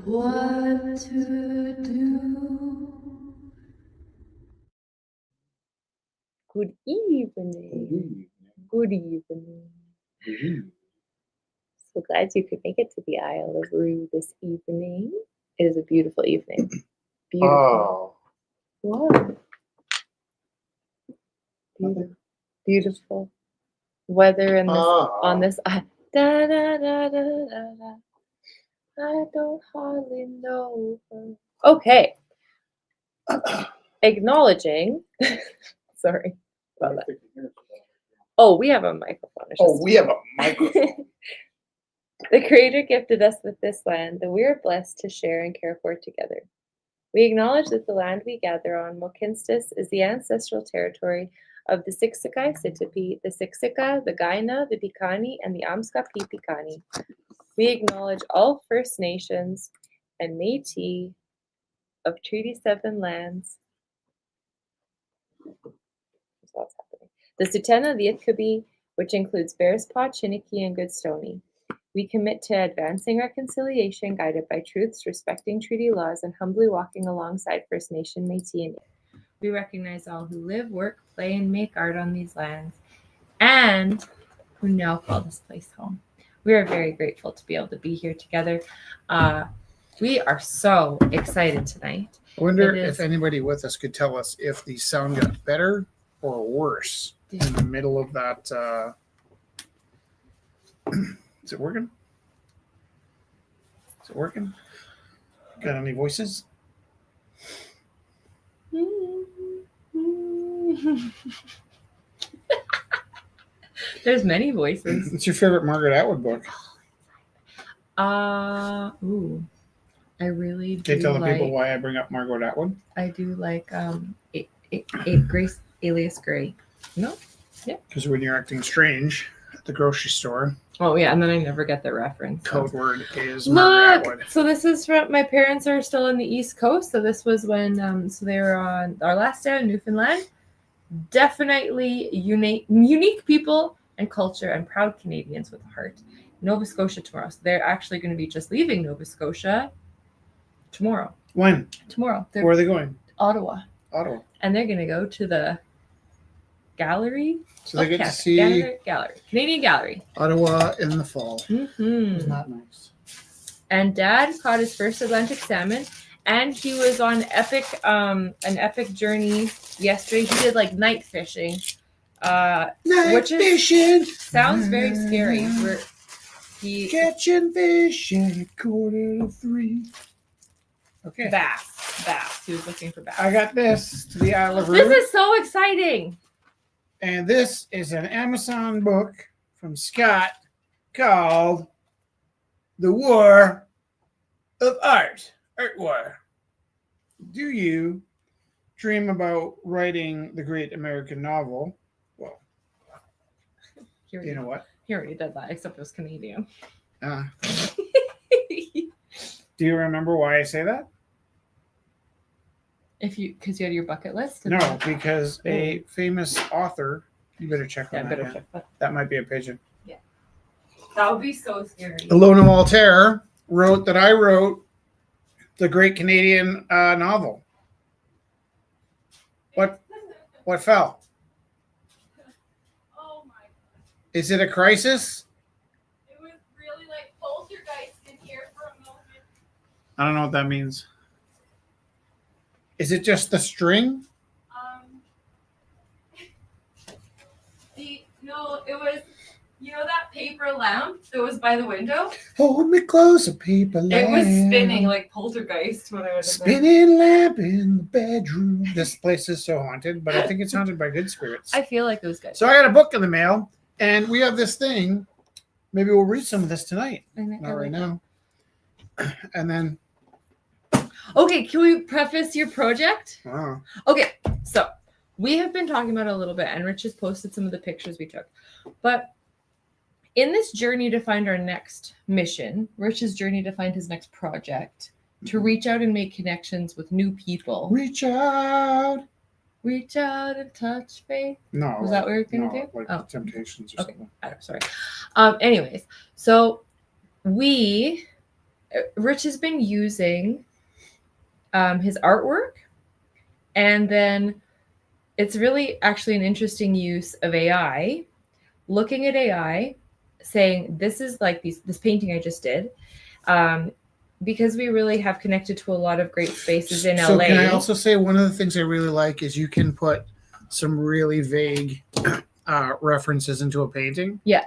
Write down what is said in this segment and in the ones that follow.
what to do. Good evening. Good evening. So glad you could make it to the Isle of Roux this evening. It is a beautiful evening. Beautiful. Oh, What? Beautiful. Beautiful weather in this on this. Da, da, da, da, da, da. I don't hardly know her. Okay. Acknowledging. Sorry about that. Oh, we have a microphone. we have a microphone. The Creator gifted us with this land that we are blessed to share and care for together. We acknowledge that the land we gather on, Mohkinstsis, is the ancestral territory of the Siksika Sitapi, the Siksika, the Gaina, the Piikani, and the Amskapi Piikani. We acknowledge all First Nations and Métis of Treaty 7 lands. There's lots happening. The Sutena, the Itkabi, which includes Bearspaw, Chiniki, and Goodstony. We commit to advancing reconciliation, guided by truths, respecting treaty laws, and humbly walking alongside First Nation, Métis, and we recognize all who live, work, play, and make art on these lands, and who now call this place home. We are very grateful to be able to be here together. We are so excited tonight. I wonder if anybody with us could tell us if the sound got better or worse in the middle of that. Is it working? Is it working? Got any voices? There's many voices. What's your favorite Margaret Atwood book? Ooh, I really do. Can you tell the people why I bring up Margaret Atwood? I do like Grace alias Gray. No? Yeah. Because when you're acting strange at the grocery store. Oh yeah, and then I never get the reference. Code word is Margaret Atwood. So this is from my parents are still on the East Coast, so this was when so they were on our last day in Newfoundland. Definitely unique people and culture and proud Canadians with a heart. Nova Scotia tomorrow. So they're actually going to be just leaving Nova Scotia tomorrow. When? Tomorrow. Where are they going? Ottawa. Ottawa. And they're going to go to the gallery. So they get to see gallery. Canadian Gallery. Ottawa in the fall. Mm-hmm. It's not nice. And Dad caught his first Atlantic salmon, and he was on an epic journey yesterday. He did like night fishing, fishing sounds very scary. Catching fish at 2:45. Okay. Bass. He was looking for bass. I got this to the Isle of Roux. This is so exciting. And this is an Amazon book from Scott called The War of Art. Art War. Do you dream about writing the great American novel? Well, you know what? He already did that, except it was Canadian. Do you remember why I say that? Because you had your bucket list? No, because a famous author, you better check on that. Check that. That might be a pigeon. Yeah. That would be so scary. Ilona Voltaire wrote that I wrote the great Canadian novel. What fell? Oh my God. Is it a crisis? It was really like poltergeist in here for a moment. I don't know what that means. Is it just the string? No, it was, that paper lamp that was by the window? Hold me close, a paper lamp. It was spinning like poltergeist when I was spinning lamp in the bedroom. This place is so haunted, but I think it's haunted by good spirits. I feel like it was good. So I got a book in the mail, and we have this thing. Maybe we'll read some of this tonight. Not right now. And then. Okay, can we preface your project? Wow. Okay, so we have been talking about it a little bit, and Rich has posted some of the pictures we took. But in this journey to find our next mission, Rich's journey to find his next project, to reach out and make connections with new people. Reach out and touch faith. No. Was that what we were going to do? Like Temptations or something. Sorry. Anyways, so we Rich has been using his artwork, and then it's really actually an interesting use of AI, looking at AI, saying this is like this painting I just did, because we really have connected to a lot of great spaces in So LA. can I also say one of the things I really like is you can put some really vague references into a painting. Yeah.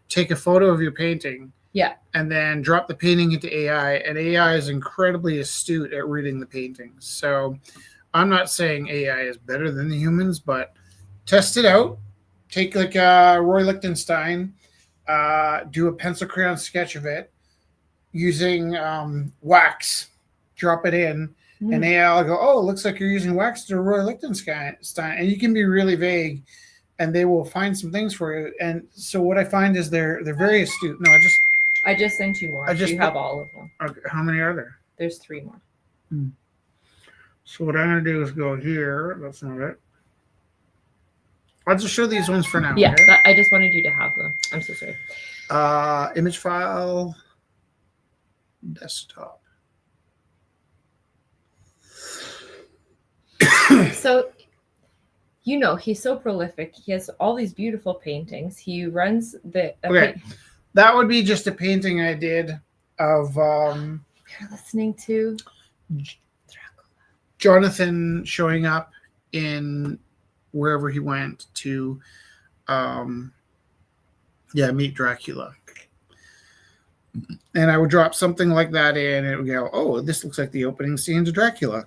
Take a photo of your painting. Yeah. And then drop the painting into AI, and AI is incredibly astute at reading the paintings. So I'm not saying AI is better than the humans, but test it out. Take like Roy Lichtenstein, do a pencil crayon sketch of it using wax. Drop it in, and AI will go, "Oh, it looks like you're using wax to Roy Lichtenstein," and you can be really vague, and they will find some things for you. And so what I find is they're very astute. No, I just sent you more. So you have all of them. Okay, how many are there? There's 3 more. So what I'm going to do is go here. That's not it. I'll just show these ones for now. Yeah, okay? I just wanted you to have them. I'm so sorry. Image file, desktop. So, he's so prolific. He has all these beautiful paintings. He runs Okay, that would be just a painting I did of You're listening to Jonathan showing up in wherever he went to meet Dracula. And I would drop something like that in, and it would go, "Oh, this looks like the opening scene to Dracula,"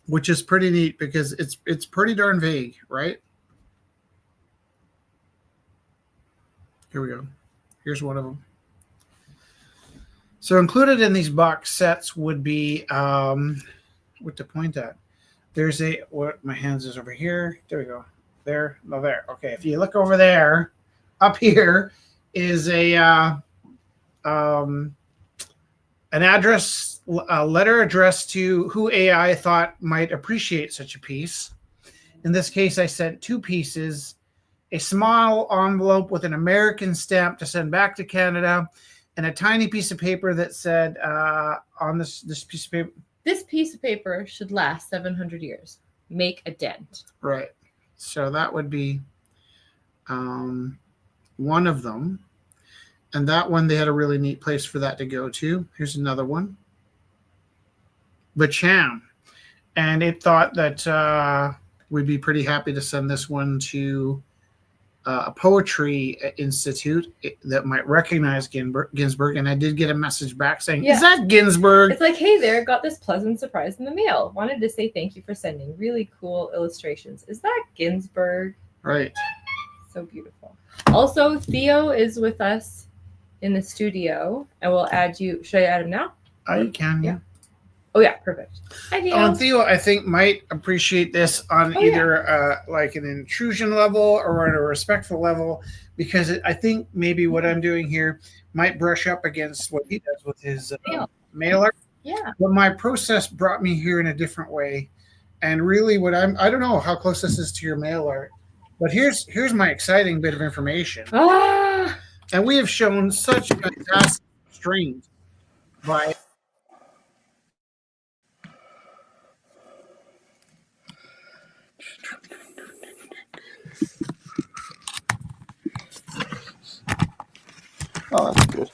which is pretty neat because it's pretty darn vague, right? Here we go. Here's one of them. So included in these box sets would be what to point at. There's my hands is over here. There we go. There, no, there. Okay, if you look over there, up here is an address, a letter addressed to who AI thought might appreciate such a piece. In this case, I sent 2 pieces, a small envelope with an American stamp to send back to Canada, and a tiny piece of paper that said on this piece of paper. This piece of paper should last 700 years. Make a dent. Right. So that would be one of them. And that one, they had a really neat place for that to go to. Here's another one. Bacham. And it thought that we'd be pretty happy to send this one to a poetry institute that might recognize Ginsberg. And I did get a message back saying, "Is that Ginsberg?" It's like, "Hey there, got this pleasant surprise in the mail. Wanted to say thank you for sending really cool illustrations. Is that Ginsberg?" Right. So beautiful. Also, Theo is with us in the studio, and we'll add you. Should I add him now? You can, yeah. Oh, yeah, perfect. Hi, Theo. Theo, I think, might appreciate this on either like an intrusion level or at a respectful level, because I think maybe what I'm doing here might brush up against what he does with his mailer. Yeah. But my process brought me here in a different way. And really I don't know how close this is to your mailer, but here's my exciting bit of information. And we have shown such fantastic strength by Oh, that's good.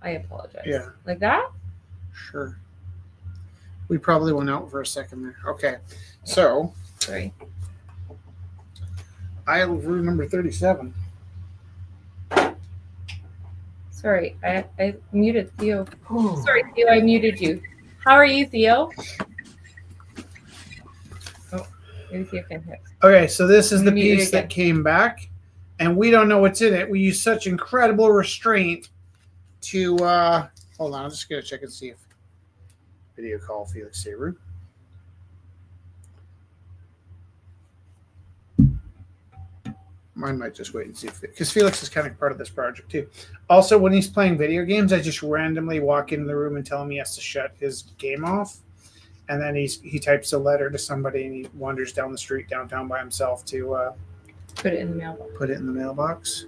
I apologize. Yeah. Like that? Sure. We probably went out for a second there. Okay. So, Sorry. Isle of Roux number 37. Sorry, I muted Theo. Sorry, Theo, I muted you. How are you, Theo? Oh, maybe Theo can't hear. Okay, so this is the piece that came back, and we don't know what's in it. We use such incredible restraint to hold on, I'm just gonna check and see if video call Felix Seru. Mine might just wait and see if because Felix is kind of part of this project too. Also, when he's playing video games, I just randomly walk into the room and tell him he has to shut his game off, and then he types a letter to somebody and he wanders down the street downtown by himself to Put it in the mailbox. put it in the mailbox.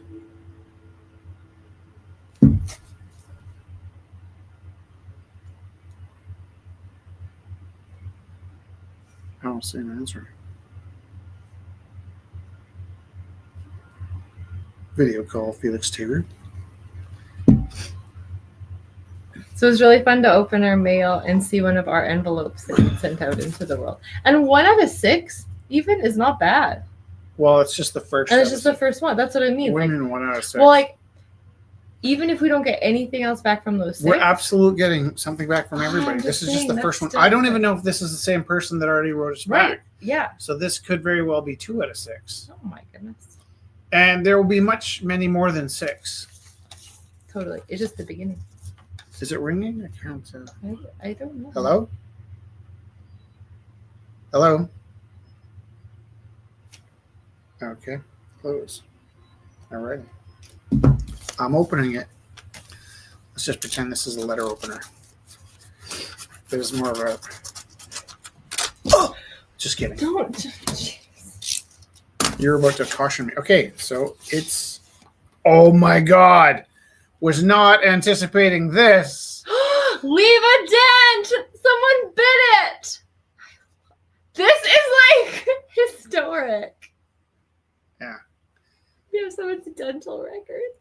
I don't see an answer. Video call Felix Taylor. So it's really fun to open our mail and see one of our envelopes that we sent out into the world. And 1 out of 6 even is not bad. Well, it's just the first. And it's just the first one. That's what I mean. What do Like, you mean 1 out of 6? well, like, even if we don't get anything else back from those 6, we're absolutely getting something back from I'm everybody. just This is just saying, the that's first one. still I don't good. even know if this is the same person that already wrote us right? back. Yeah. So this could very well be 2 out of 6. Oh my goodness. And there will be many more than 6. Totally. It's just the beginning. Is it ringing? I can't tell. I don't know. Hello? Hello? Okay. Close. All right. I'm opening it. Let's just pretend this is a letter opener. There's more of a... Oh! Just kidding. Don't. You're about to caution me. Okay, so it's... Oh my God! Was not anticipating this. Leave a dent! Someone bit it! This is like historic. Yeah. We have someone's dental records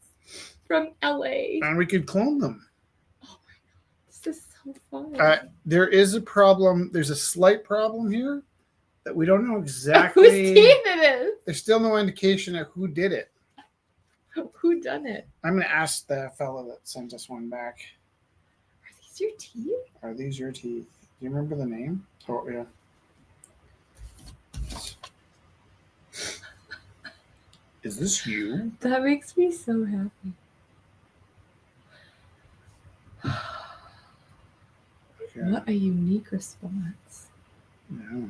from LA. And we could clone them. This is so fun. There is a problem. There's a slight problem here that we don't know Whose exactly. teeth it is? There's still no indication of who did it. Who done it? I'm going to ask the fellow that sent us one back. Are these your teeth? Are these your teeth? Do you remember the name? Oh, yeah. Is this you? That makes me so happy. Okay. What a unique response. Yeah.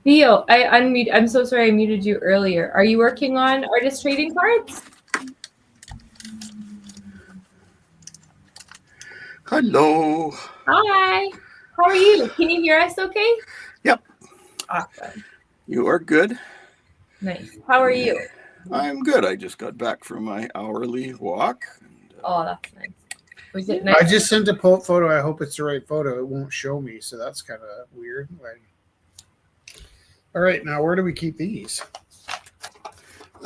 Theo, I'm so sorry I muted you earlier. Are you working on artist trading cards? Hello. Hi. How are you? Can you hear us okay? Yep. Awesome. You are good. Nice. How are you? I'm good. I just got back from my hourly walk. Oh, that's nice. Was it I nice? just sent a photo. I hope it's the right photo. It won't show me, so that's kind of weird. All right, now where do we keep these?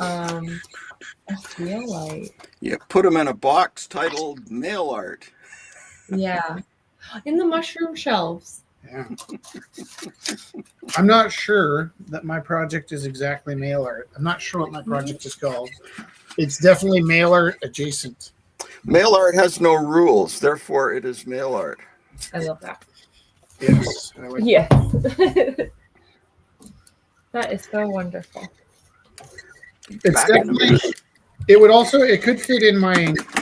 I feel like, You put them in a box titled mail art. yeah. In the mushroom shelves. Yeah. I'm not sure that my project is exactly mail art. I'm not sure what my project is called. It's definitely mail art adjacent. Mail art has no rules, therefore it is mail art. I love that. Yes. I like Yes. That is so wonderful. It's Back in a definitely, minute. it could fit in my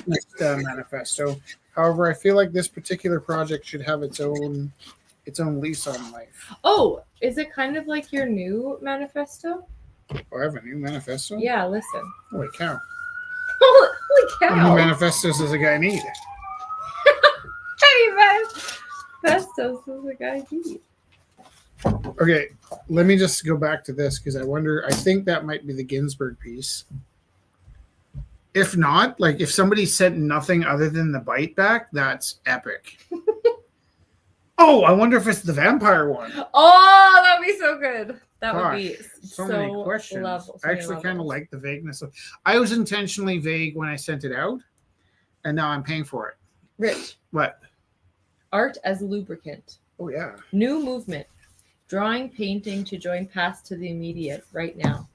next manifesto. However, I feel like this particular project should have its own lease on life. Oh, is it kind of like your new manifesto? Oh, I have a new manifesto? Yeah, listen. Holy cow. Holy How many cow. manifestos does a guy need? How many manifestos does a guy need? Okay, let me just go back to this because I think that might be the Ginsburg piece. If not, like if somebody sent nothing other than the bite back, that's epic. Oh, I wonder if it's the vampire one. Oh, that'd be so good. That Gosh, would be so many questions. I actually kind of like the vagueness of. I was intentionally vague when I sent it out, and now I'm paying for it. Rich. What? Art as lubricant. Oh yeah. New movement. Drawing, painting to join past to the immediate right now.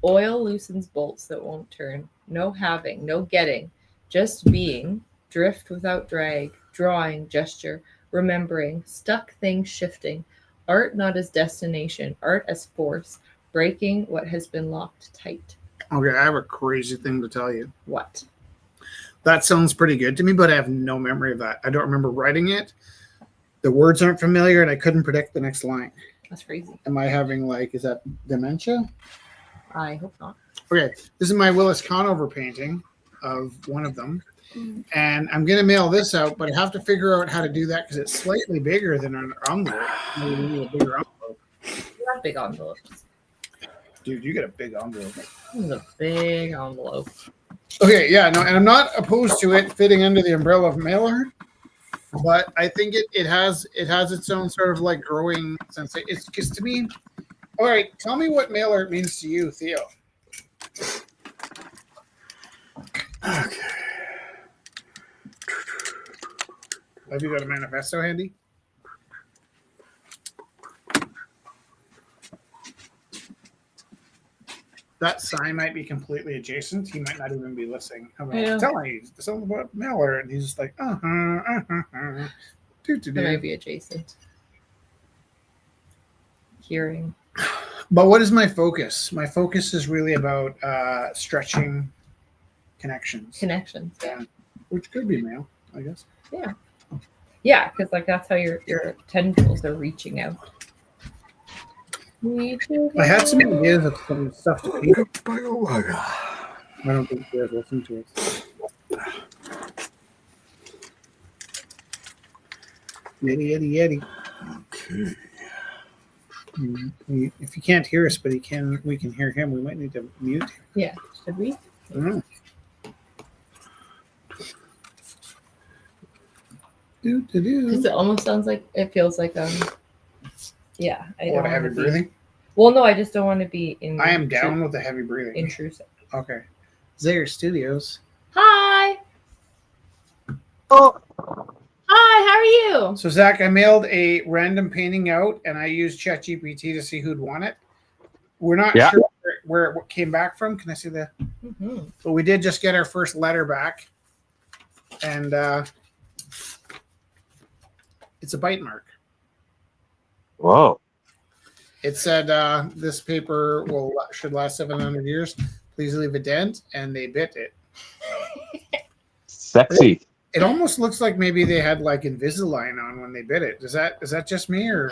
Oil loosens bolts that won't turn. No having, no getting. Just being. Drift without drag. Drawing, gesture. Remembering. Stuck things shifting. Art not as destination. Art as force. Breaking what has been locked tight. Okay, I have a crazy thing to tell you. the words aren't familiar and I couldn't predict the next line. That's crazy. Am I having like, is that dementia? I hope not. Okay, this is my Willis Conover painting of one of them. And I'm going to mail this out, but I have to figure out how to do that because it's slightly bigger than an envelope. Maybe we need a bigger envelope. You got big envelopes. Dude, you got a big envelope. This is a big envelope. Okay, yeah, no, and I'm not opposed to it fitting under the umbrella of mailer, but I think it has its own sort of like growing sense. It's because to me, all right, tell me what mailer means to you, Theo. Okay. Have you got a manifesto handy? That sign might be completely adjacent. He might not even be listening. I'm Yeah. telling you, something about mailer, and he's just like, It may be adjacent. Hearing. But what is my focus? My focus is really about stretching connections. Connections. Yeah. Which could be mail, I guess. Yeah, because like that's how your tendrils are reaching out. I had some ideas of some stuff to paint. Oh, I don't think you guys listen to us. Yeti, yeti, yeti. Okay. If you can't hear us, but we can hear him, we might need to mute him. Yeah, should we? I don't know. Because it almost sounds like it feels like yeah. I don't What, wanna heavy be- breathing? Well, no, I just don't want to be in. I am down with the heavy breathing. Intrusive. Okay. Zaire Studios. Hi. Oh. Hi. How are you? So Zach, I mailed a random painting out, and I used ChatGPT to see who'd won it. We're not sure where it came back from. Can I see the? Mm-hmm. But we did just get our first letter back, and it's a bite mark. Whoa. It said this paper should last 700 years. Please leave a dent, and they bit it. Sexy. It almost looks like maybe they had like Invisalign on when they bit it. Is that just me, or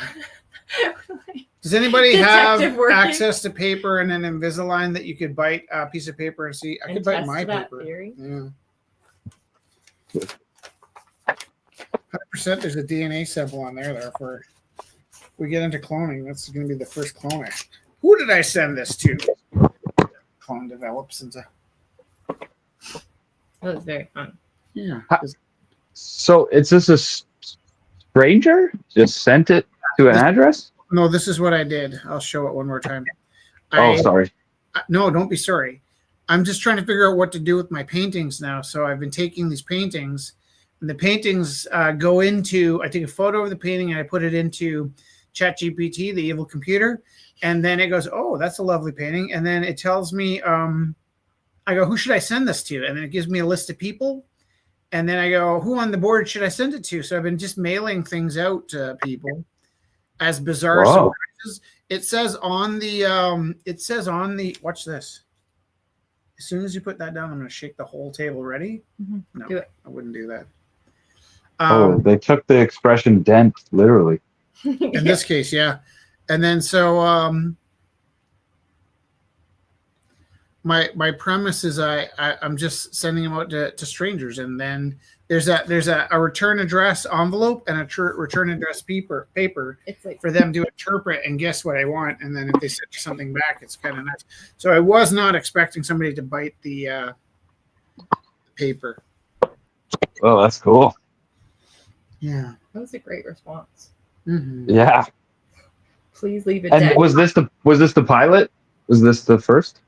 does anybody have Detective working. access to paper and an Invisalign that you could bite a piece of paper and see? I could bite test my that paper. theory? Yeah. 100%. There's a DNA sample on there. Therefore, we get into cloning. That's going to be the first cloner. Who did I send this to? Clone develops into. That was very fun. Yeah. So it's just a stranger just sent it to an address? No, this is what I did. I'll show it one more time. Sorry. No, don't be sorry. I'm just trying to figure out what to do with my paintings now. So I've been taking these paintings, and the paintings go into. I take a photo of the painting and I put it into ChatGPT, the evil computer, and then it goes, "Oh, that's a lovely painting," and then it tells me, I go, "Who should I send this to?" And then it gives me a list of people. And then I go, "Who on the board should I send it to?" So I've been just mailing things out to people as bizarre Wow. surprises. It says on the watch this. As soon as you put that down, I'm going to shake the whole table. Ready? Mhm. No, Do it. I wouldn't do that. They took the expression dent literally. In this case, yeah. And then so my premise is I'm just sending them out to strangers, and then there's a return address envelope and a return address paper It's like for them to interpret and guess what I want, and then if they send something back, it's kind of nice. So I was not expecting somebody to bite the paper. Oh, that's cool. Yeah. that was a great response. Mm-hmm. Yeah. Please leave it And dead. was this the pilot? Was this the first?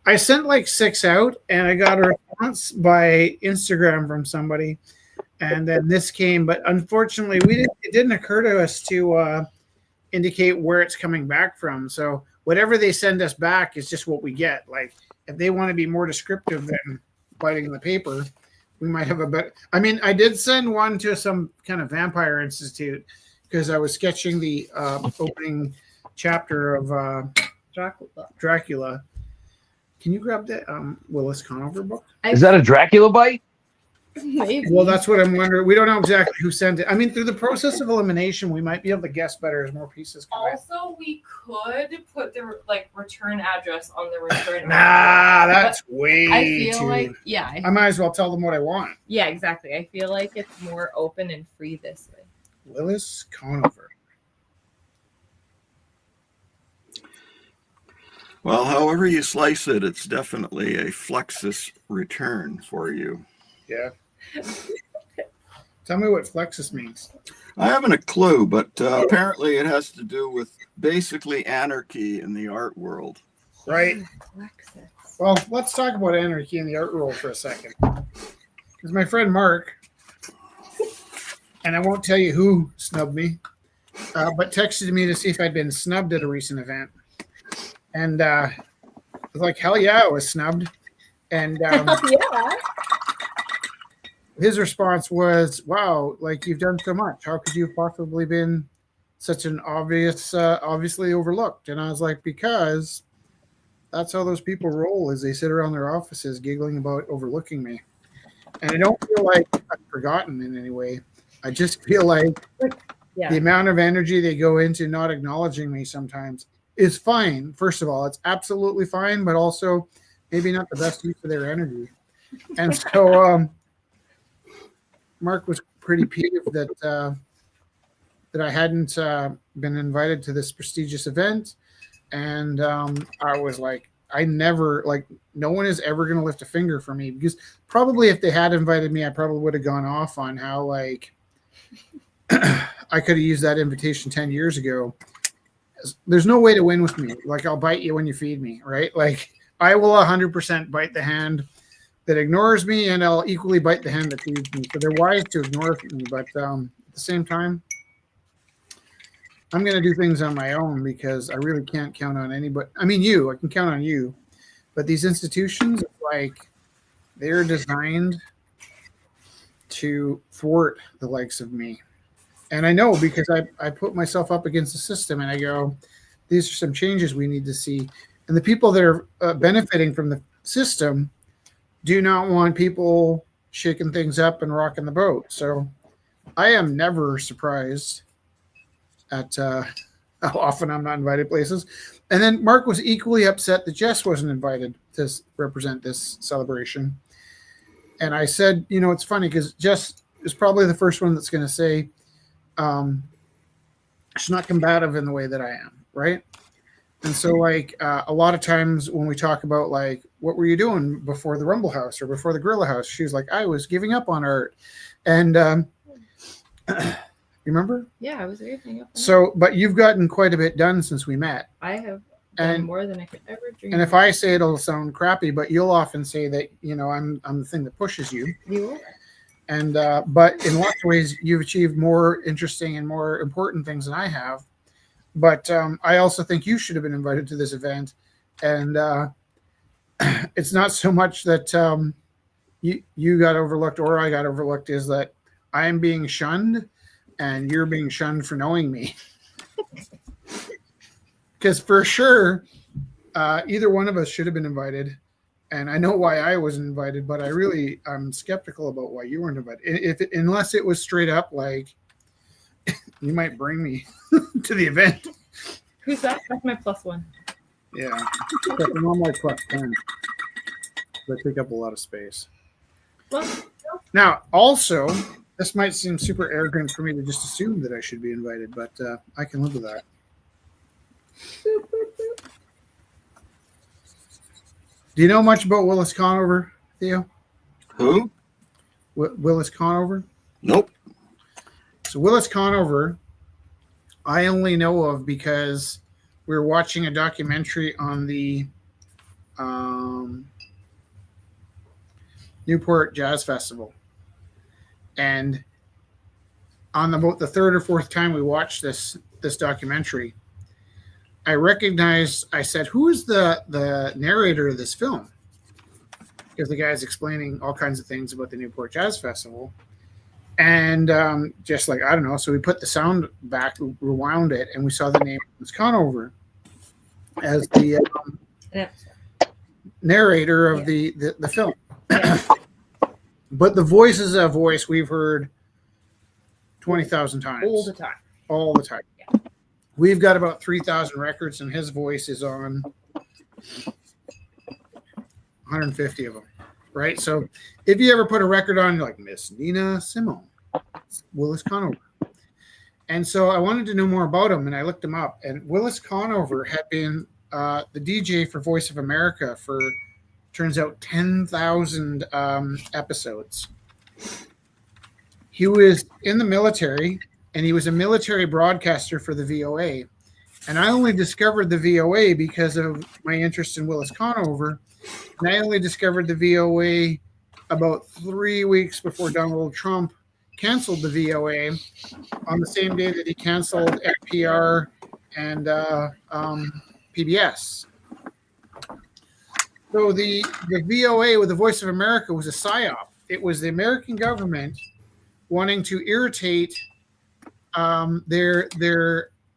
I sent like 6 out, and I got a response by Instagram from somebody, and then this came. But unfortunately, it didn't occur to us to indicate where it's coming back from. So whatever they send us back is just what we get. Like if they want to be more descriptive than biting the paper, we might have a better. I mean, I did send one to some kind of vampire institute because I was sketching the opening chapter of Dracula. Can you grab that Willis Conover book? Is that a Dracula bite? Maybe. Well, that's what I'm wondering. We don't know exactly who sent it. I mean, through the process of elimination, we might be able to guess better as more pieces come in. Also, we could put the return address on the return. Nah, that's way I feel too. like I I might as well tell them what I want. yeah, exactly. I feel like it's more open and free this way. Willis Conover. Well, however you slice it, it's definitely a Flexus return for you. Yeah. Tell me what Flexus means. I haven't a clue, but apparently it has to do with basically anarchy in the art world. Right. Flexus. Well, let's talk about anarchy in the art world for a second. Because my friend Mark, and I won't tell you who snubbed me, but texted me to see if I'd been snubbed at a recent event. And I was like, hell yeah, I was snubbed. And Yeah. his response was, wow, like you've done so much. How could you have possibly been such an obviously overlooked? And I was like, because that's how those people roll, is they sit around their offices giggling about overlooking me. And I don't feel like I'm forgotten in any way. I just feel like the amount of energy they go into not acknowledging me sometimes is fine. First of all, it's absolutely fine, but also maybe not the best use of their energy. And so Mark was pretty peeved that I hadn't been invited to this prestigious event. And I was like, I never, like, no one is ever going to lift a finger for me, because probably if they had invited me, I probably would have gone off on how, like, I could have used that invitation 10 years ago. There's no way to win with me. Like, I'll bite you when you feed me, right? Like, I will 100% bite the hand that ignores me, and I'll equally bite the hand that feeds me. So they're wise to ignore me, but at the same time, I'm going to do things on my own, because I really can't count on anybody. I mean, I can count on you, but these institutions, like, they're designed to thwart the likes of me. And I know, because I put myself up against the system and I go, these are some changes we need to see. And the people that are benefiting from the system do not want people shaking things up and rocking the boat. So I am never surprised at how often I'm not invited places. And then Mark was equally upset that Jess wasn't invited to represent this celebration. And I said, it's funny, because Jess is probably the first one that's going to say, she's not combative in the way that I am, right? And so, like, a lot of times when we talk about, like, what were you doing before the Rumble House or before the Gorilla House, she was like, I was giving up on art. And remember? Yeah, I was giving up. So, but you've gotten quite a bit done since we met. I have done more than I could ever dream. And if I say it'll sound crappy, but you'll often say that, I'm the thing that pushes you. You are. And but in lots of ways, you've achieved more interesting and more important things than I have. But I also think you should have been invited to this event. And it's not so much that you got overlooked or I got overlooked, is that I am being shunned and you're being shunned for knowing me. Because for sure, either one of us should have been invited. And I know why I wasn't invited, but I'm skeptical about why you weren't invited. Unless it was straight up like, you might bring me to the event. Who's that? That's my +1. Yeah. Except I'm on my +10. They take up a lot of space. Well, now, also, this might seem super arrogant for me to just assume that I should be invited, but I can live with that. Do you know much about Willis Conover, Theo? Who? Willis Conover? Nope. So Willis Conover, I only know of because we were watching a documentary on the Newport Jazz Festival. And on about the third or fourth time we watched this documentary, I recognized, I said, who is the narrator of this film? Because the guy's explaining all kinds of things about the Newport Jazz Festival. And just like, I don't know, so we put the sound back, rewound it, and we saw the name was Conover as the narrator of the film. But the voice is a voice we've heard 20,000 times. All the time. All the time. Yeah. We've got about 3,000 records, and his voice is on 150 of them, right? So if you ever put a record on, you're like, Miss Nina Simone, Willis Conover. And so I wanted to know more about him, and I looked him up. And Willis Conover had been the DJ for Voice of America for, turns out, 10,000 episodes. He was in the military, and he was a military broadcaster for the VOA. And I only discovered the VOA because of my interest in Willis Conover. And I only discovered the VOA about 3 weeks before Donald Trump canceled the VOA, on the same day that he canceled NPR and PBS. So the VOA with the Voice of America was a psyop. It was the American government wanting to irritate their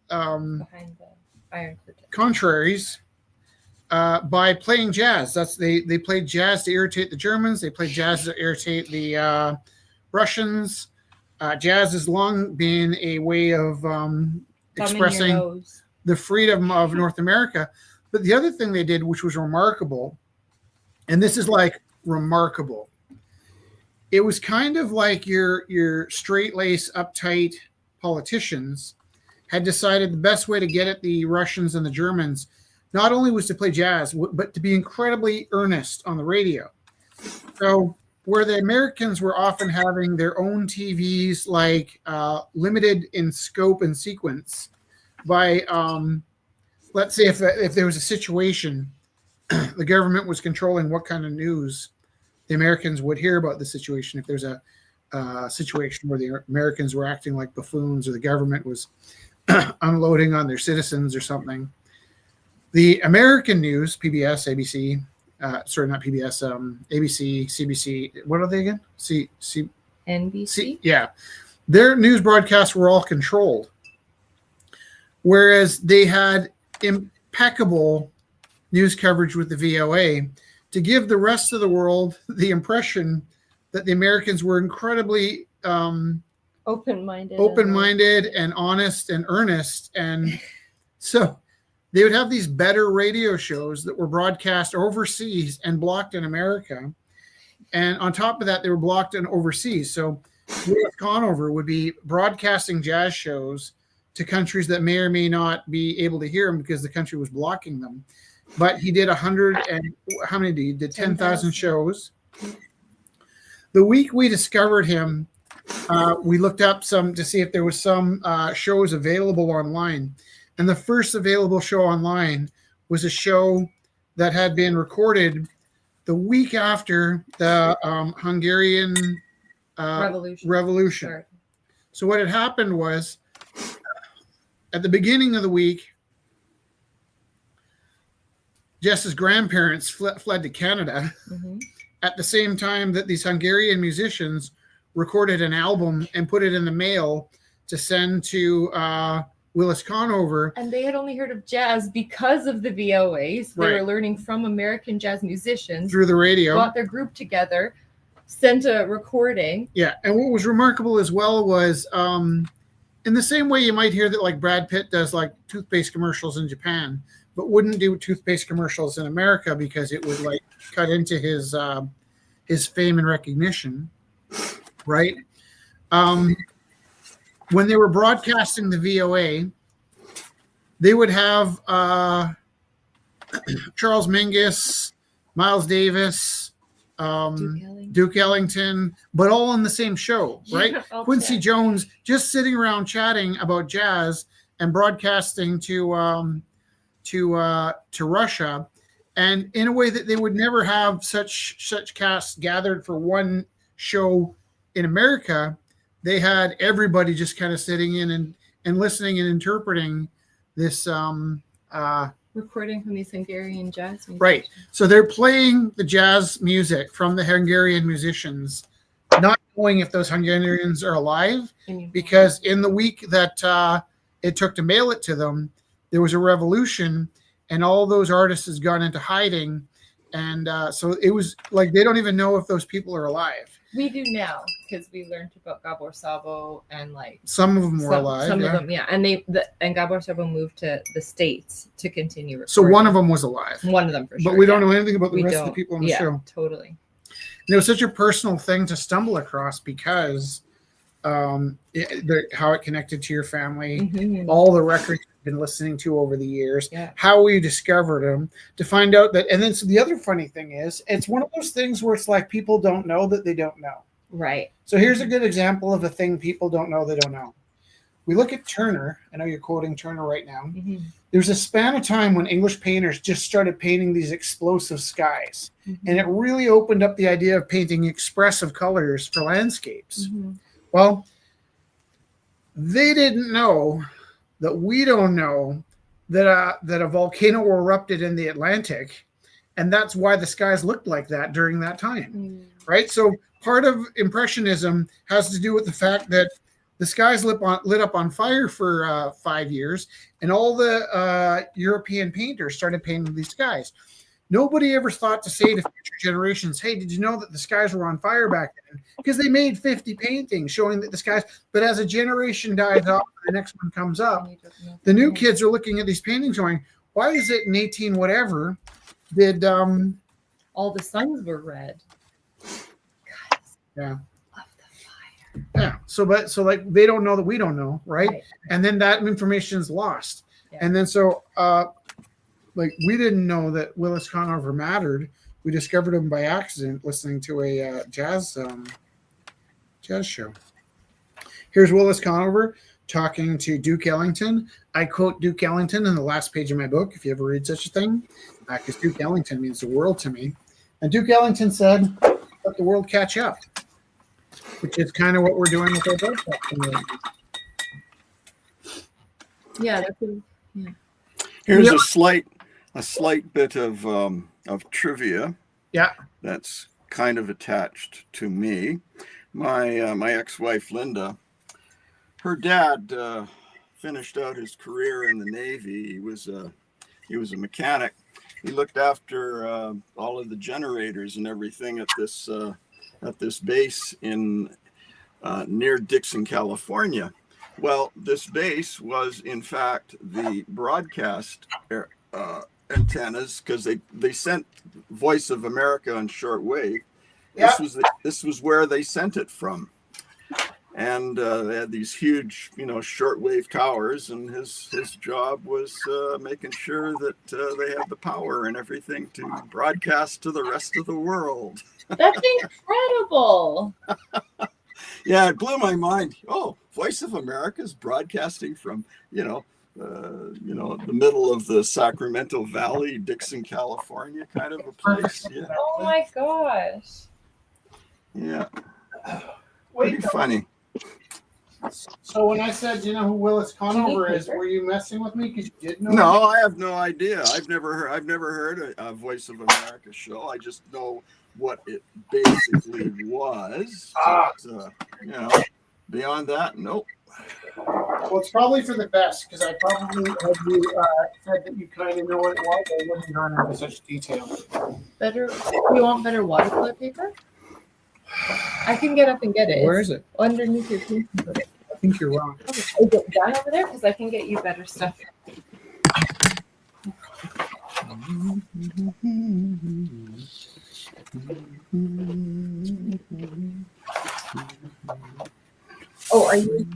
Behind the Iron Curtain. contraries by playing jazz. They played jazz to irritate the Germans. They played jazz to irritate the Russians. Jazz has long been a way of expressing the freedom of North America. But the other thing they did, which was remarkable, and this is like remarkable, it was kind of like your straight-laced, uptight politicians had decided the best way to get at the Russians and the Germans not only was to play jazz, but to be incredibly earnest on the radio. So where the Americans were often having their own TVs, like limited in scope and sequence by, let's say if there was a situation, the government was controlling what kind of news the Americans would hear about the situation. If there's a situation where the Americans were acting like buffoons or the government was unloading on their citizens or something, the American news, PBS, ABC, sorry, not PBS, ABC, CBC, what are they again? NBC? Yeah. Their news broadcasts were all controlled. Whereas they had impeccable news coverage with the VOA to give the rest of the world the impression that the Americans were incredibly open-minded and honest and earnest. And so they would have these better radio shows that were broadcast overseas and blocked in America. And on top of that, they were blocked in overseas. So Willis Conover would be broadcasting jazz shows to countries that may or may not be able to hear them because the country was blocking them. But he did 100 and how many did he did 10,000 shows. The week we discovered him, we looked up some to see if there was some shows available online. And the first available show online was a show that had been recorded the week after the Hungarian Revolution. Sorry. So what had happened was, at the beginning of the week, Jess's grandparents fled to Canada at the same time that these Hungarian musicians recorded an album and put it in the mail to send to Willis Conover. And they had only heard of jazz because of the VOAs. They Right. were learning from American jazz musicians. Through the radio. Got their group together, sent a recording. Yeah, and what was remarkable as well was in the same way you might hear that like Brad Pitt does like toothpaste commercials in Japan, but wouldn't do toothpaste commercials in America because it would like cut into his fame and recognition, right? When they were broadcasting the VOA, they would have Charles Mingus, Miles Davis, Duke Ellington, but all on the same show, right? Quincy Jones just sitting around chatting about jazz and broadcasting to Russia, and in a way that they would never have such casts gathered for one show in America. They had everybody just kind of sitting in and listening and interpreting this Recording from these Hungarian jazz musicians. Right. So they're playing the jazz music from the Hungarian musicians, not knowing if those Hungarians are alive, because in the week that it took to mail it to them, there was a revolution and all those artists has gone into hiding. And so it was like they don't even know if those people are alive. We do now because we learned about Gabor Sabo and like Some of them were alive. Some yeah. of them, yeah, and and Gabor Sabo moved to the States to continue recording. So one of them was alive. One of them for sure. But we don't yeah. know anything about the We rest of the don't. people on the Yeah, show. totally. And it was such a personal thing to stumble across because how it connected to your family, Mhm. all the records you've been listening to over the years, Yeah. how we discovered them, to find out that. And then so the other funny thing is, it's one of those things where it's like people don't know that they don't know. Right. So here's a good example of a thing people don't know they don't know. We look at Turner. I know you're quoting Turner right now. Mm-hmm. There's a span of time when English painters just started painting these explosive skies. Mm-hmm. And it really opened up the idea of painting expressive colors for landscapes. Mm-hmm. Well, they didn't know that we don't know that a volcano erupted in the Atlantic, and that's why the skies looked like that during that time, right? So part of Impressionism has to do with the fact that the skies lit up on fire for 5 years, and all the European painters started painting these skies. Nobody ever thought to say to future generations, hey, did you know that the skies were on fire back then? Because they made 50 paintings showing that the skies, but as a generation dies off, the next one comes up, the new kids are looking at these paintings going, why is it in 18 whatever did all the suns were red? Guys, yeah. love the fire. Yeah. So like they don't know that we don't know, right? Right. And then that information is lost. Yeah. And then so like we didn't know that Willis Conover mattered. We discovered him by accident listening to a jazz show. Here's Willis Conover talking to Duke Ellington. I quote Duke Ellington in the last page of my book, if you ever read such a thing, because Duke Ellington means the world to me. And Duke Ellington said, let the world catch up, which is kind of what we're doing with our broadcast. Yeah, Here's a slight bit of trivia. Yeah. That's kind of attached to me. My ex-wife Linda, her dad finished out his career in the Navy. He was a mechanic. He looked after all of the generators and everything at this base in near Dixon, California. Well, this base was in fact the broadcast antennas, because they sent Voice of America on shortwave. Yeah. This was where they sent it from, and they had these huge, shortwave towers, and his job was making sure that they had the power and everything to broadcast to the rest of the world. that's incredible. Yeah, it blew my mind. Oh, Voice of America is broadcasting from the middle of the Sacramento Valley, Dixon, California, kind of a place. Yeah. Oh my gosh. Yeah. Wait, Pretty funny. so when I said, you know who Willis Conover is, were you messing with me because you did know? No, I have no idea. I've never heard a Voice of America show. I just know what it basically was. But, beyond that, nope. Well, it's probably for the best, because I probably had you said that you kind of know what it was. I wouldn't have gone into such detail. Better. You want better watercolor paper? I can get up and get it. Where is it? Underneath your pink. I think you're wrong. Is it down over there? Because I can get you better stuff. Oh, are you?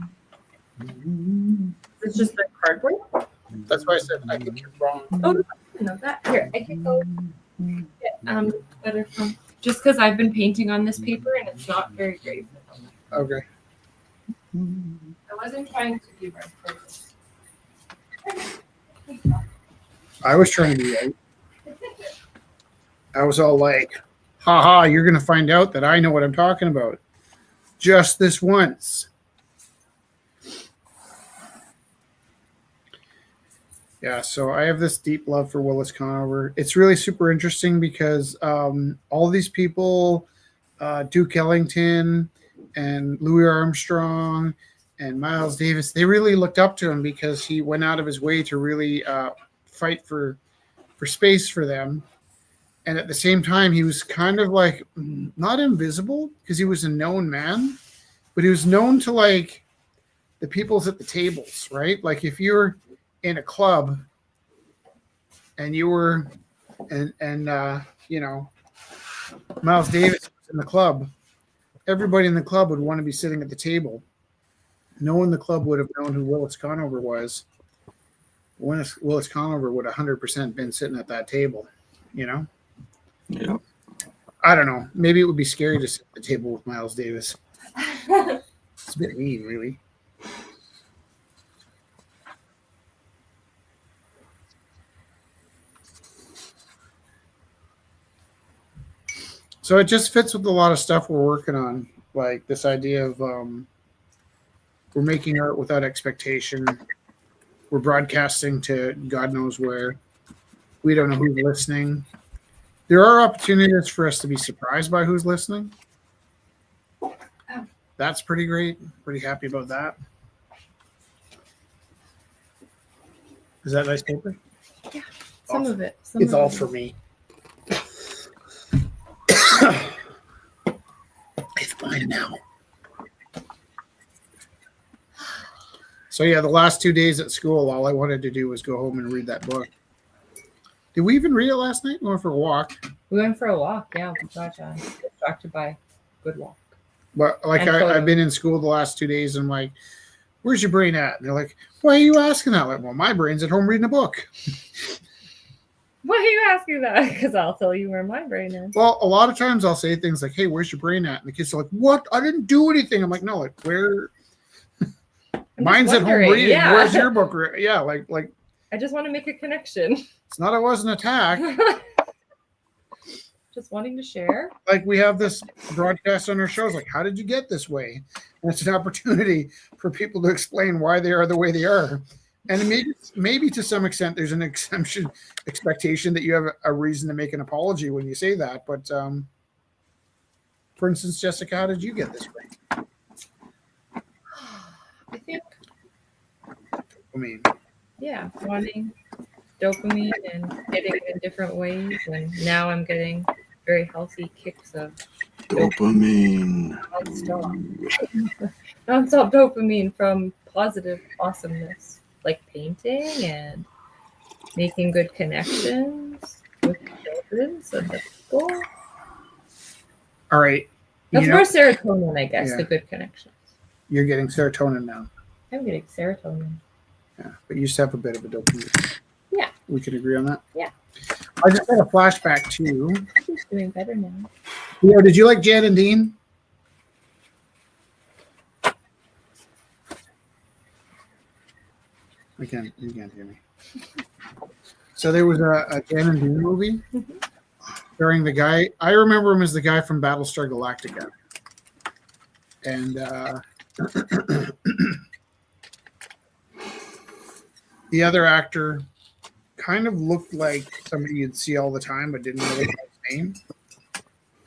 It's just the cardboard? That's why I said I think you're wrong. Oh, no, I didn't know that. Here, I can go get better from. Just because I've been painting on this paper and it's not very great. Okay. I wasn't trying to be right. I was trying to be right. I was all like, haha, you're going to find out that I know what I'm talking about. Just this once. Yeah, so I have this deep love for Willis Conover. It's really super interesting because all these people, Duke Ellington and Louis Armstrong and Miles Davis, they really looked up to him because he went out of his way to really fight for space for them. And at the same time, he was kind of like not invisible because he was a known man, but he was known to like the people's at the tables, right? Like if you're in a club and you were, you know, Miles Davis was in the club, everybody in the club would want to be sitting at the table. No one in the club would have known who Willis Conover was. Willis Conover would 100% been sitting at that table, you know? Yeah. I don't know. Maybe it would be scary to sit at the table with Miles Davis. It's a bit mean, really. So it just fits with a lot of stuff we're working on, like this idea of we're making art without expectation. We're broadcasting to God knows where. We don't know who's listening. There are opportunities for us to be surprised by who's listening. That's pretty great. Pretty happy about that. Is that nice paper? Yeah, some of it. It's all for me. It's mine now. So yeah, the last 2 days at school, all I wanted to do was go home and read that book. Did we even read it last night? We went for a walk. We went for a walk. Yeah, we got distracted by good walk. But like And I've been in school the last 2 days, and I'm like, "Where's your brain at?" And they're like, "Why are you asking that?" Like, well, my brain's at home reading a book. Why are you asking that? Because I'll tell you where my brain is. Well, a lot of times I'll say things like, "Hey, where's your brain at?" And the kids are like, "What? I didn't do anything." I'm like, "No, like where?" Mine's at home reading. Yeah. Where's your book? Yeah, like I just want to make a connection. it's not. It was an attack. Just wanting to share. Like we have this broadcast on our shows. Like, how did you get this way? And it's an opportunity for people to explain why they are the way they are. And maybe to some extent, there's an expectation that you have a reason to make an apology when you say that. But for instance, Jessica, how did you get this way? I think, I mean, yeah, wanting dopamine and getting it in different ways. And now I'm getting very healthy kicks of Dopamine. non-stop dopamine from positive awesomeness, like painting and making good connections with children, so the people. all right. That's You more know, serotonin, I guess, Yeah. the good connections. you're getting serotonin now. I'm getting serotonin. Yeah, but you used to have a bit of a dopamine. Yeah. We can agree on that. Yeah. I just had a flashback too. He's doing better now. Leo, did you like Jan and Dean? You can't hear me. So there was a Jan and Dean movie starring the guy. I remember him as the guy from Battlestar Galactica. And the other actor kind of looked like somebody you'd see all the time, but didn't really know his name.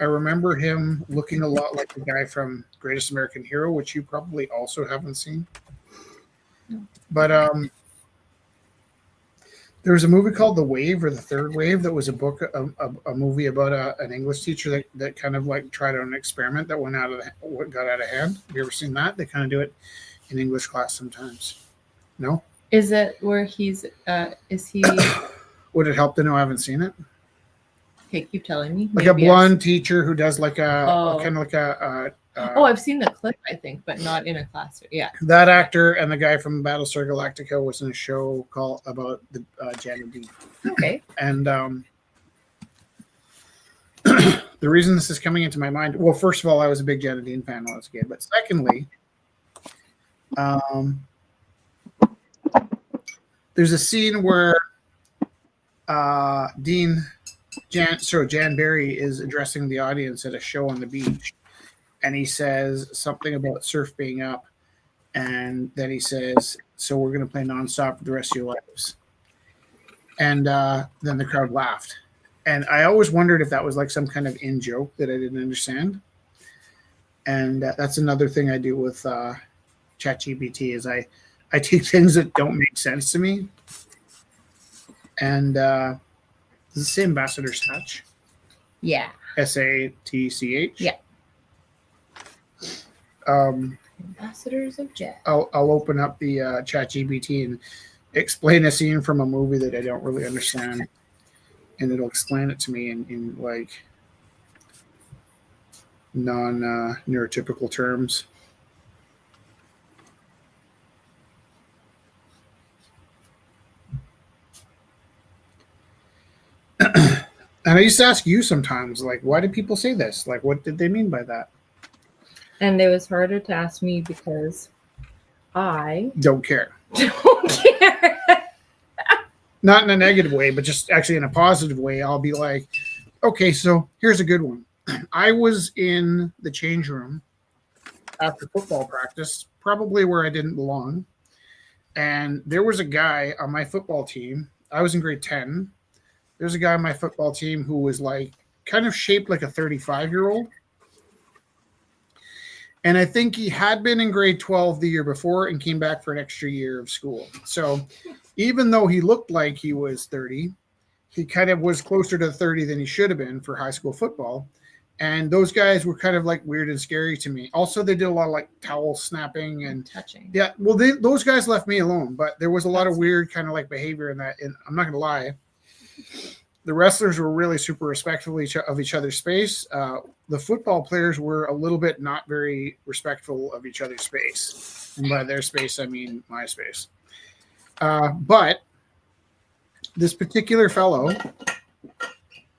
I remember him looking a lot like the guy from Greatest American Hero, which you probably also haven't seen. But there was a movie called The Wave or The Third Wave that was a book, a movie about an English teacher that kind of like tried an experiment that got out of hand. Have you ever seen that? They kind of do it in English class sometimes. No? Is it where he's, is he, Would it help to know I haven't seen it? okay, keep telling me. Like a Maybe blonde teacher who does like Oh. kind of like I've seen the clip, I think, but not in a class. Yeah. that actor and the guy from Battlestar Galactica was in a show called about the Jan and Dean. Okay. And the reason this is coming into my mind, well, first of all, I was a big Jan and Dean fan when I was a kid, but secondly, there's a scene where Jan Barry is addressing the audience at a show on the beach, and he says something about surf being up, and then he says, "So we're going to play nonstop for the rest of your lives." And then the crowd laughed, and I always wondered if that was like some kind of in joke that I didn't understand. And that's another thing I do with ChatGPT is I take things that don't make sense to me. And does it say Ambassador's Touch? Yeah. SATCH. Yeah. Ambassadors of Jazz. I'll open up the ChatGPT and explain a scene from a movie that I don't really understand, and it'll explain it to me in like non neurotypical terms. And I used to ask you sometimes, like, why do people say this? Like, what did they mean by that? And it was harder to ask me because I Don't care. don't care. Not in a negative way, but just actually in a positive way. I'll be like, okay, so here's a good one. I was in the change room after football practice, probably where I didn't belong. And there was a guy on my football team. I was in grade 10. There's a guy on my football team who was like kind of shaped like a 35-year-old. And I think he had been in grade 12 the year before and came back for an extra year of school. So even though he looked like he was 30, he kind of was closer to 30 than he should have been for high school football. And those guys were kind of like weird and scary to me. Also, they did a lot of like towel snapping and touching. Yeah, well, those guys left me alone, but there was a lot of weird kind of like behavior in that. And I'm not going to lie. The wrestlers were really super respectful of each other's space. The football players were a little bit not very respectful of each other's space. And by their space, I mean my space. But this particular fellow,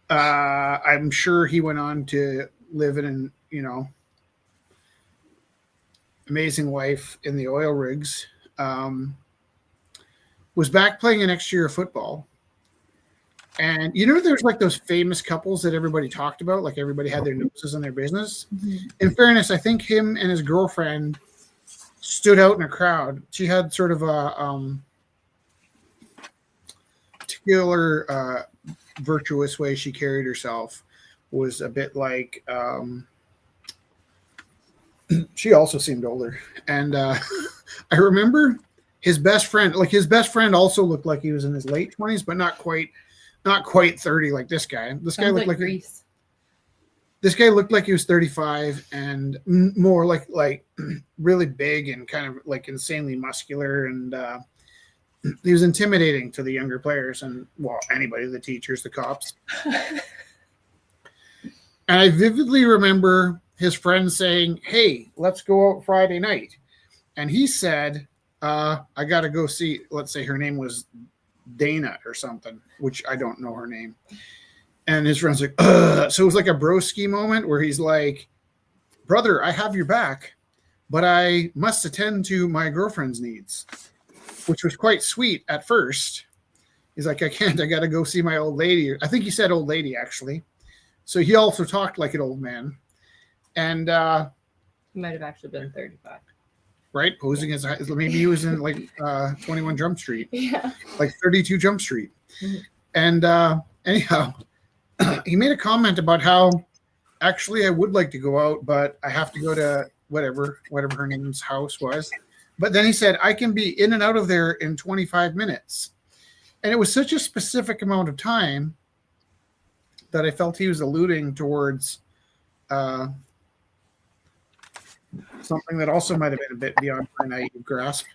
I'm sure he went on to live in an, amazing life in the oil rigs, was back playing an extra year of football. And there's like those famous couples that everybody talked about, like everybody had their noses in their business. Mm-hmm. In fairness, I think him and his girlfriend stood out in a crowd. She had sort of a particular virtuous way she carried herself. Was a bit like she also seemed older. And I remember his best friend also looked like he was in his late 20s, but not quite 30 like this guy. This guy looked like Grease. This guy looked like he was 35 and more like really big and kind of like insanely muscular, and he was intimidating to the younger players and anybody, the teachers, the cops. And I vividly remember his friend saying, "Hey, let's go out Friday night." And he said, I got to go see, let's say her name was Dana or something, which I don't know her name. And his friend's like, ugh. So it was like a broski moment where he's like, "Brother, I have your back, but I must attend to my girlfriend's needs," which was quite sweet at first. He's like, "I can't, I got to go see my old lady." I think he said old lady, actually. So he also talked like an old man. And he might have actually been 35. Right? Posing as maybe he was in like 21 Jump Street. Yeah. Like 32 Jump Street. Mm-hmm. And anyhow, he made a comment about how actually I would like to go out, but I have to go to whatever her name's house was. But then he said, I can be in and out of there in 25 minutes. And it was such a specific amount of time that I felt he was alluding towards something that also might have been a bit beyond my naive grasp.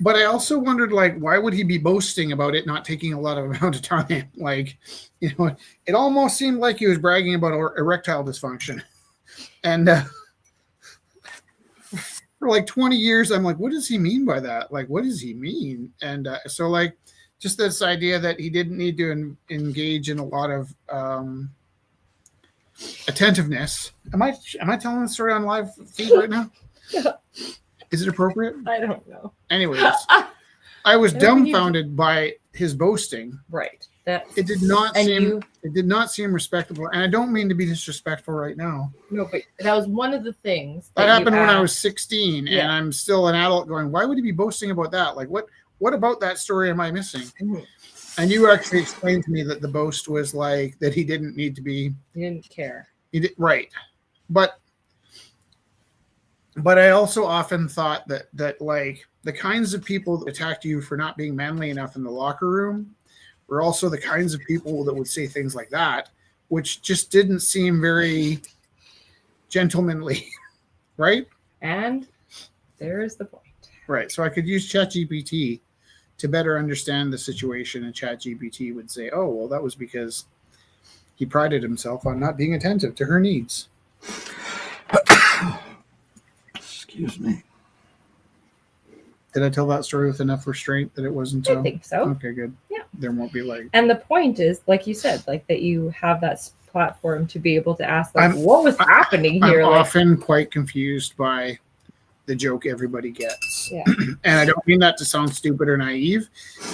But I also wondered, like, why would he be boasting about it not taking a lot of amount of time? Like, it almost seemed like he was bragging about erectile dysfunction. And for like 20 years, I'm like, what does he mean by that? Like, what does he mean? And so, like, just this idea that he didn't need to engage in a lot of attentiveness. Am I telling the story on live feed right now? Yeah. Is it appropriate? I don't know. Anyways, I was dumbfounded by his boasting. Right. It did not seem respectable, and I don't mean to be disrespectful right now. No, but that was one of the things that happened when I was 16, and I'm still an adult. Going, why would he be boasting about that? Like, what about that story am I missing? Mm-hmm. And you actually explained to me that the boast was like that he didn't need to be. He didn't care. Right. But I also often thought that like the kinds of people that attacked you for not being manly enough in the locker room were also the kinds of people that would say things like that, which just didn't seem very gentlemanly, right? And there's the point. Right. So I could use ChatGPT to better understand the situation, and ChatGPT would say, "Oh, well, that was because he prided himself on not being attentive to her needs." Excuse me. Did I tell that story with enough restraint that it wasn't? I think so. Okay, good. Yeah. There won't be like. And the point is, like you said, like that you have that platform to be able to ask, like, what was happening here? I'm Like, often quite confused by the joke everybody gets. Yeah. And I don't mean that to sound stupid or naive.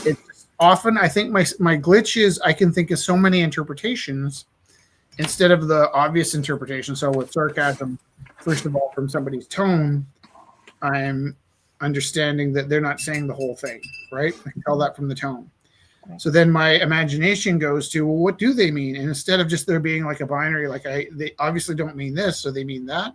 It's often, I think my glitch is I can think of so many interpretations instead of the obvious interpretation. So with sarcasm, first of all, from somebody's tone, I'm understanding that they're not saying the whole thing, right? I can tell that from the tone. Right. So then my imagination goes to, well, what do they mean? And instead of just there being like a binary, like they obviously don't mean this, so they mean that.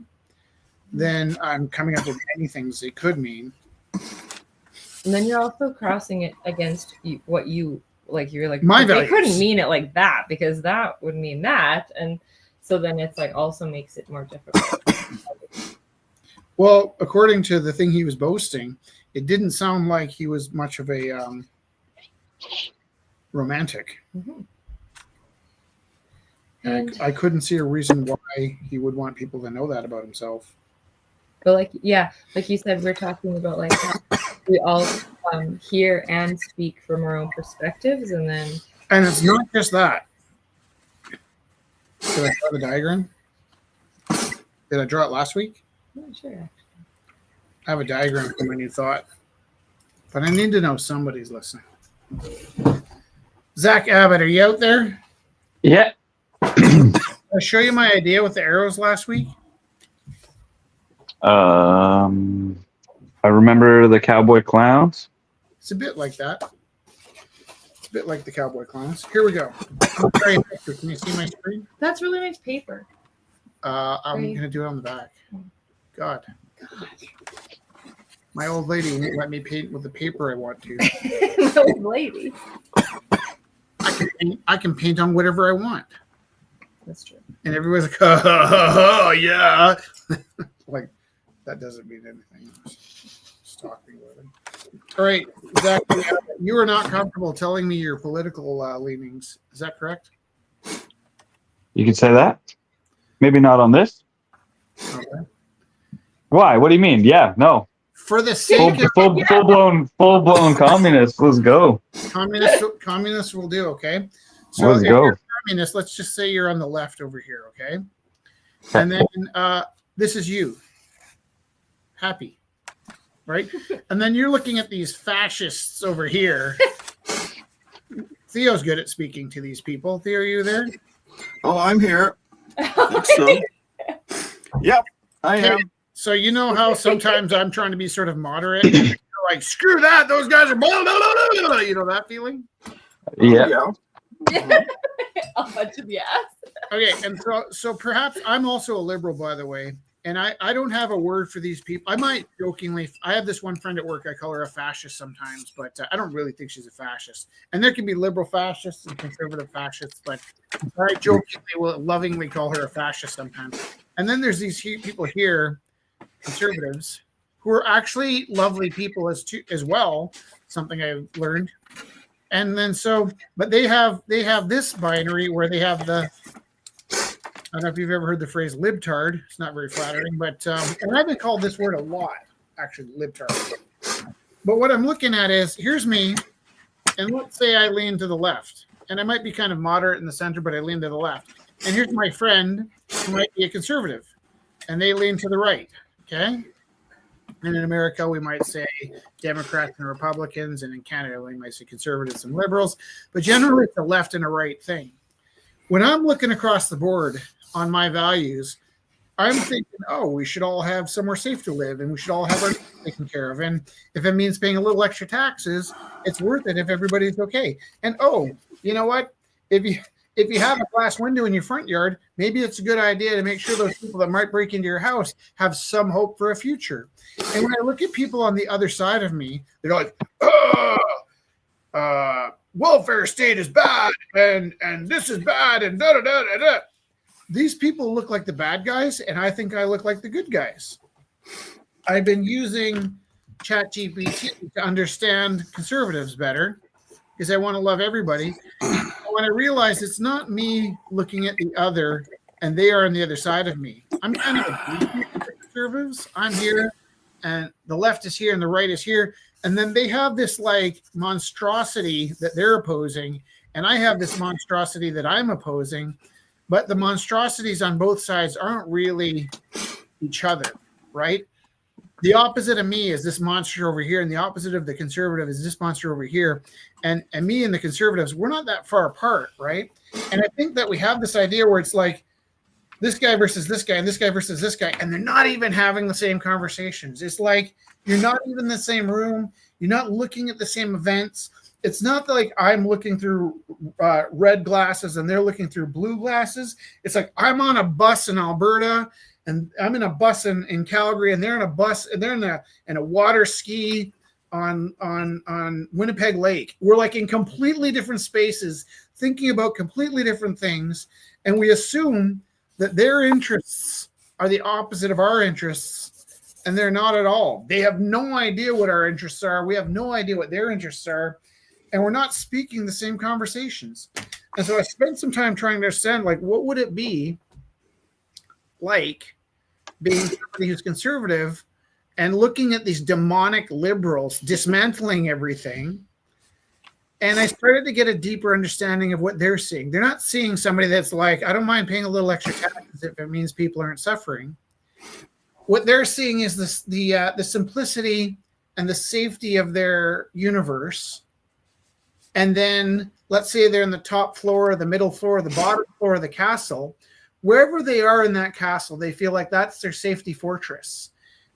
Then I'm coming up with many things they could mean. and then you're also crossing it against what you like. You're like, My they values. couldn't mean it like that because that would mean that, and so then it's like also makes it more difficult. Well, according to the thing he was boasting, it didn't sound like he was much of a romantic. Mhm. And And, I couldn't see a reason why he would want people to know that about himself. but like, yeah, like you said, we're talking about like how we all hear and speak from our own perspectives, and then And it's not just that. Did I draw the diagram? Did I draw it last week? I'm not sure. I have a diagram for my new thought. But I need to know somebody's listening. Zach Abbott, are you out there? Yeah. Did I show you my idea with the arrows last week? I remember the cowboy clowns. It's a bit like that. It's a bit like the cowboy clowns. Here we go. I'm trying a picture. Can you see my screen? That's really nice paper. I'm Right. going to do it on the back. God. My old lady won't let me paint with the paper I want to. Those ladies. I can paint on whatever I want. That's true. And everybody's like, oh, yeah. Like, that doesn't mean anything. Just talking about it. All right, Zach, you are not comfortable telling me your political leanings. Is that correct? You could say that. Maybe not on this. Okay. Why? What do you mean? Yeah, no. For the sake of Full blown communist. Let's go. communists will do, okay? So Let's if go. you're a communist, let's just say you're on the left over here, okay? And then this is you. Happy. Right? And then you're looking at these fascists over here. Theo's good at speaking to these people. Theo, are you there? Oh, I'm here. So, yep, I am. So you know how sometimes I'm trying to be sort of moderate? And you're like, screw that, those guys are blah, blah, blah, blah, blah. You know that feeling? Yeah. A bunch of yes. Okay, and so perhaps I'm also a liberal, by the way, and I don't have a word for these people. I might jokingly, I have this one friend at work, I call her a fascist sometimes, but I don't really think she's a fascist. And there can be liberal fascists and conservative fascists, but I jokingly will lovingly call her a fascist sometimes. And then there's these people here, conservatives, who are actually lovely people as well, something I've learned. And then but they have this binary where they have the, I don't know if you've ever heard the phrase libtard. It's not very flattering, but and I've been called this word a lot, actually, libtard. But what I'm looking at is, here's me, and let's say I lean to the left, and I might be kind of moderate in the center, but I lean to the left. And here's my friend who might be a conservative, and they lean to the right, okay? And in America, we might say Democrats and Republicans, and in Canada, we might say conservatives and liberals. But generally, it's a left and a right thing. When I'm looking across the board on my values, I'm thinking, oh, we should all have somewhere safe to live, and we should all have our needs taken care of. And if it means paying a little extra taxes, it's worth it if everybody's okay. And oh, you know what? If you have a glass window in your front yard, maybe it's a good idea to make sure those people that might break into your house have some hope for a future. And when I look at people on the other side of me, they're like, welfare state is bad and this is bad and da da da da da. These people look like the bad guys, and I think I look like the good guys. I've been using ChatGPT to understand conservatives better because I want to love everybody. When I realize it's not me looking at the other and they are on the other side of me. I'm kind of a conservatives. I'm here and the left is here and the right is here. And then they have this like monstrosity that they're opposing. And I have this monstrosity that I'm opposing. But the monstrosities on both sides aren't really each other, right? The opposite of me is this monster over here, and the opposite of the conservative is this monster over here. And me and the conservatives, we're not that far apart, right? And I think that we have this idea where it's like this guy versus this guy and this guy versus this guy, and they're not even having the same conversations. It's like you're not even in the same room. You're not looking at the same events. It's not like I'm looking through red glasses and they're looking through blue glasses. It's like I'm on a bus in Alberta and I'm in a bus in Calgary, and they're in a bus and they're in a water ski on Winnipeg Lake. We're like in completely different spaces, thinking about completely different things, and we assume that their interests are the opposite of our interests, and they're not at all. They have no idea what our interests are. We have no idea what their interests are, and we're not speaking the same conversations. And so I spent some time trying to understand, like, what would it be like being somebody who's conservative and looking at these demonic liberals dismantling everything. And I started to get a deeper understanding of what they're seeing. They're not seeing somebody that's like, I don't mind paying a little extra taxes if it means people aren't suffering. What they're seeing is the simplicity and the safety of their universe. And then let's say they're in the top floor, the middle floor, the bottom floor of the castle. Wherever they are in that castle, they feel like that's their safety fortress.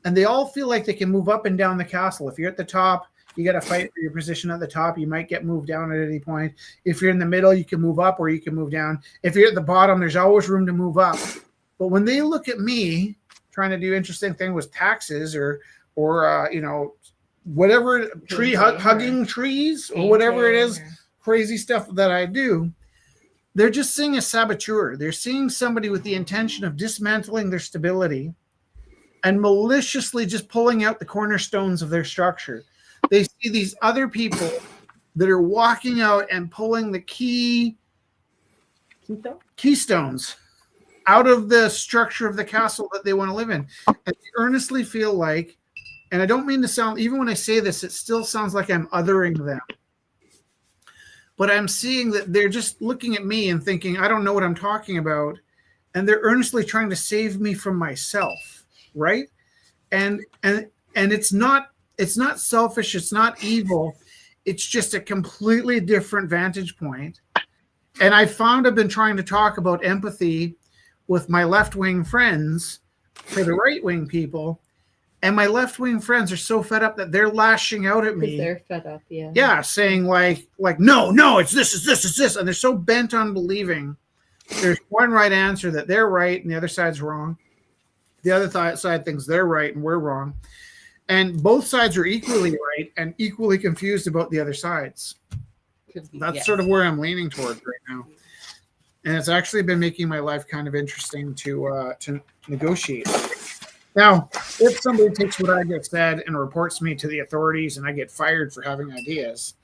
And they all feel like they can move up and down the castle. If you're at the top, you got to fight for your position at the top. You might get moved down at any point. If you're in the middle, you can move up or you can move down. If you're at the bottom, there's always room to move up. But when they look at me trying to do interesting things with taxes or whatever, hugging trees or whatever it is, crazy stuff that I do, they're just seeing a saboteur. They're seeing somebody with the intention of dismantling their stability and maliciously just pulling out the cornerstones of their structure. They see these other people that are walking out and pulling the keystones out of the structure of the castle that they want to live in. And they earnestly feel like, and I don't mean to sound, even when I say this, it still sounds like I'm othering them. But I'm seeing that they're just looking at me and thinking, I don't know what I'm talking about. And they're earnestly trying to save me from myself, right? And it's not selfish, it's not evil. It's just a completely different vantage point. And I found I've been trying to talk about empathy with my left-wing friends for the right-wing people. And my left-wing friends are so fed up that they're lashing out at me. They're fed up, yeah. Yeah, saying like, no, it's this. And they're so bent on believing there's one right answer, that they're right and the other side's wrong. The other side thinks they're right and we're wrong. And both sides are equally right and equally confused about the other sides. That's sort of where I'm leaning towards right now. And it's actually been making my life kind of interesting to negotiate. Now, if somebody takes what I just said and reports me to the authorities and I get fired for having ideas,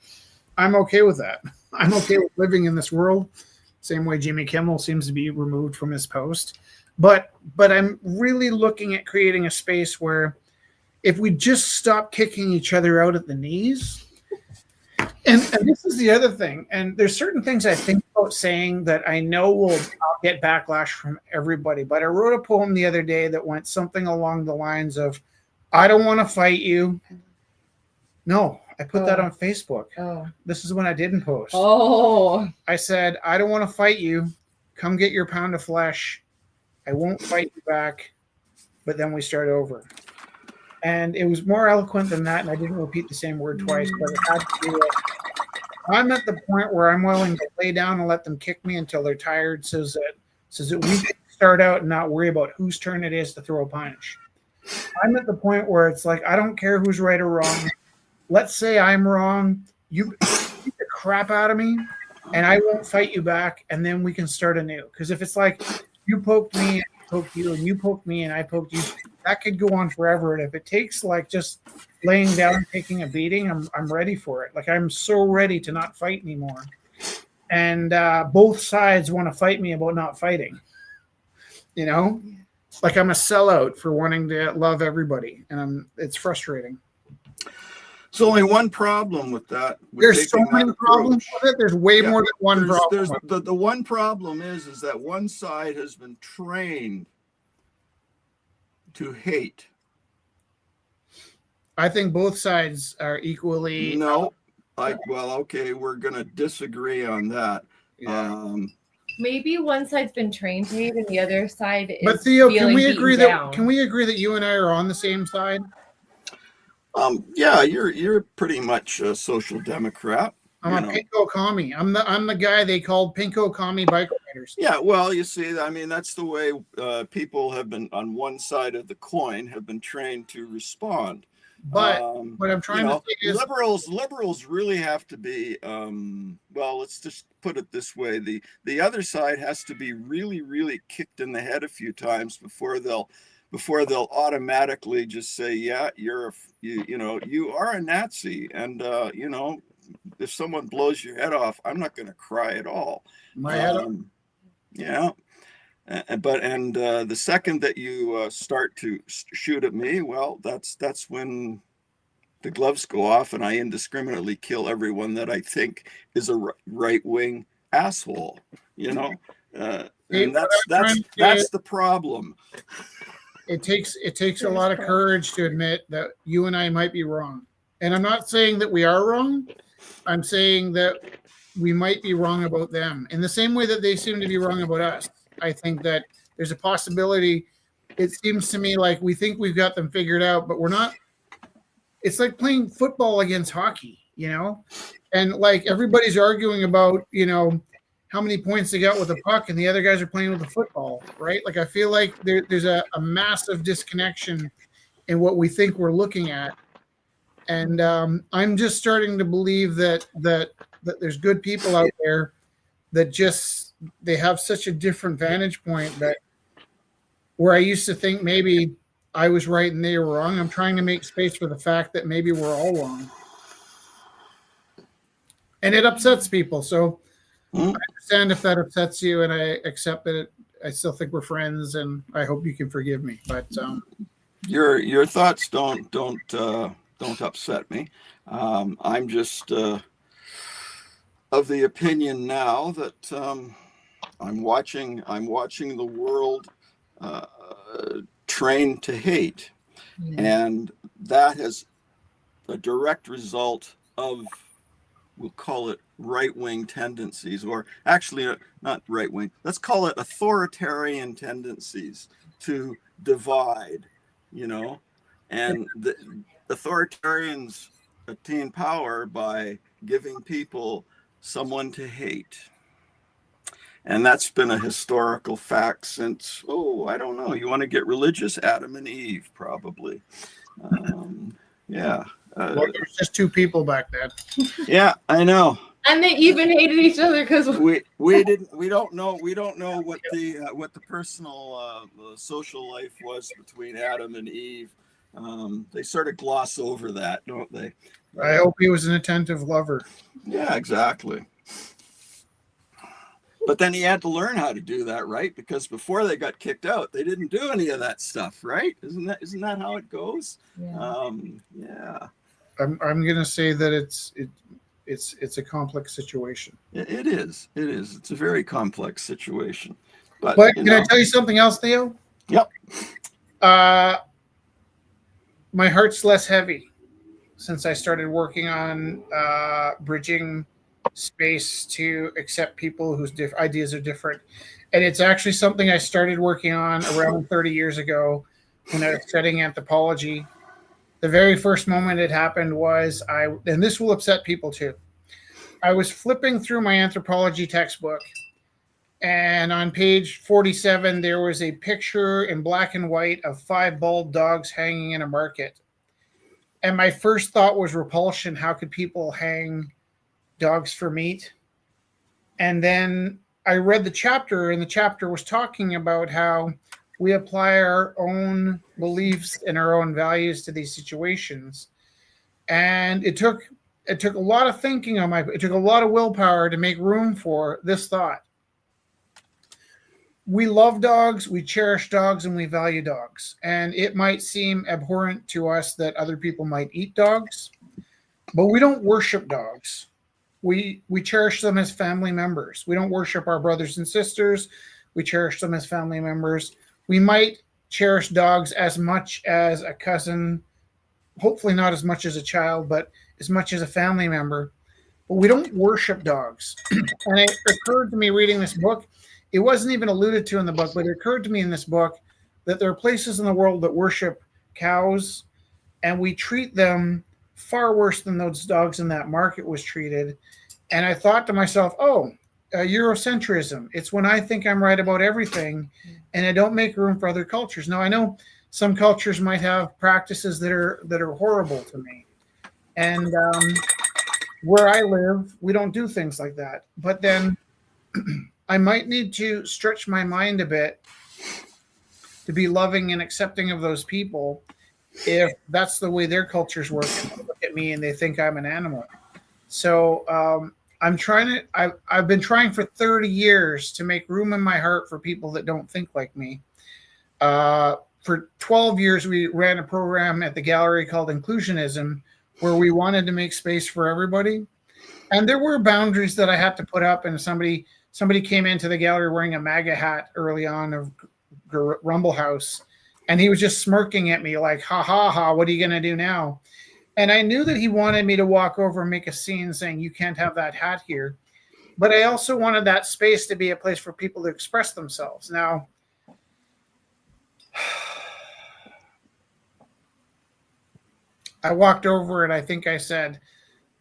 I'm okay with that. I'm okay with living in this world, same way Jimmy Kimmel seems to be removed from his post. But I'm really looking at creating a space where if we just stop kicking each other out at the knees, and this is the other thing, and there's certain things I think about saying that I know I'll get backlash from everybody, but I wrote a poem the other day that went something along the lines of, I don't want to fight you. No, I put that on Facebook. Oh. This is when I didn't post. Oh. I said, I don't want to fight you. Come get your pound of flesh. I won't fight you back. But then we start over. And it was more eloquent than that, and I didn't repeat the same word twice, but it had to do it. I'm at the point where I'm willing to lay down and let them kick me until they're tired so that we can start out and not worry about whose turn it is to throw a punch. I'm at the point where it's like, I don't care who's right or wrong. Let's say I'm wrong. You need to crap out of me, and I won't fight you back, and then we can start anew. Because if it's like you poked me, and I poked you, and you poked me, and I poked you, that could go on forever. And if it takes like just laying down and taking a beating, I'm ready for it. Like I'm so ready to not fight anymore. And both sides want to fight me about not fighting. You know, like I'm a sellout for wanting to love everybody, and it's frustrating. There's only one problem with that. There's so many problems with it. There's way more than one problem. The one problem is that one side has been trained to hate. I think both sides are equally. No, okay, we're going to disagree on that. Yeah. Maybe one side's been trained to hate and the other side is. But Theo, can feeling we beaten agree down. that you and I are on the same side? Yeah, you're pretty much a social democrat. I'm a pinko commie. I'm the guy they called pinko commie bike riders. Yeah, well, you see, I mean, that's the way people have been on one side of the coin have been trained to respond. But what I'm trying to say is liberals really have to be well, let's just put it this way. The other side has to be really, really kicked in the head a few times before they'll automatically just say, yeah, you are a Nazi, and if someone blows your head off, I'm not going to cry at all. My head off. Yeah. But the second that you start to shoot at me, well, that's when the gloves go off and I indiscriminately kill everyone that I think is a right-wing asshole. And that's the problem. It takes a lot of courage to admit that you and I might be wrong. And I'm not saying that we are wrong. I'm saying that we might be wrong about them in the same way that they seem to be wrong about us. I think that there's a possibility. It seems to me like we think we've got them figured out, but we're not. It's like playing football against hockey, and like everybody's arguing about, how many points they got with the puck and the other guys are playing with the football, right? Like I feel like there's a massive disconnection in what we think we're looking at. And I'm just starting to believe that there's good people out there that they have such a different vantage point that where I used to think maybe I was right and they were wrong. I'm trying to make space for the fact that maybe we're all wrong. And it upsets people. So I understand if that upsets you, and I accept that I still think we're friends, and I hope you can forgive me. But your thoughts don't upset me. I'm just of the opinion now that I'm watching the world trained to hate, and that is a direct result of, we'll call it right-wing tendencies, or actually not right-wing, let's call it authoritarian tendencies to divide, and the authoritarians attain power by giving people someone to hate. And that's been a historical fact since, I don't know, you want to get religious, Adam and Eve, probably. Yeah. Well, there's just two people back then. Yeah, I know. And they even hated each other because we don't know what the personal social life was between Adam and Eve. They sort of gloss over that, don't they? I hope he was an attentive lover. Yeah, exactly. But then he had to learn how to do that, right? Because before they got kicked out, they didn't do any of that stuff, right? Isn't that how it goes? Yeah. Yeah. I'm gonna say that it's a complex situation. It is. It's a very complex situation. But can I tell you something else, Theo? Yep. My heart's less heavy since I started working on bridging space to accept people whose ideas are different. And it's actually something I started working on around 30 years ago when I was studying anthropology. The very first moment it happened was and this will upset people too. I was flipping through my anthropology textbook, and on page 47, there was a picture in black and white of 5 bald dogs hanging in a market. And my first thought was repulsion. How could people hang dogs for meat. And then I read the chapter, and the chapter was talking about how we apply our own beliefs and our own values to these situations. And it took a lot of thinking on it took a lot of willpower to make room for this thought. We love dogs, we cherish dogs, and we value dogs. And it might seem abhorrent to us that other people might eat dogs, but we don't worship dogs. We cherish them as family members. We don't worship our brothers and sisters. We cherish them as family members. We might cherish dogs as much as a cousin, hopefully not as much as a child, but as much as a family member. But we don't worship dogs. And it occurred to me reading this book, it wasn't even alluded to in the book, but it occurred to me in this book that there are places in the world that worship cows, and we treat them far worse than those dogs in that market was treated. And I thought to myself, Eurocentrism. It's when I think I'm right about everything and I don't make room for other cultures. Now, I know some cultures might have practices that are horrible to me. And where I live, we don't do things like that. But then I might need to stretch my mind a bit to be loving and accepting of those people if that's the way their cultures work and they look at me and they think I'm an animal. So I've been trying for 30 years to make room in my heart for people that don't think like me. For 12 years, we ran a program at the gallery called Inclusionism, where we wanted to make space for everybody. And there were boundaries that I had to put up. And somebody came into the gallery wearing a MAGA hat early on of Rumble House. And he was just smirking at me like, ha, ha, ha, what are you going to do now? And I knew that he wanted me to walk over and make a scene saying, you can't have that hat here. But I also wanted that space to be a place for people to express themselves. Now, I walked over and I think I said,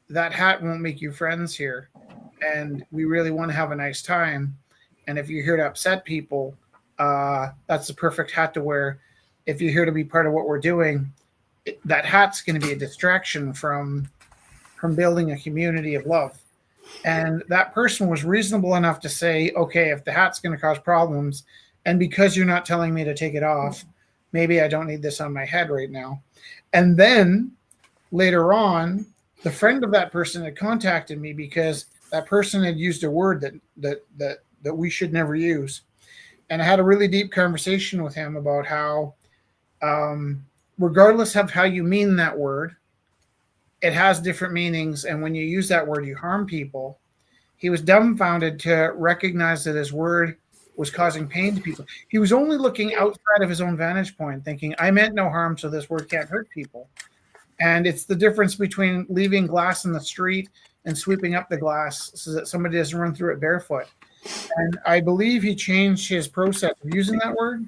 that hat won't make you friends here. And we really want to have a nice time. And if you're here to upset people, that's the perfect hat to wear. If you're here to be part of what we're doing, that hat's going to be a distraction from building a community of love. And that person was reasonable enough to say, okay, if the hat's going to cause problems, and because you're not telling me to take it off, maybe I don't need this on my head right now. And then later on, the friend of that person had contacted me because that person had used a word that we should never use. And I had a really deep conversation with him about how, regardless of how you mean that word, it has different meanings. And when you use that word, you harm people. He was dumbfounded to recognize that his word was causing pain to people. He was only looking outside of his own vantage point, thinking, I meant no harm, so this word can't hurt people. And it's the difference between leaving glass in the street and sweeping up the glass so that somebody doesn't run through it barefoot. And I believe he changed his process of using that word.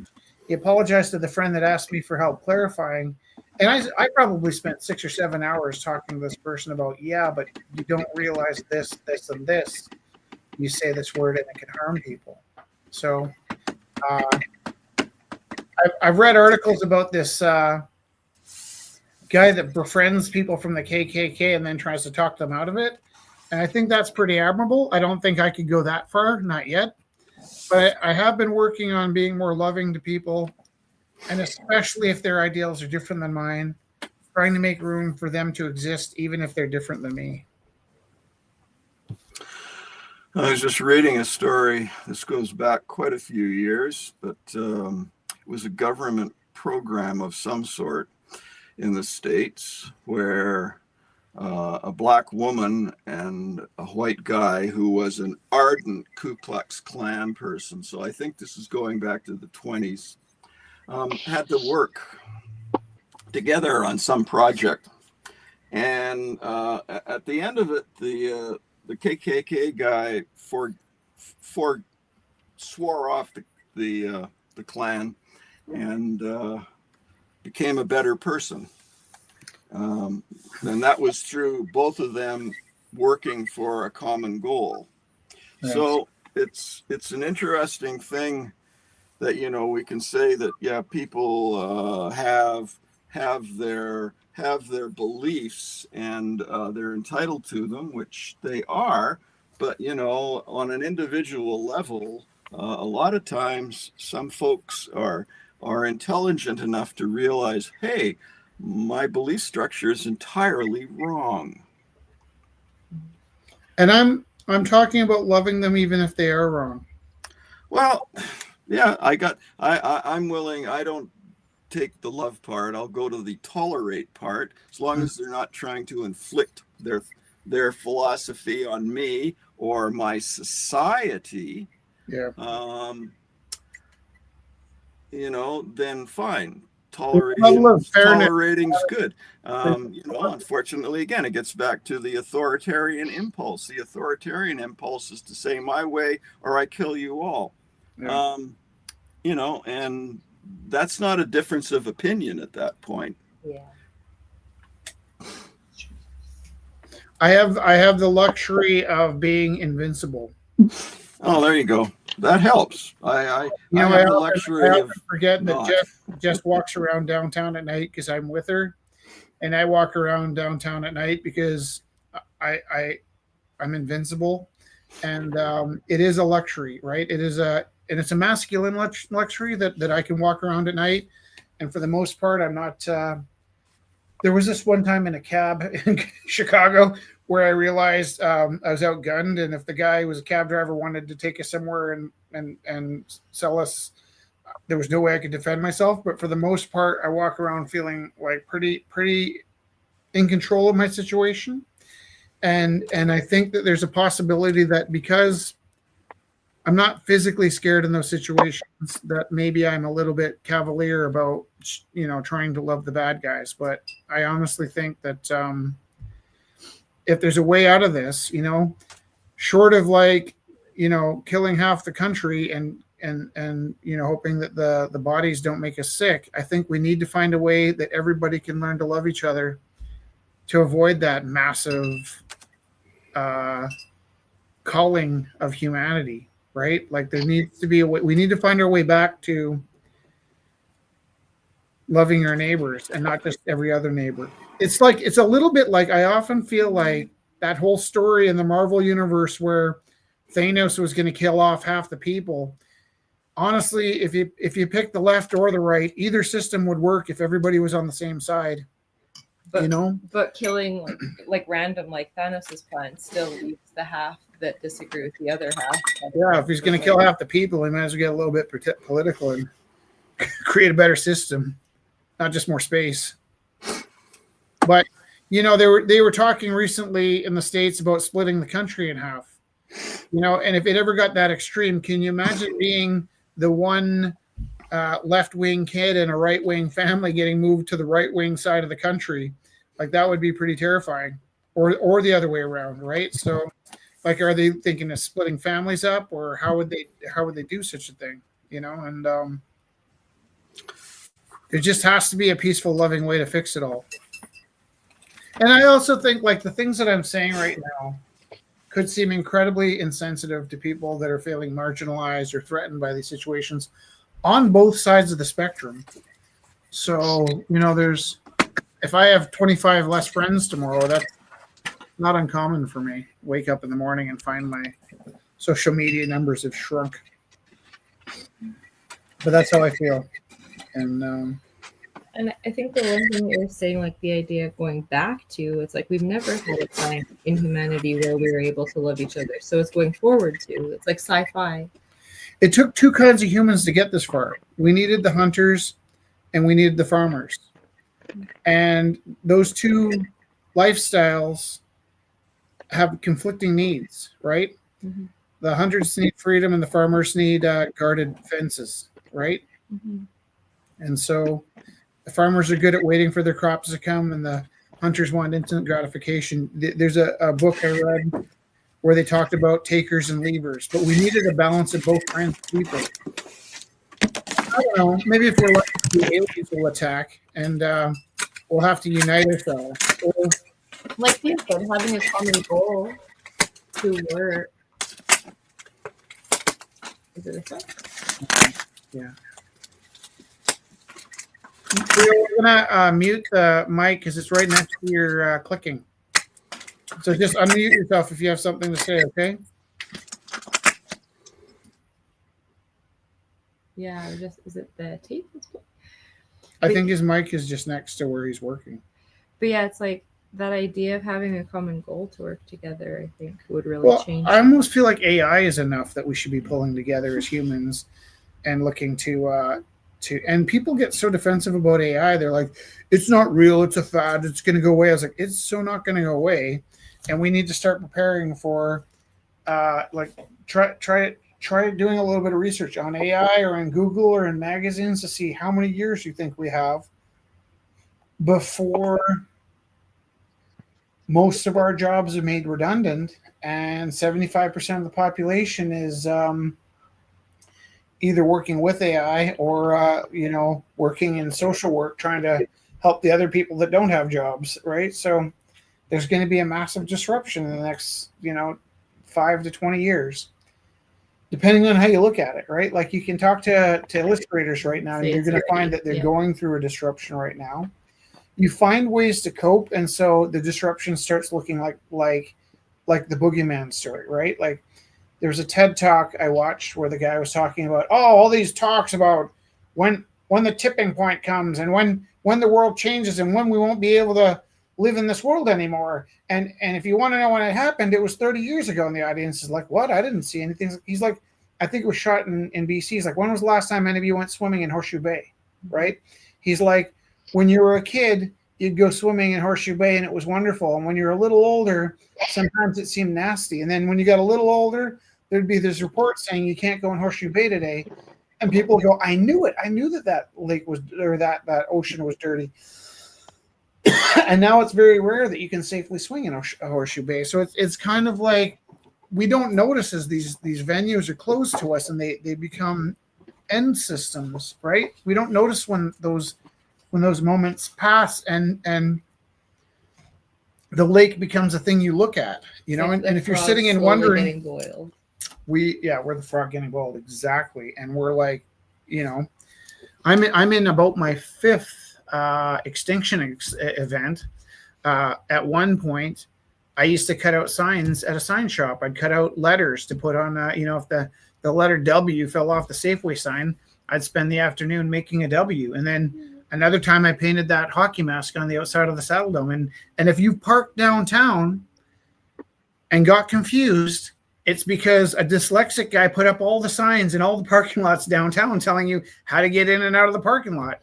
He apologized to the friend that asked me for help clarifying. And I probably spent 6 or 7 hours talking to this person about, yeah, but you don't realize this, this, and this. You say this word and it can harm people. So I've read articles about this guy that befriends people from the KKK and then tries to talk them out of it. And I think that's pretty admirable. I don't think I could go that far, not yet. But I have been working on being more loving to people, and especially if their ideals are different than mine, trying to make room for them to exist, even if they're different than me. I was just reading a story. This goes back quite a few years, but it was a government program of some sort in the States where a black woman and a white guy who was an ardent Ku Klux Klan person, so I think this is going back to the 20s, had to work together on some project. And at the end of it, the KKK guy swore off the Klan and became a better person. And that was through both of them working for a common goal. Right. So it's an interesting thing that, you know, we can say that, yeah, people have have their beliefs, and they're entitled to them, which they are. But on an individual level, a lot of times some folks are intelligent enough to realize, hey, my belief structure is entirely wrong. And I'm talking about loving them even if they are wrong. Well, yeah, I'm willing. I don't take the love part. I'll go to the tolerate part, as long as they're not trying to inflict their philosophy on me or my society. Yeah. Then fine. Fairness. Tolerating's good. Unfortunately, again, it gets back to the authoritarian impulse. The authoritarian impulse is to say my way or I kill you all. Yeah. And that's not a difference of opinion at that point. Yeah. I have the luxury of being invincible. Oh, there you go. That helps. I have the luxury of forget not. that Jess walks around downtown at night because I'm with her, and I walk around downtown at night because I'm invincible, and it is a luxury, right? It's a masculine luxury that I can walk around at night, and for the most part, I'm not. There was this one time in a cab in Chicago where I realized I was outgunned, and if the guy who was a cab driver wanted to take us somewhere and sell us, there was no way I could defend myself. But for the most part, I walk around feeling like pretty in control of my situation, and I think that there's a possibility that because I'm not physically scared in those situations, that maybe I'm a little bit cavalier about, trying to love the bad guys. But I honestly think that if there's a way out of this, short of killing half the country and hoping that the bodies don't make us sick, I think we need to find a way that everybody can learn to love each other to avoid that massive culling of humanity. Right? Like there needs to be a way. We need to find our way back to loving our neighbors and not just every other neighbor. It's a little bit like I often feel like that whole story in the Marvel universe where Thanos was going to kill off half the people. Honestly, if you pick the left or the right, either system would work if everybody was on the same side. But killing like random, like Thanos's plan, still leaves the half that disagree with the other half. Yeah, if he's going to kill half the people, he might as well get a little bit political and create a better system, not just more space. But they were talking recently in the States about splitting the country in half. And if it ever got that extreme, can you imagine being the one left-wing kid in a right-wing family getting moved to the right-wing side of the country? Like that would be pretty terrifying, or the other way around, right? So, like, are they thinking of splitting families up, or how would they do such a thing? And there just has to be a peaceful, loving way to fix it all. And I also think like the things that I'm saying right now could seem incredibly insensitive to people that are feeling marginalized or threatened by these situations on both sides of the spectrum. So, if I have 25 less friends tomorrow, that's not uncommon for me. Wake up in the morning and find my social media numbers have shrunk. But that's how I feel. And I think the one thing you're saying, like the idea of going back to, it's like we've never had a time in humanity where we were able to love each other. So it's going forward to. It's like sci-fi. It took two kinds of humans to get this far. We needed the hunters and we needed the farmers. And those two lifestyles have conflicting needs, right? Mm-hmm. The hunters need freedom and the farmers need guarded fences, right? Mm-hmm. And so the farmers are good at waiting for their crops to come and the hunters want instant gratification. There's a book I read where they talked about takers and leavers, but we needed a balance of both kinds of people. I don't know. Maybe if we're lucky, the aliens will attack and we'll have to unite ourselves. Like you said, having a common goal to work. Is it a thing? Yeah. We're gonna mute the mic because it's right next to your clicking. So just unmute yourself if you have something to say, okay? Yeah, is it the tape? I think his mic is just next to where he's working. But yeah, it's like that idea of having a common goal to work together, I think, would really change. I almost feel like AI is enough that we should be pulling together as humans and looking to and people get so defensive about AI. They're like, it's not real, it's a fad, it's gonna go away. I was like, it's so not gonna go away. And we need to start preparing for try doing a little bit of research on AI or in Google or in magazines to see how many years you think we have before most of our jobs are made redundant and 75% of the population is either working with AI or working in social work trying to help the other people that don't have jobs, right? So there's going to be a massive disruption in the next 5 to 20 years, depending on how you look at it, right? Like you can talk to illustrators right now, and you're going to find that they're going through a disruption right now. You find ways to cope, and so the disruption starts looking like the boogeyman story, right? Like there was a TED talk I watched where the guy was talking about all these talks about when the tipping point comes and when the world changes and when we won't be able to live in this world anymore. And if you want to know when it happened, it was 30 years ago. And the audience is like, what? I didn't see anything. He's like, I think it was shot in BC. He's like, when was the last time any of you went swimming in Horseshoe Bay? Right? He's like, when you were a kid, you'd go swimming in Horseshoe Bay and it was wonderful. And when you're a little older, sometimes it seemed nasty. And then when you got a little older, there'd be this report saying you can't go in Horseshoe Bay today. And people go, I knew it. I knew that lake was, or that ocean was dirty. And now it's very rare that you can safely swing in a Horseshoe Bay. So it's kind of like we don't notice as these venues are closed to us and they become end systems, right? We don't notice when those moments pass and the lake becomes a thing you look at, and if you're sitting and wondering, getting boiled. we're the frog getting boiled, exactly. And we're like, I'm in about my fifth extinction event. At one point, I used to cut out signs at a sign shop. I'd cut out letters to put on, if the letter W fell off the Safeway sign, I'd spend the afternoon making a W. And then another time I painted that hockey mask on the outside of the Saddle Dome. And if you parked downtown and got confused, it's because a dyslexic guy put up all the signs in all the parking lots downtown telling you how to get in and out of the parking lot.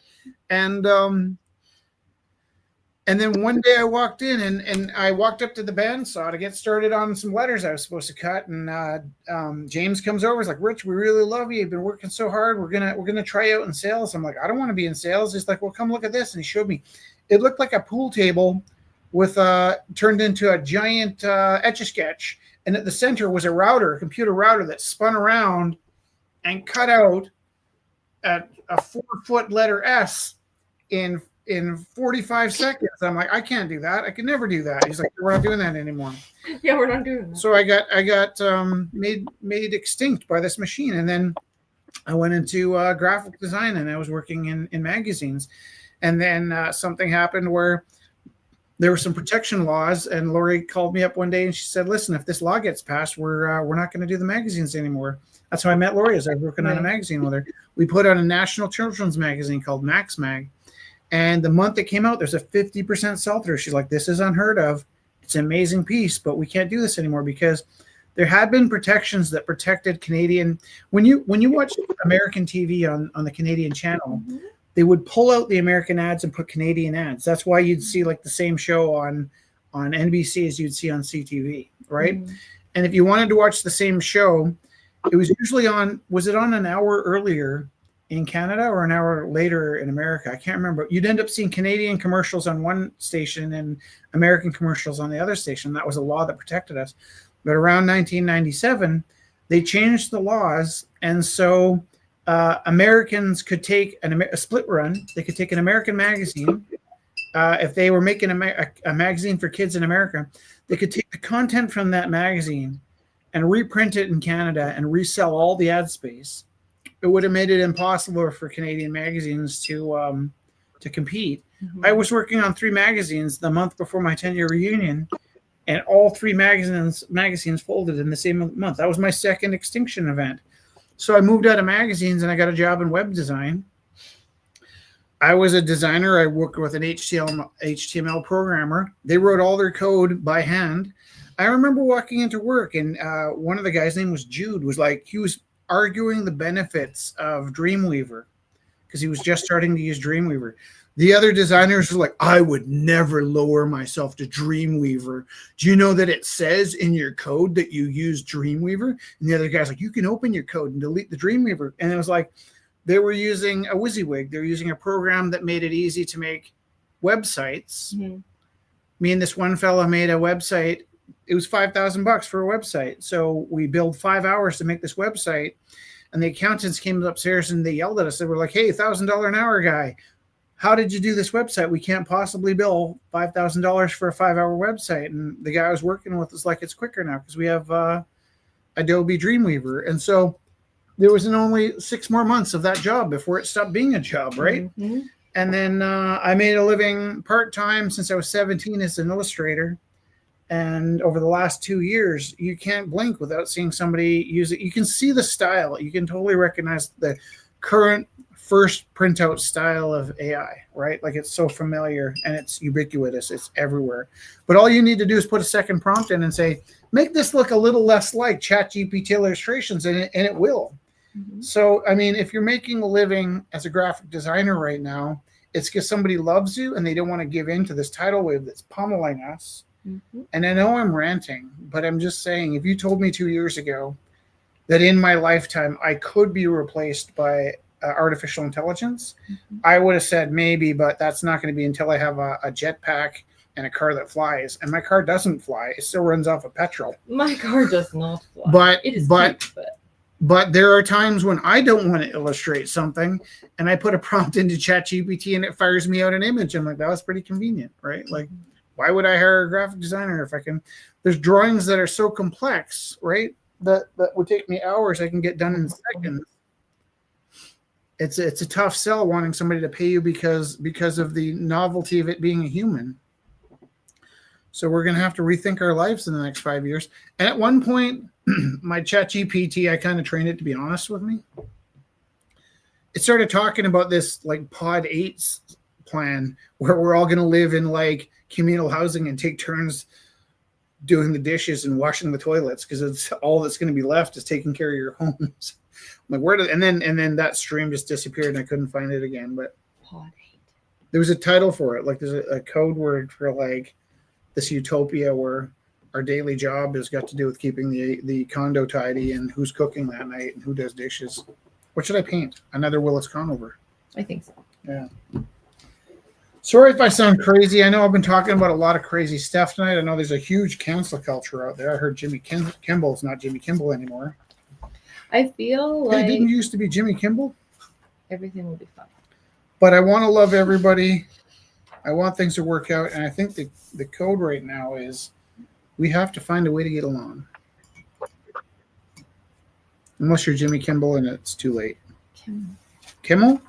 And then one day I walked in and I walked up to the bandsaw to get started on some letters I was supposed to cut. And James comes over. He's like, Rich, we really love you. You've been working so hard. We're gonna try you out in sales. I'm like, I don't want to be in sales. He's like, well, come look at this. And he showed me. It looked like a pool table with turned into a giant Etch-a-Sketch. And at the center was a computer router that spun around and cut out a 4-foot letter S in 45 seconds. I'm like, I can't do that. I could never do that. He's like, we're not doing that anymore. Yeah, we're not doing that. So I got made extinct by this machine. And then I went into graphic design and I was working in magazines. And then something happened where there were some protection laws, and Lori called me up one day and she said, listen, if this law gets passed, we're not going to do the magazines anymore. That's how I met Lori, as I was working on a magazine with her. We put out a national children's magazine called Max Mag. And the month it came out, there's a 50% sell-through. She's like, this is unheard of. It's an amazing piece, but we can't do this anymore because there had been protections that protected Canadian. When you watch American TV on the Canadian channel, they would pull out the American ads and put Canadian ads. That's why you'd see like the same show on NBC as you'd see on CTV, right? And if you wanted to watch the same show, it was usually was it on an hour earlier in Canada or an hour later in America? I can't remember. You'd end up seeing Canadian commercials on one station and American commercials on the other station. That was a law that protected us. But around 1997, they changed the laws. And so Americans could take a split run. They could take an American magazine. If they were making a magazine for kids in America, they could take the content from that magazine and reprint it in Canada and resell all the ad space. It would have made it impossible for Canadian magazines to to compete. Mhm. I was working on 3 magazines the month before my 10-year reunion, and all 3 magazines folded in the same month. That was my second extinction event. So I moved out of magazines and I got a job in web design. I was a designer. I worked with an HTML programmer. They wrote all their code by hand. I remember walking into work, and one of the guys' name was Jude. He was arguing the benefits of Dreamweaver because he was just starting to use Dreamweaver. The other designers were like, I would never lower myself to Dreamweaver. Do you know that it says in your code that you use Dreamweaver? And the other guy's like, you can open your code and delete the Dreamweaver. And it was like, they were using a WYSIWYG. They were using a program that made it easy to make websites. Mm-hmm. Me and this one fellow made a website. It was $5,000 for a website. So we billed 5 hours to make this website. And the accountants came upstairs and they yelled at us. They were like, hey, $1,000 an hour guy, how did you do this website? We can't possibly bill $5,000 for a 5-hour website. And the guy I was working with was like, it's quicker now because we have Adobe Dreamweaver. And so there was only 6 more months of that job before it stopped being a job, right? Mm-hmm. And then I made a living part-time since I was 17 as an illustrator. And over the last 2 years, you can't blink without seeing somebody use it. You can see the style. You can totally recognize the current first printout style of AI, right? Like, it's so familiar and it's ubiquitous. It's everywhere. But all you need to do is put a second prompt in and say, make this look a little less like ChatGPT illustrations, and it will. Mm-hmm. So, I mean, if you're making a living as a graphic designer right now, it's because somebody loves you and they don't want to give in to this tidal wave that's pummeling us. Mm-hmm. And I know I'm ranting, but I'm just saying, if you told me 2 years ago that in my lifetime I could be replaced by artificial intelligence, Mm-hmm. I would have said maybe, but that's not going to be until I have a jetpack and a car that flies. And my car doesn't fly. It still runs off of petrol. My car does not fly. But it is but cute, but there are times when I don't want to illustrate something and I put a prompt into ChatGPT and it fires me out an image. I'm like, that was pretty convenient, right? Like, why would I hire a graphic designer if I can? There's drawings that are so complex, right? That would take me hours. I can get done in seconds. It's a tough sell wanting somebody to pay you because of the novelty of it being a human. So we're going to have to rethink our lives in the next 5 years. And at one point, my ChatGPT, I kind of trained it to be honest with me. It started talking about this like Pod 8 plan where we're all going to live in like communal housing and take turns doing the dishes and washing the toilets because it's all that's going to be left is taking care of your homes. I'm like, where did and then that stream just disappeared and I couldn't find it again. But Pod 8. there was a title for it. Like, there's a code word for like this utopia where our daily job has got to do with keeping the condo tidy and who's cooking that night and who does dishes. What should I paint? Another Willis Conover. I think so. Yeah. Sorry if I sound crazy. I know I've been talking about a lot of crazy stuff tonight. I know there's a huge cancel culture out there. I heard Jimmy Kimball's not Jimmy Kimball anymore. I feel Hey, like didn't you used to be Jimmy Kimball? everything will be fine. But I want to love everybody. I want things to work out. And I think the code right now is we have to find a way to get along. Unless you're Jimmy Kimball and it's too late. Kimmel?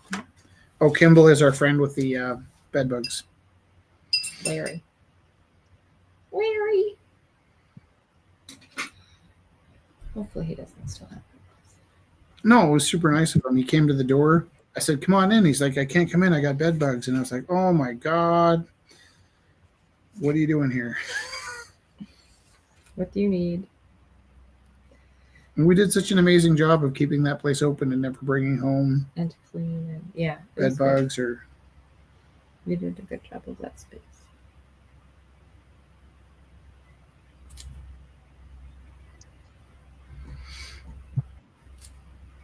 Oh, Kimball is our friend with the bed bugs. Larry. Hopefully he doesn't still have it. No, it was super nice of him. He came to the door. I said, come on in. He's like, I can't come in. I got bed bugs. And I was like, oh my God. What are you doing here? What do you need? And we did such an amazing job of keeping that place open and never bringing home And to clean and yeah. it bed was good. bugs or. We did a good job of that space.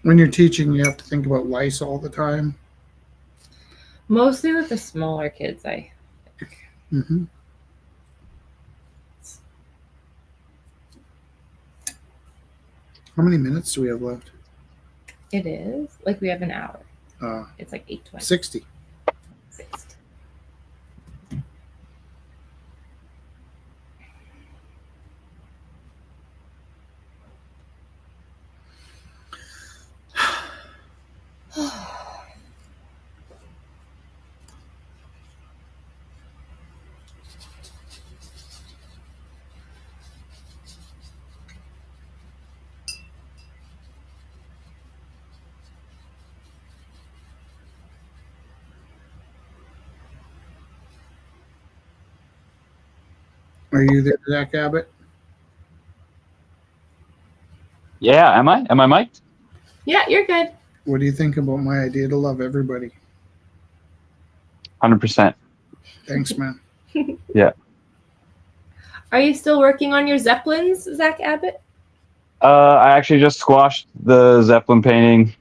When you're teaching, you have to think about lice all the time. Mostly with the smaller kids, I think. Mm-hmm. How many minutes do we have left? It is like we have an hour. It's like 8:20. 60. 60. Are you there, Zach Abbott? Yeah, am I? Am I mic'd? Yeah, you're good. What do you think about my idea to love everybody? 100%. Thanks, man. Yeah. Are you still working on your Zeppelins, Zach Abbott? I actually just squashed the Zeppelin painting.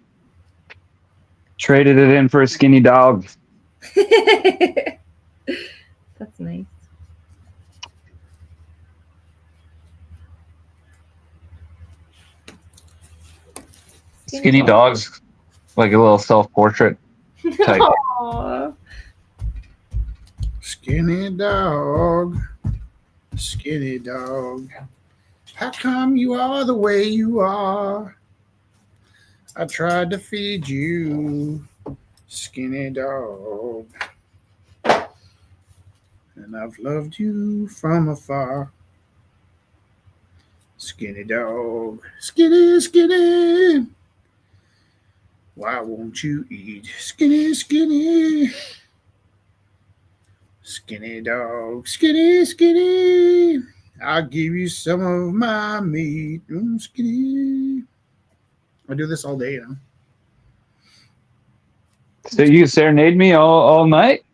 Traded it in for a skinny dog. That's nice. Skinny dog's like a little self-portrait type. Aww. Skinny dog. Skinny dog. How come you are the way you are? I tried to feed you, skinny dog. And I've loved you from afar. Skinny dog. Skinny, skinny. Why won't you eat? Skinny, skinny. Skinny dog. Skinny, skinny. I'll give you some of my meat. Skinny. I do this all day, you know. So you serenade me all night?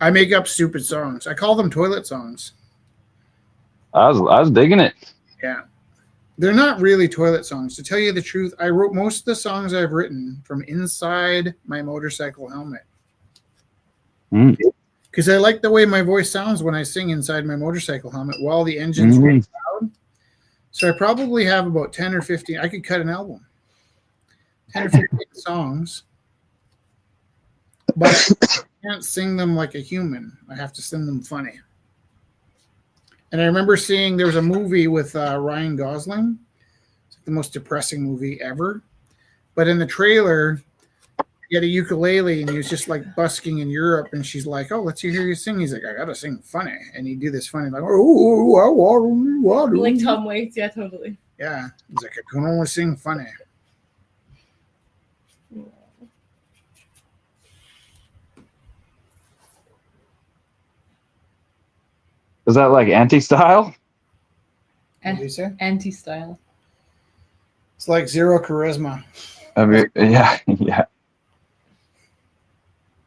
I make up stupid songs. I call them toilet songs. I was digging it. Yeah. They're not really toilet songs. To tell you the truth, I wrote most of the songs I've written from inside my motorcycle helmet. Because I like the way my voice sounds when I sing inside my motorcycle helmet while the engine's really loud. So I probably have about 10 or 15. I could cut an album. 10 or 15 songs. But I can't sing them like a human. I have to sing them funny. And I remember seeing there was a movie with Ryan Gosling. It's the most depressing movie ever. But in the trailer, he had a ukulele and he was just like busking in Europe. And she's like, "Oh, let's hear you sing." He's like, "I got to sing funny." And he'd do this funny, like, "Oh, I want Like Tom Waits, yeah, totally. Yeah. He's like, "I can only sing funny." Is that like anti-style? What do you say? Anti-style. It's like zero charisma. I mean, yeah, yeah.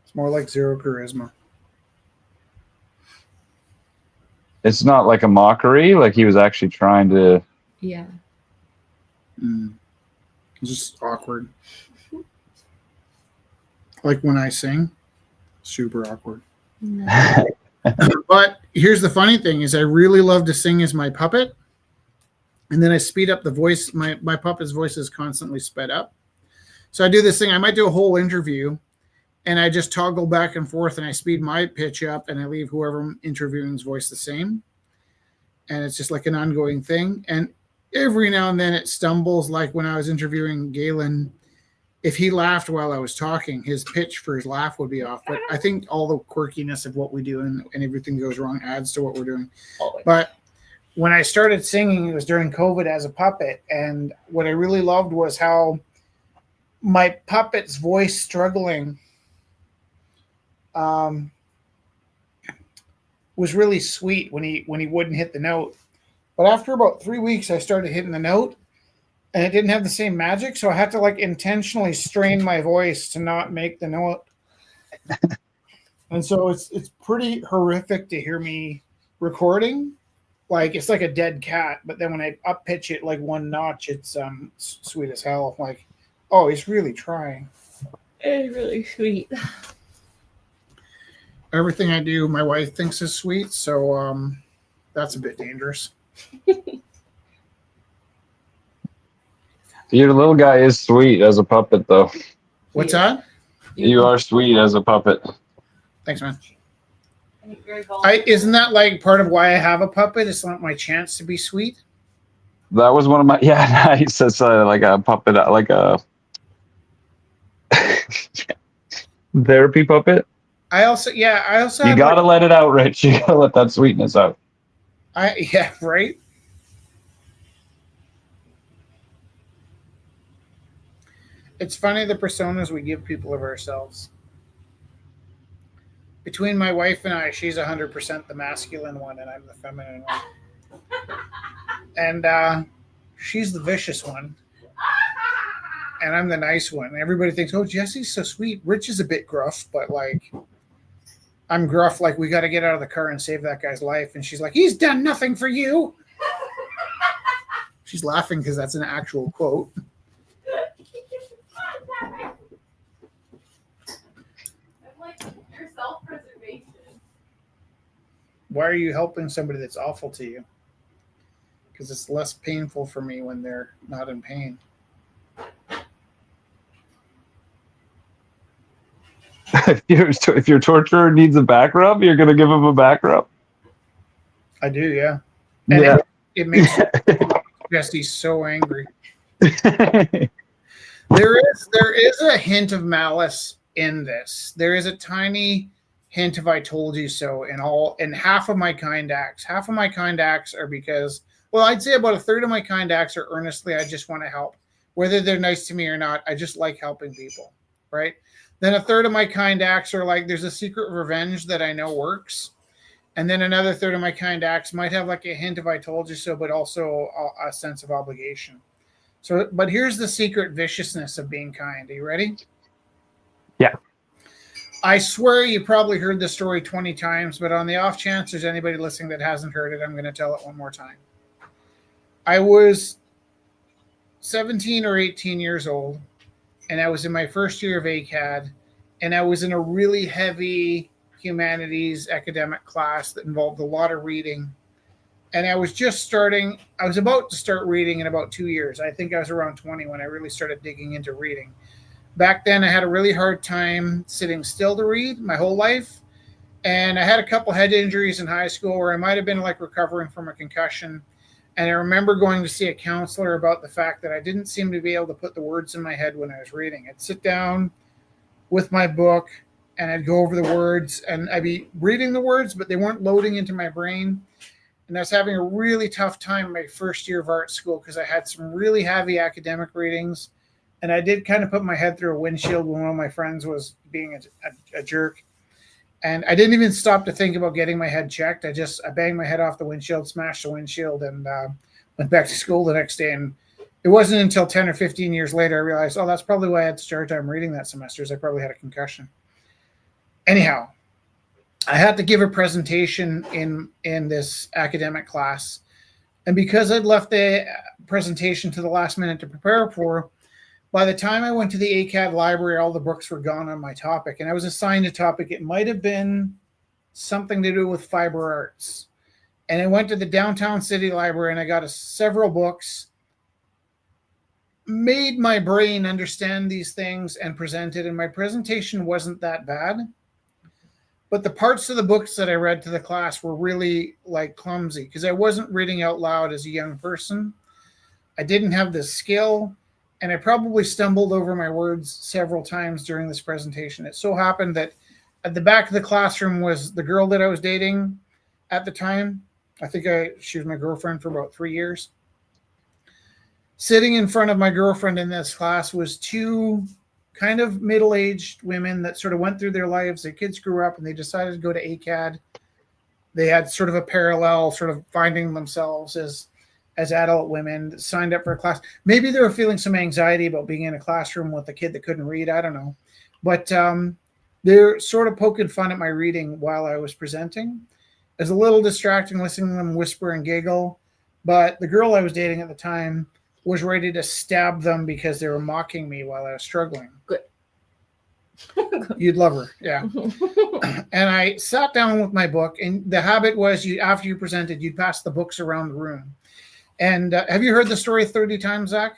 It's more like zero charisma. It's not like a mockery. Like he was actually trying to. Yeah. It's just awkward. Like when I sing, super awkward. No. But here's the funny thing is I really love to sing as my puppet. And then I speed up the voice. My puppet's voice is constantly sped up. So I do this thing. I might do a whole interview and I just toggle back and forth and I speed my pitch up and I leave whoever I'm interviewing's voice the same. And it's just like an ongoing thing. And every now and then it stumbles, like when I was interviewing Galen. If he laughed while I was talking, his pitch for his laugh would be off. But I think all the quirkiness of what we do and everything goes wrong adds to what we're doing. Always. But when I started singing, it was during COVID as a puppet. And what I really loved was how my puppet's voice struggling was really sweet when he wouldn't hit the note. But after about 3 weeks, I started hitting the note. And it didn't have the same magic, so I had to like intentionally strain my voice to not make the note. And so it's pretty horrific to hear me recording. Like it's like a dead cat, but then when I up pitch it like one notch, it's sweet as hell. Like, oh, he's really trying. It's really sweet. Everything I do, my wife thinks is sweet, so that's a bit dangerous. Your little guy is sweet as a puppet, though. What's that? You are sweet as a puppet. Thanks, man. Isn't that like part of why I have a puppet? It's not my chance to be sweet. That was one of my he says like a puppet, like a therapy puppet. I also You have gotta let it out, Rich. You gotta let that sweetness out. Right. It's funny the personas we give people of ourselves. Between my wife and I, she's 100% the masculine one, and I'm the feminine one. And she's the vicious one. And I'm the nice one. And everybody thinks, oh, Jesse's so sweet. Rich is a bit gruff, but like, I'm gruff, like, we got to get out of the car and save that guy's life. And she's like, he's done nothing for you. She's laughing because that's an actual quote. Like your self-preservation. Why are you helping somebody that's awful to you? Because it's less painful for me when they're not in pain. If your torturer needs a back rub, you're going to give him a back rub? I do, yeah. And Yeah. it makes Jesse so angry. There is a hint of malice in this. There is a tiny hint of I told you so in half of my kind acts. Half of my kind acts are because, well, I'd say about a third of my kind acts are earnestly, I just want to help. Whether they're nice to me or not, I just like helping people, right? Then a third of my kind acts are like, there's a secret revenge that I know works. And then another third of my kind acts might have like a hint of I told you so, but also a sense of obligation. So, but here's the secret viciousness of being kind. Are you ready? Yeah. I swear you probably heard the story 20 times, but on the off chance there's anybody listening that hasn't heard it, I'm going to tell it one more time. I was 17 or 18 years old, and I was in my first year of ACAD, and I was in a really heavy humanities academic class that involved a lot of reading. And I was about to start reading in about 2 years. I think I was around 20 when I really started digging into reading. Back then, I had a really hard time sitting still to read my whole life. And I had a couple head injuries in high school where I might have been like recovering from a concussion. And I remember going to see a counselor about the fact that I didn't seem to be able to put the words in my head when I was reading. I'd sit down with my book and I'd go over the words and I'd be reading the words, but they weren't loading into my brain. And I was having a really tough time my first year of art school because I had some really heavy academic readings. And I did kind of put my head through a windshield when one of my friends was being a jerk. And I didn't even stop to think about getting my head checked. I banged my head off the windshield, smashed the windshield, and went back to school the next day. And it wasn't until 10 or 15 years later I realized, oh, that's probably why I had such a hard time reading that semester, is I probably had a concussion. Anyhow, I had to give a presentation in this academic class. And because I'd left the presentation to the last minute to prepare for, by the time I went to the ACAD library, all the books were gone on my topic. And I was assigned a topic. It might have been something to do with fiber arts. And I went to the downtown city library and I got several books, made my brain understand these things and presented. And my presentation wasn't that bad. But the parts of the books that I read to the class were really like clumsy because I wasn't reading out loud as a young person. I didn't have the skill. And I probably stumbled over my words several times during this presentation. It so happened that at the back of the classroom was the girl that I was dating at the time. I think she was my girlfriend for about 3 years. Sitting in front of my girlfriend in this class was two kind of middle-aged women that sort of went through their lives. Their kids grew up and they decided to go to ACAD. They had sort of a parallel sort of finding themselves as adult women, signed up for a class. Maybe they were feeling some anxiety about being in a classroom with a kid that couldn't read. I don't know. But they're sort of poking fun at my reading while I was presenting. It was a little distracting listening to them whisper and giggle. But the girl I was dating at the time was ready to stab them because they were mocking me while I was struggling. Good. You'd love her, yeah. And I sat down with my book, and the habit was after you presented, you'd pass the books around the room. And have you heard the story 30 times, Zach?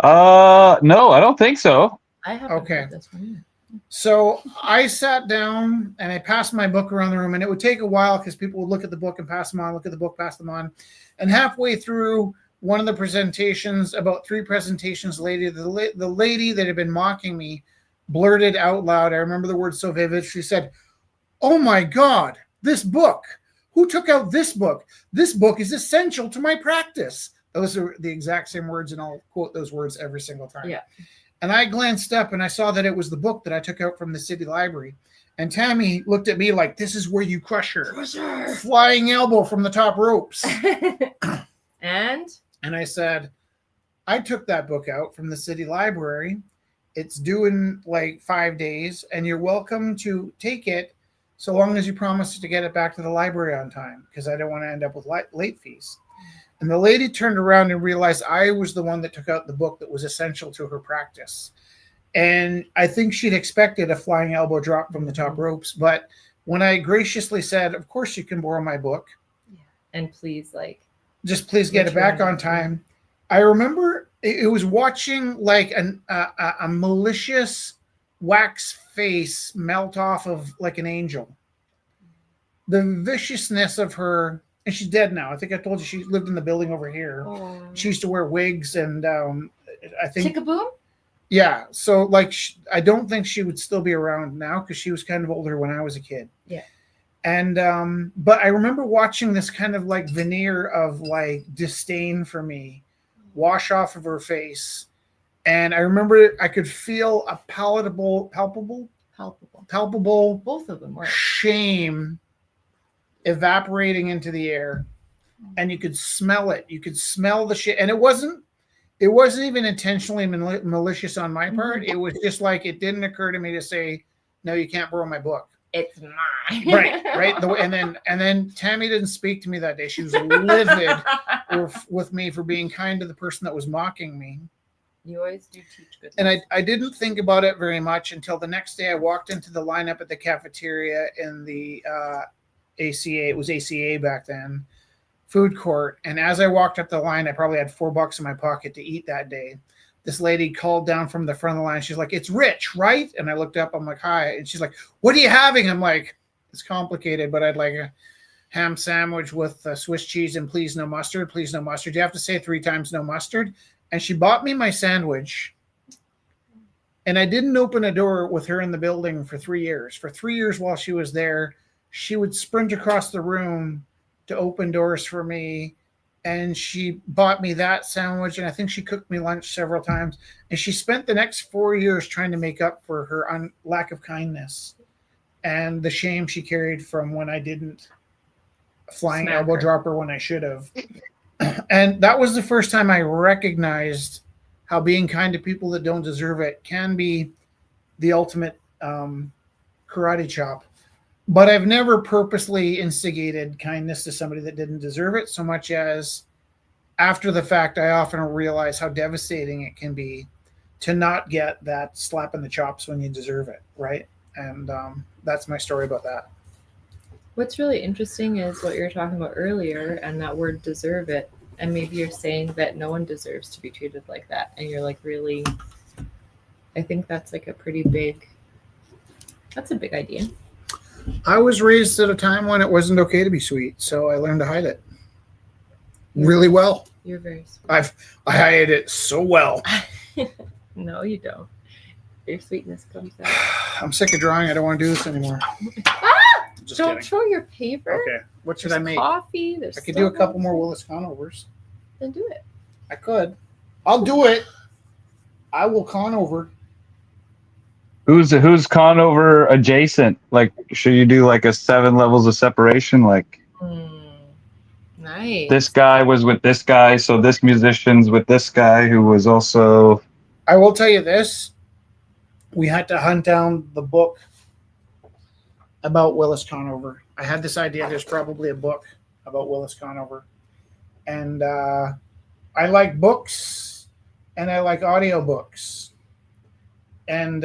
No, I don't think so. I haven't Okay. heard this one. So I sat down and I passed my book around the room, and it would take a while because people would look at the book and pass them on, look at the book, pass them on. And halfway through one of the presentations, about 3 presentations later, the lady that had been mocking me blurted out loud, I remember the words so vivid, she said, "Oh my God, this book. Who took out this book? This book is essential to my practice." Those are the exact same words, and I'll quote those words every single time. Yeah. And I glanced up and I saw that it was the book that I took out from the city library. And Tammy looked at me like, this is where you crush her. Flying elbow from the top ropes. And I said, I took that book out from the city library. It's due in like 5 days, and you're welcome to take it so long as you promise to get it back to the library on time, because I don't want to end up with late fees. And the lady turned around and realized I was the one that took out the book that was essential to her practice. And I think she'd expected a flying elbow drop from the top ropes. But when I graciously said, of course you can borrow my book. And please, just please get it back on time. I remember it was watching like a malicious wax face melt off of like an angel. The viciousness of her, and she's dead now. I think I told you she lived in the building over here. oh. She used to wear wigs, and I think Chick-a-boom? yeah. So like, I don't think she would still be around now because she was kind of older when I was a kid. Yeah. And but I remember watching this kind of like veneer of like disdain for me wash off of her face. And I remember I could feel a palpable, Both of them were. shame evaporating into the air. And you could smell it. You could smell the shit. And it wasn't even intentionally malicious on my part. It was just like, it didn't occur to me to say, no, you can't borrow my book. It's mine. Right. And then Tammy didn't speak to me that day. She was livid with me for being kind to the person that was mocking me. You always do teach good. And I didn't think about it very much until the next day I walked into the lineup at the cafeteria in the ACA. It was ACA back then. Food court. And as I walked up the line, I probably had $4 in my pocket to eat that day. This lady called down from the front of the line. She's like, it's Rich, right? And I looked up, I'm like, hi. And she's like, what are you having? I'm like, it's complicated, but I'd like a ham sandwich with Swiss cheese and please no mustard, please no mustard. You have to say 3 times no mustard. And she bought me my sandwich. And I didn't open a door with her in the building for 3 years. For 3 years while she was there, she would sprint across the room to open doors for me. And she bought me that sandwich, and I think she cooked me lunch several times. And she spent the next 4 years trying to make up for her lack of kindness and the shame she carried from when I didn't flying Smack elbow her. drop her when I should have. And that was the first time I recognized how being kind to people that don't deserve it can be the ultimate karate chop. But I've never purposely instigated kindness to somebody that didn't deserve it, so much as after the fact, I often realize how devastating it can be to not get that slap in the chops when you deserve it, right? And that's my story about that. What's really interesting is what you were talking about earlier, and that word deserve it. And maybe you're saying that no one deserves to be treated like that. And you're like, really, I think that's like that's a big idea. I was raised at a time when it wasn't okay to be sweet, so I learned to hide it really well. You're very sweet. I hide it so well. No, you don't. Your sweetness comes out. I'm sick of drawing. I don't want to do this anymore. Just Don't kidding. throw your paper. Okay. What should There's I make? Coffee. There's I could do a couple more Willis Conovers. Then do it. I could. I'll do it. I will con over. Who's Conover adjacent? Like, should you do like a 7 levels of separation? Like, Nice. this guy was with this guy, so this musician's with this guy who was also. I will tell you this. We had to hunt down the book about Willis Conover. I had this idea there's probably a book about Willis Conover. And I like books and I like audiobooks. And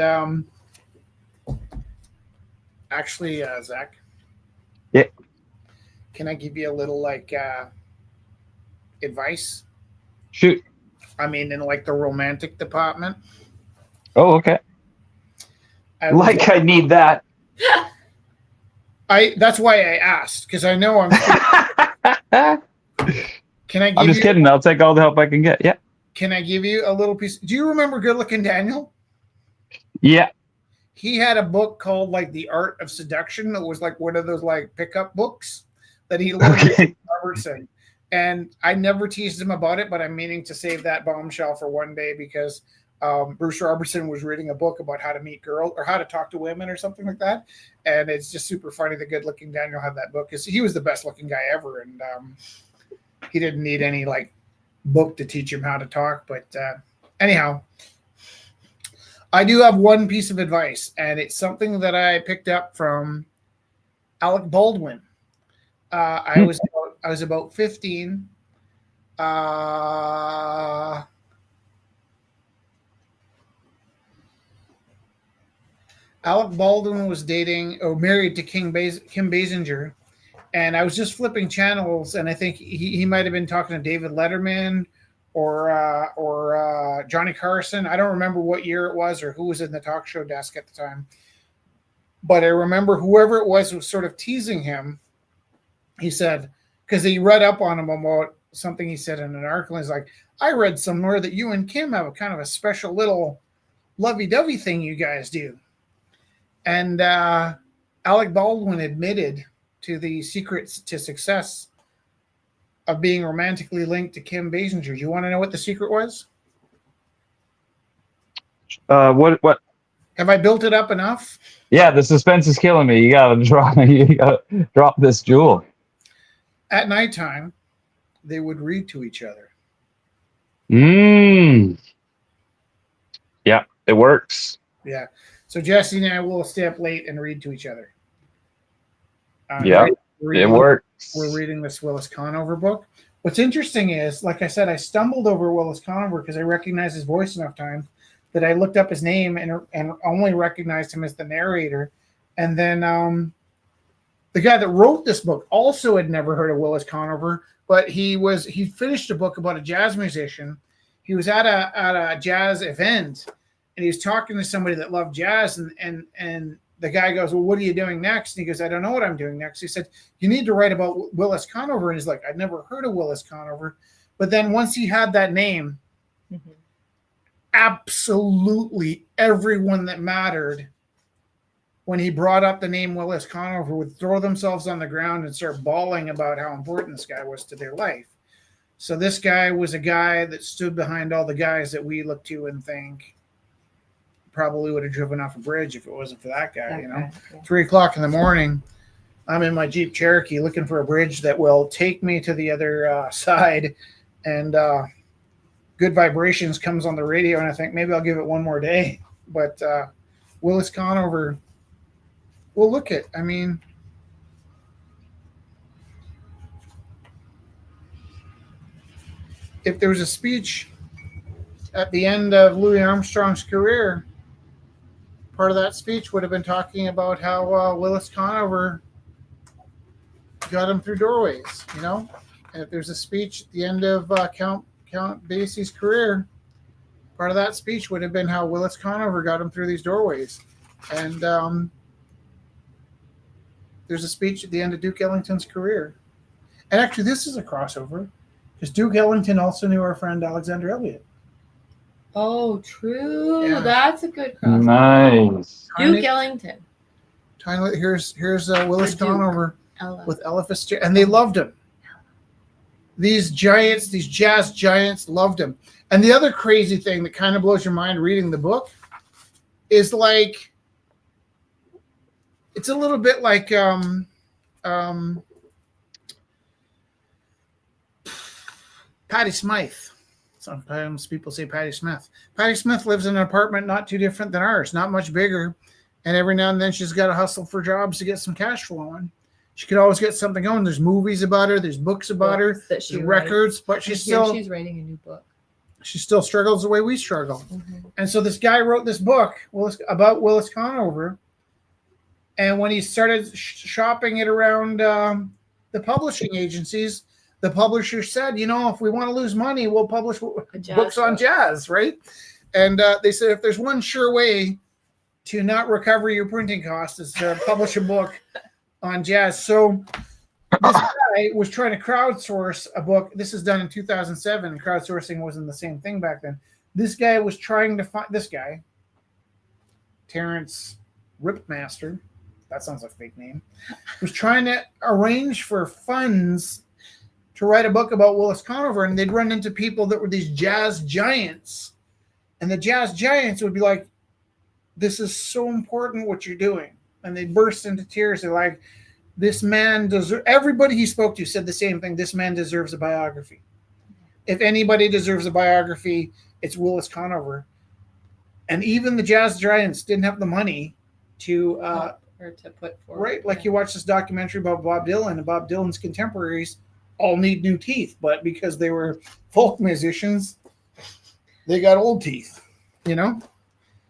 actually, Zach. Yeah. Can I give you a little like advice? Shoot. I mean, in like the romantic department. Oh, okay. I need that. That's why I asked, because I know I'm. Can I give I'm just kidding. I'll take all the help I can get. Yeah. Can I give you a little piece? Do you remember Good Looking Daniel? Yeah. He had a book called like The Art of Seduction. That was like one of those like pickup books that he learned from Robertson. And I never teased him about it, but I'm meaning to save that bombshell for one day because Bruce Robertson was reading a book about how to meet girls or how to talk to women or something like that. And it's just super funny. The good looking Daniel had that book because he was the best looking guy ever. And he didn't need any like book to teach him how to talk. But anyhow, I do have one piece of advice, and it's something that I picked up from Alec Baldwin. I was about 15. Alec Baldwin was dating or married to Kim Basinger, and I was just flipping channels, and I think he might have been talking to David Letterman or Johnny Carson. I don't remember what year it was or who was in the talk show desk at the time, but I remember whoever it was sort of teasing him. He said, because he read up on him about something he said in an article. He's like, I read somewhere that you and Kim have a kind of a special little lovey-dovey thing you guys do. And Alec Baldwin admitted to the secrets to success of being romantically linked to Kim Basinger. Do you want to know what the secret was? What? Have I built it up enough? Yeah, the suspense is killing me. You gotta drop this jewel. At nighttime, they would read to each other. Yeah, it works. Yeah. So Jesse and I will stay up late and read to each other. Yeah, it works. We're reading this Willis Conover book. What's interesting is, like I said, I stumbled over Willis Conover because I recognized his voice enough times that I looked up his name and only recognized him as the narrator. And then the guy that wrote this book also had never heard of Willis Conover, but he finished a book about a jazz musician. He was at a jazz event, and he was talking to somebody that loved jazz, and the guy goes, well, what are you doing next? And he goes, I don't know what I'm doing next. He said, you need to write about Willis Conover. And he's like, I'd never heard of Willis Conover. But then once he had that name, absolutely everyone that mattered, when he brought up the name Willis Conover, would throw themselves on the ground and start bawling about how important this guy was to their life. So this guy was a guy that stood behind all the guys that we look to and think probably would have driven off a bridge if it wasn't for that guy. That you know, guy, yeah. 3 o'clock in the morning, I'm in my Jeep Cherokee looking for a bridge that will take me to the other side, and Good Vibrations comes on the radio, and I think maybe I'll give it one more day. But Willis Conover, well, look at, I mean, if there was a speech at the end of Louis Armstrong's career, part of that speech would have been talking about how Willis Conover got him through doorways, you know? And if there's a speech at the end of Count Basie's career, part of that speech would have been how Willis Conover got him through these doorways. And there's a speech at the end of Duke Ellington's career. And actually, this is a crossover, because Duke Ellington also knew our friend Alexander Elliott. Oh, true. Yeah. That's a good crossover. Nice. Duke Ellington. Here's Willis Duke. Conover Ella. with Ella Fitzgerald, and they loved him. These giants, these jazz giants, loved him. And the other crazy thing that kind of blows your mind reading the book is like, it's a little bit like Patti Smythe. Sometimes people say Patti Smith. Patti Smith lives in an apartment not too different than ours, not much bigger. And every now and then she's got to hustle for jobs to get some cash flowing. She could always get something going. There's movies about her. There's books about her. That There's she records. But she's writing a new book. she still struggles the way we struggle. Mm-hmm. And so this guy wrote this book about Willis Conover. And when he started shopping it around the publishing agencies, the publisher said, you know, if we want to lose money, we'll publish books on jazz, right? And they said, if there's one sure way to not recover your printing costs is to publish a book on jazz. So this guy was trying to crowdsource a book. This is done in 2007, and crowdsourcing wasn't the same thing back then. This guy was trying to find, Terrence Ripmaster, that sounds like a fake name, was trying to arrange for funds to write a book about Willis Conover, and they'd run into people that were these jazz giants, And the jazz giants would be like, this is so important what you're doing. And they burst into tears. They're like, this man deserves, everybody he spoke to said the same thing. This man deserves a biography. If anybody deserves a biography, it's Willis Conover. And even the jazz giants didn't have the money to or to put forward. right, like you watch this documentary about Bob Dylan, and Bob Dylan's contemporaries all need new teeth, but because they were folk musicians, they got old teeth, you know?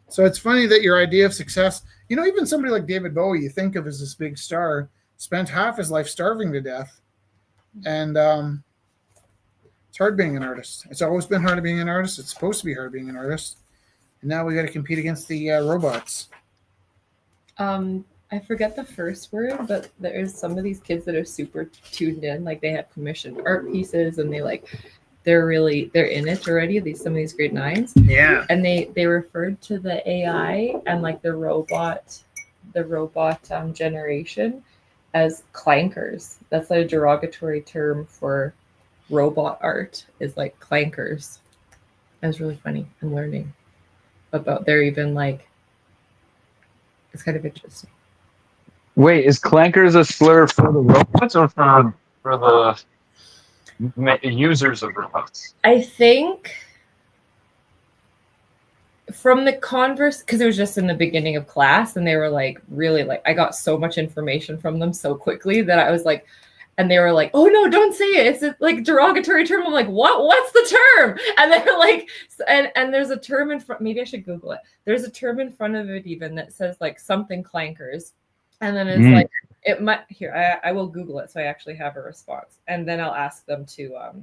So it's funny that your idea of success, you know, even somebody like David Bowie, you think of as this big star, spent half his life starving to death. And it's hard being an artist. It's always been hard being an artist. It's supposed to be hard being an artist. And now we got to compete against the robots. I forget the first word, but there's some of these kids that are super tuned in, like they have commissioned art pieces, and they're in it already. Some of these grade 9s, Yeah. and they referred to the AI and like the robot generation as clankers. That's like a derogatory term for robot art, is like clankers. That was really funny. I'm learning about they're even like, it's kind of interesting. Wait, is clankers a slur for the robots or for the users of robots? I think from the converse, because it was just in the beginning of class, and they were like really like, I got so much information from them so quickly that I was like, and they were like, oh no, don't say it, it's a like derogatory term. I'm like, what's the term? And they're like, and there's a term in front, maybe I should Google it. There's a term in front of it even that says like something clankers. And then it's like, it might, here, I will Google it so I actually have a response. And then I'll ask them to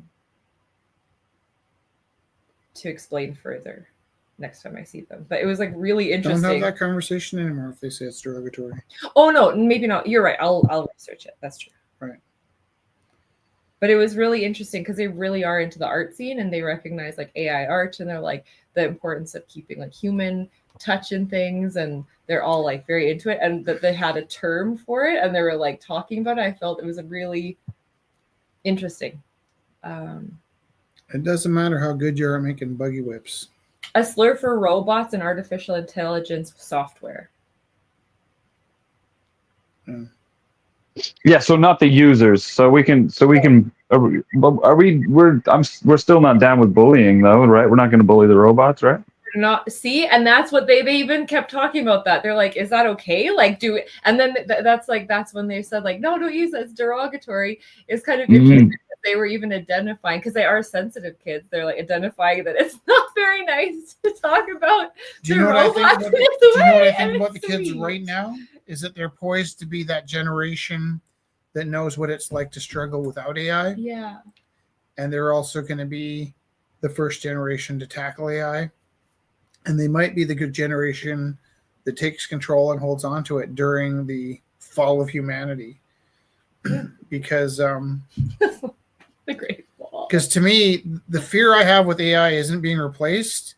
explain further next time I see them. But it was like really interesting. Don't have that conversation anymore if they say it's derogatory. Oh no, maybe not. You're right. I'll research it. That's true. Right. But it was really interesting because they really are into the art scene, and they recognize like AI art, and they're like the importance of keeping like human touch in things, and they're all like very into it, and that they had a term for it, and they were like talking about it. I felt it was a really interesting. It doesn't matter how good you are at making buggy whips. A slur for robots and artificial intelligence software. Yeah, so not the users. So we can. We're still not down with bullying though, right? We're not going to bully the robots, right? Not see, and that's what they even kept talking about. That they're like, is that okay? Like, do it, and then that's when they said like, no, don't use it, it's derogatory. It's kind of interesting that they were even identifying, because they are sensitive kids. They're like identifying that it's not very nice to talk about. Do you know what I think about the kids right now? Is that they're poised to be that generation that knows what it's like to struggle without AI. Yeah. And they're also going to be the first generation to tackle AI. And they might be the good generation that takes control and holds on to it during the fall of humanity. Because the great fall. Because to me, the fear I have with AI isn't being replaced.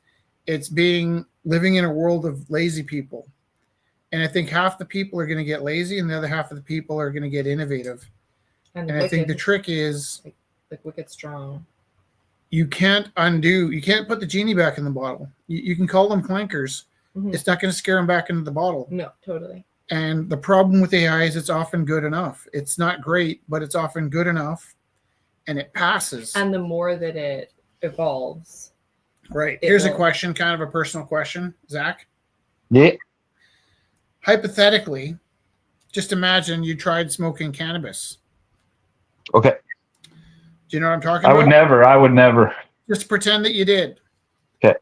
It's living in a world of lazy people. And I think half the people are going to get lazy, and the other half of the people are going to get innovative. And I think the trick is like wicked strong. You can't put the genie back in the bottle. You can call them clankers. Mm-hmm. It's not going to scare them back into the bottle. No, totally. And the problem with AI is it's often good enough. It's not great, but it's often good enough, and it passes. And the more that it evolves. Right. Here's a question, kind of a personal question, Zach. Yeah. Hypothetically, just imagine you tried smoking cannabis. Okay. Do you know what I'm talking about? I would never. Just pretend that you did. Okay.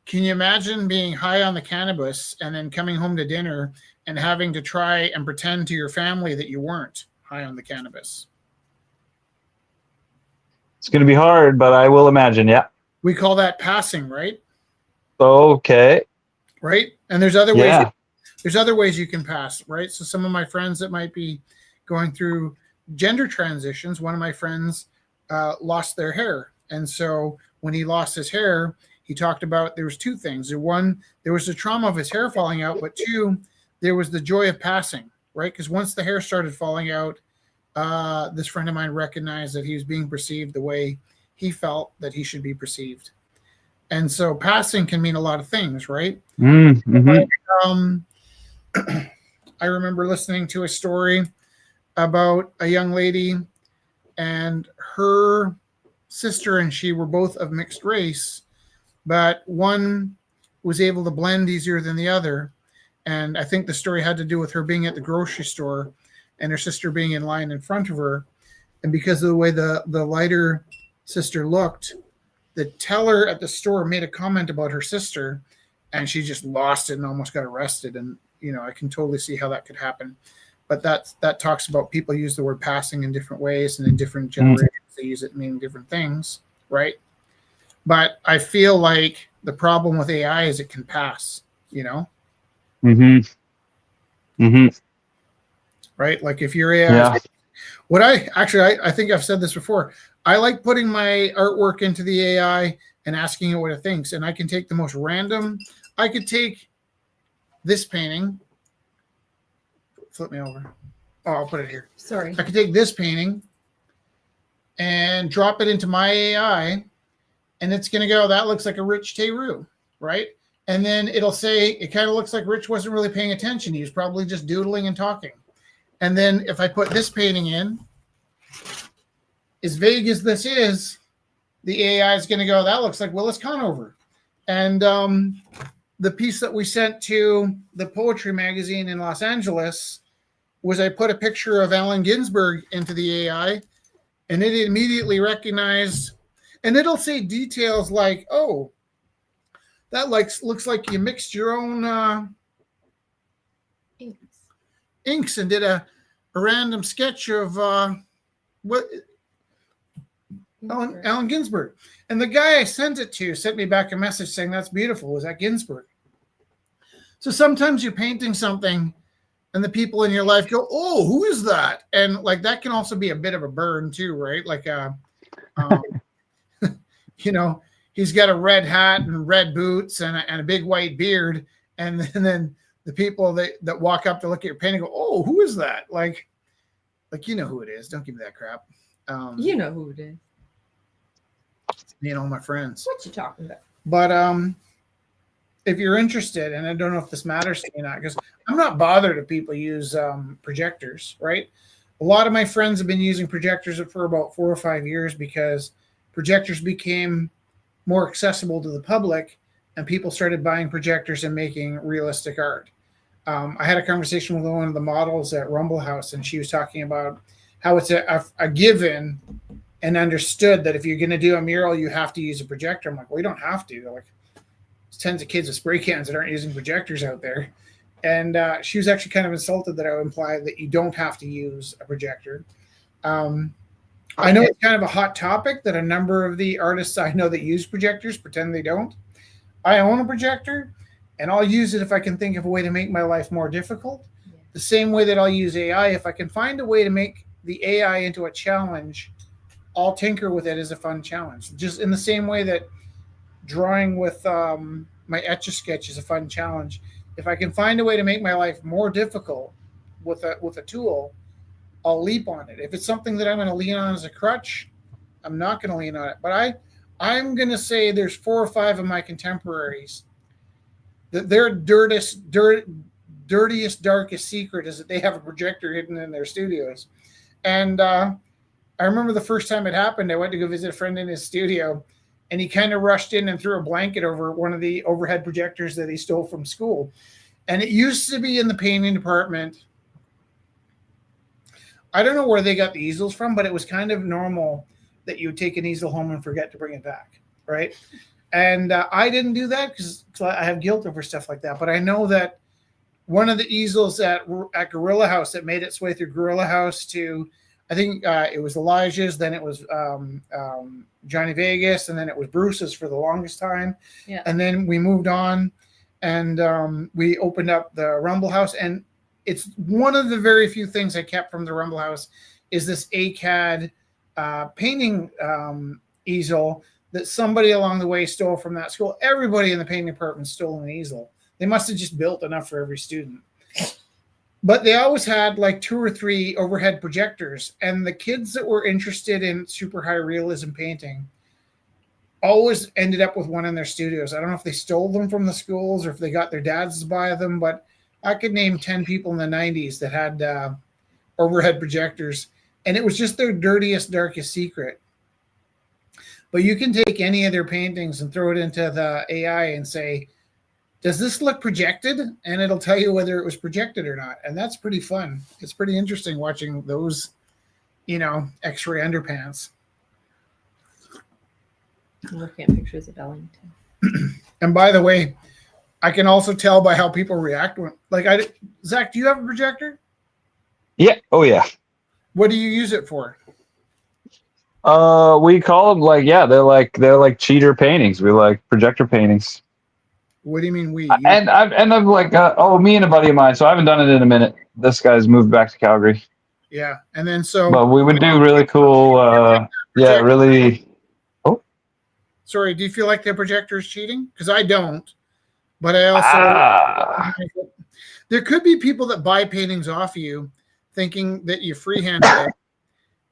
Can you imagine being high on the cannabis and then coming home to dinner and having to try and pretend to your family that you weren't high on the cannabis? It's going to be hard, but I will imagine, yeah. We call that passing, right? Okay. Right? And there's other ways. There's other ways you can pass, right? So some of my friends that might be going through gender transitions, one of my friends lost their hair. And so when he lost his hair, he talked about there was two things. One, there was the trauma of his hair falling out, but two, there was the joy of passing, right? Because once the hair started falling out, this friend of mine recognized that he was being perceived the way he felt that he should be perceived. And so passing can mean a lot of things, right? Mm-hmm. Um, I remember listening to a story about a young lady and her sister and she were both of mixed race, but one was able to blend easier than the other. And I think the story had to do with her being at the grocery store and her sister being in line in front of her. And because of the way the lighter sister looked, the teller at the store made a comment about her sister and she just lost it and almost got arrested. And, you know, I can totally see how that could happen. But that talks about people use the word passing in different ways, and in different generations they use it meaning different things, right? But I feel like the problem with AI is it can pass, you know? Mm-hmm. Mm-hmm. Right? Like if your AI Yeah. what I think I've said this before. I like putting my artwork into the AI and asking it what it thinks. And I can take the most random. I could take this painting. Flip me over. Oh, I'll put it here. Sorry. I could take this painting and drop it into my AI, and it's going to go, that looks like a Rich Teru, right? And then it'll say, it kind of looks like Rich wasn't really paying attention. He was probably just doodling and talking. And then if I put this painting in, as vague as this is, the AI is going to go, that looks like Willis Conover. And the piece that we sent to the poetry magazine in Los Angeles was I put a picture of Allen Ginsberg into the AI, and it immediately recognized, and it'll say details like, oh, that looks like you mixed your own inks and did a random sketch of what Allen Ginsberg. And the guy I sent it to sent me back a message saying, that's beautiful. Was that Ginsberg? So sometimes you're painting something and the people in your life go, oh, who is that? And like that can also be a bit of a burn too, right? Like, you know, he's got a red hat and red boots and a big white beard. And then the people that walk up to look at your painting go, oh, who is that? Like, you know who it is. Don't give me that crap. You know who it is. You know, my friends. What you talking about? But if you're interested, and I don't know if this matters to you or not, because I'm not bothered if people use projectors, right? A lot of my friends have been using projectors for about 4 or 5 years because projectors became more accessible to the public and people started buying projectors and making realistic art. I had a conversation with one of the models at Rumble House, and she was talking about how it's a given and understood that if you're going to do a mural, you have to use a projector. I'm like, well, you don't have to. Like, there's tons of kids with spray cans that aren't using projectors out there. And she was actually kind of insulted that I would imply that you don't have to use a projector. I know it's kind of a hot topic that a number of the artists I know that use projectors pretend they don't. I own a projector, and I'll use it if I can think of a way to make my life more difficult. Yeah. The same way that I'll use AI, if I can find a way to make the AI into a challenge, I'll tinker with it as a fun challenge. Just in the same way that drawing with my Etch-a-Sketch is a fun challenge. If I can find a way to make my life more difficult with a tool, I'll leap on it. If it's something that I'm going to lean on as a crutch, I'm not going to lean on it. But I'm going to say there's 4 or 5 of my contemporaries that their dirtiest, darkest secret is that they have a projector hidden in their studios. And I remember the first time it happened, I went to go visit a friend in his studio, and he kind of rushed in and threw a blanket over one of the overhead projectors that he stole from school. And it used to be in the painting department. I don't know where they got the easels from, but it was kind of normal that you would take an easel home and forget to bring it back, right? And I didn't do that because I have guilt over stuff like that. But I know that one of the easels at Gorilla House that made its way through Gorilla House to, I think it was Elijah's, then it was Johnny Vegas, and then it was Bruce's for the longest time. Yeah. And then we moved on, and we opened up the Rumble House. And it's one of the very few things I kept from the Rumble House is this ACAD painting easel that somebody along the way stole from that school. Everybody in the painting department stole an easel. They must have just built enough for every student. But they always had like 2 or 3 overhead projectors. And the kids that were interested in super high realism painting, always ended up with one in their studios. I don't know if they stole them from the schools or if they got their dads to buy them, but I could name 10 people in the 90s that had overhead projectors, and it was just their dirtiest, darkest secret. But you can take any of their paintings and throw it into the AI and say, does this look projected? And it'll tell you whether it was projected or not. And that's pretty fun. It's pretty interesting watching those, X-ray underpants. I'm looking at pictures of Ellington. And by the way, I can also tell by how people react when, Zach, do you have a projector? Yeah. Oh yeah. What do you use it for? We call them they're like cheater paintings. We like projector paintings. What do you mean we? I'm like, me and a buddy of mine. So I haven't done it in a minute. This guy's moved back to Calgary. Yeah, and then so. But we would do really cool. Really. Oh. Sorry, do you feel like the projector is cheating? Because I don't. But I also. There could be people that buy paintings off you, thinking that you freehanded it,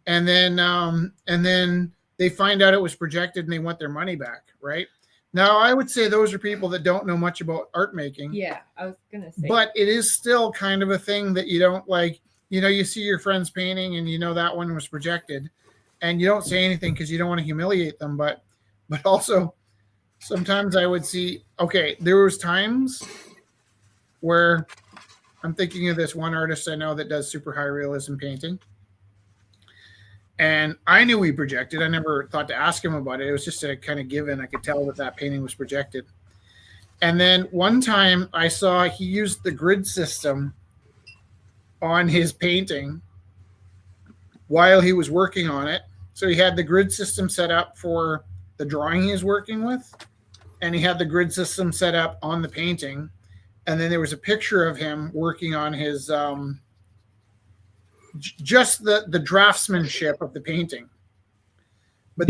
and then they find out it was projected and they want their money back, right? Now, I would say those are people that don't know much about art making. Yeah, I was gonna say. But it is still kind of a thing that you don't like. You see your friend's painting and that one was projected, and you don't say anything because you don't want to humiliate them. But also, sometimes I would see. Okay, there was times where I'm thinking of this one artist I know that does super high realism painting. And I knew he projected. I never thought to ask him about it. It was just a kind of given. I could tell that painting was projected. And then one time I saw he used the grid system on his painting while he was working on it. So he had the grid system set up for the drawing he was working with, and he had the grid system set up on the painting. And then there was a picture of him working on his just the draftsmanship of the painting. But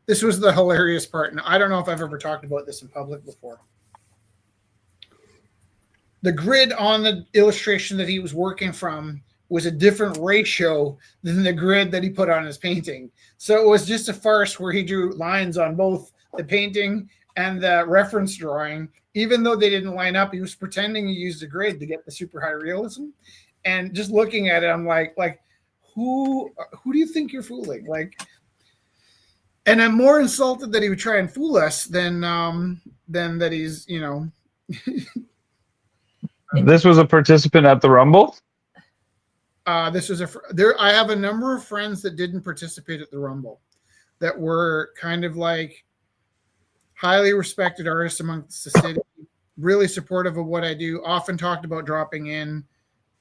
this was the hilarious part. And I don't know if I've ever talked about this in public before. The grid on the illustration that he was working from was a different ratio than the grid that he put on his painting. So it was just a farce where he drew lines on both the painting and the reference drawing. Even though they didn't line up, he was pretending he used a grid to get the super high realism. And just looking at it, I'm like, who do you think you're fooling? And I'm more insulted that he would try and fool us than that he's, This was a participant at the Rumble. This was I have a number of friends that didn't participate at the Rumble, that were kind of like highly respected artists amongst the city, really supportive of what I do. Often talked about dropping in,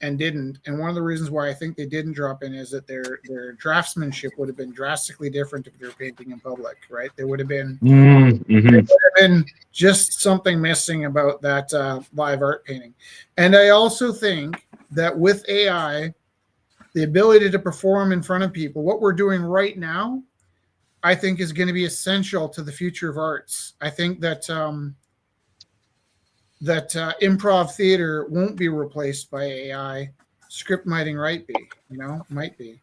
and didn't. And one of the reasons why I think they didn't drop in is that their draftsmanship would have been drastically different if they were painting in public, right? There would have been, just something missing about that live art painting. And I also think that with AI, the ability to perform in front of people, what we're doing right now, I think is going to be essential to the future of arts. I think that improv theater won't be replaced by AI. Script writing might be.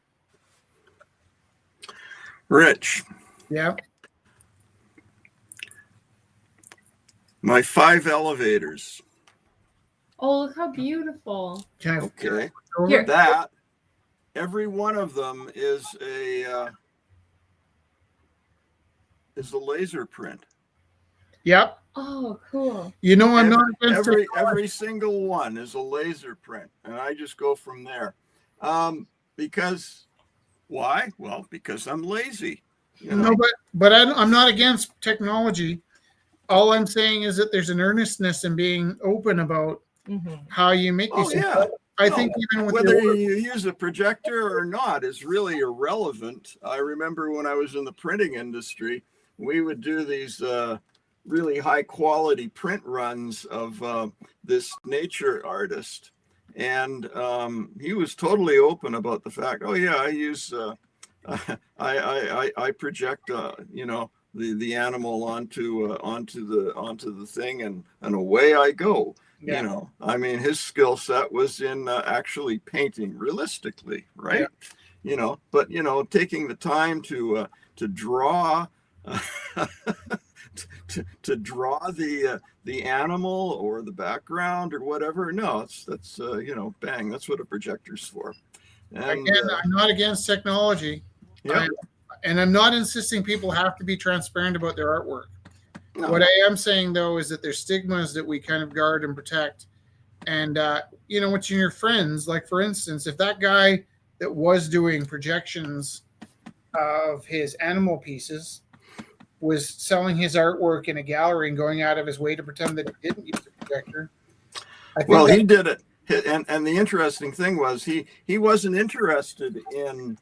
Rich. Yeah. My 5 elevators. Oh, look how beautiful. Okay. Here. That, every one of them is a laser print. Yep. Oh, cool. I'm not against every single one is a laser print, and I just go from there. Because why? Well, because I'm lazy. No, but I'm not against technology. All I'm saying is that there's an earnestness in being open about how you make these things. Yeah. I think even with whether you use a projector or not is really irrelevant. I remember when I was in the printing industry, we would do these really high quality print runs of this nature artist, and he was totally open about the fact, oh yeah, I use I project the animal onto the thing, and away I go. Yeah. I mean, his skill set was in actually painting realistically, right? Yeah. But taking the time to draw to draw the animal or the background or whatever. No, that's bang. That's what a projector's for. And Again, I'm not against technology. yeah, And I'm not insisting people have to be transparent about their artwork. no. What I am saying, though, is that there's stigmas that we kind of guard and protect. And, what's in your friends, like, for instance, if that guy that was doing projections of his animal pieces was selling his artwork in a gallery and going out of his way to pretend that he didn't use a projector, I think Well, he did it. And the interesting thing was he wasn't interested in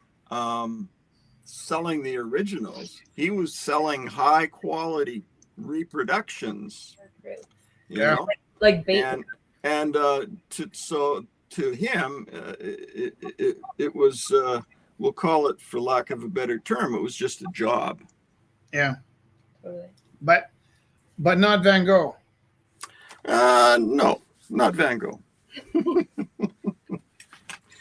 selling the originals. He was selling high quality reproductions. You Yeah. know? Like bait. And to him, it was we'll call it, for lack of a better term, it was just a job. Yeah. Totally. But not Van Gogh. No, not Van Gogh.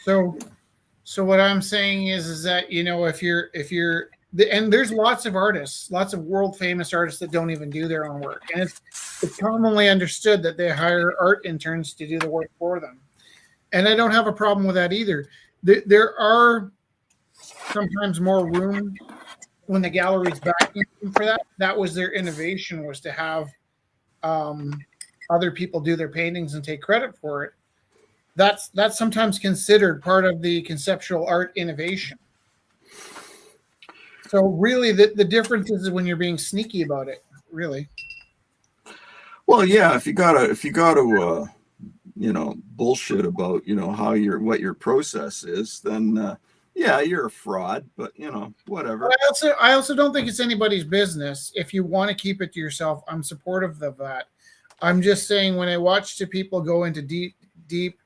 So what I'm saying is that, if you're and there's lots of artists, lots of world famous artists that don't even do their own work, and it's commonly understood that they hire art interns to do the work for them, and I don't have a problem with that either. There are sometimes more room when the gallery's backing them for that. That was their innovation, was to have other people do their paintings and take credit for it. That's sometimes considered part of the conceptual art innovation. So really, the difference is when you're being sneaky about it. Really. Well, yeah, if you gotta bullshit about how what your process is, then yeah, you're a fraud. But whatever. But I also don't think it's anybody's business. If you want to keep it to yourself, I'm supportive of that. I'm just saying, when I watch the people go into deep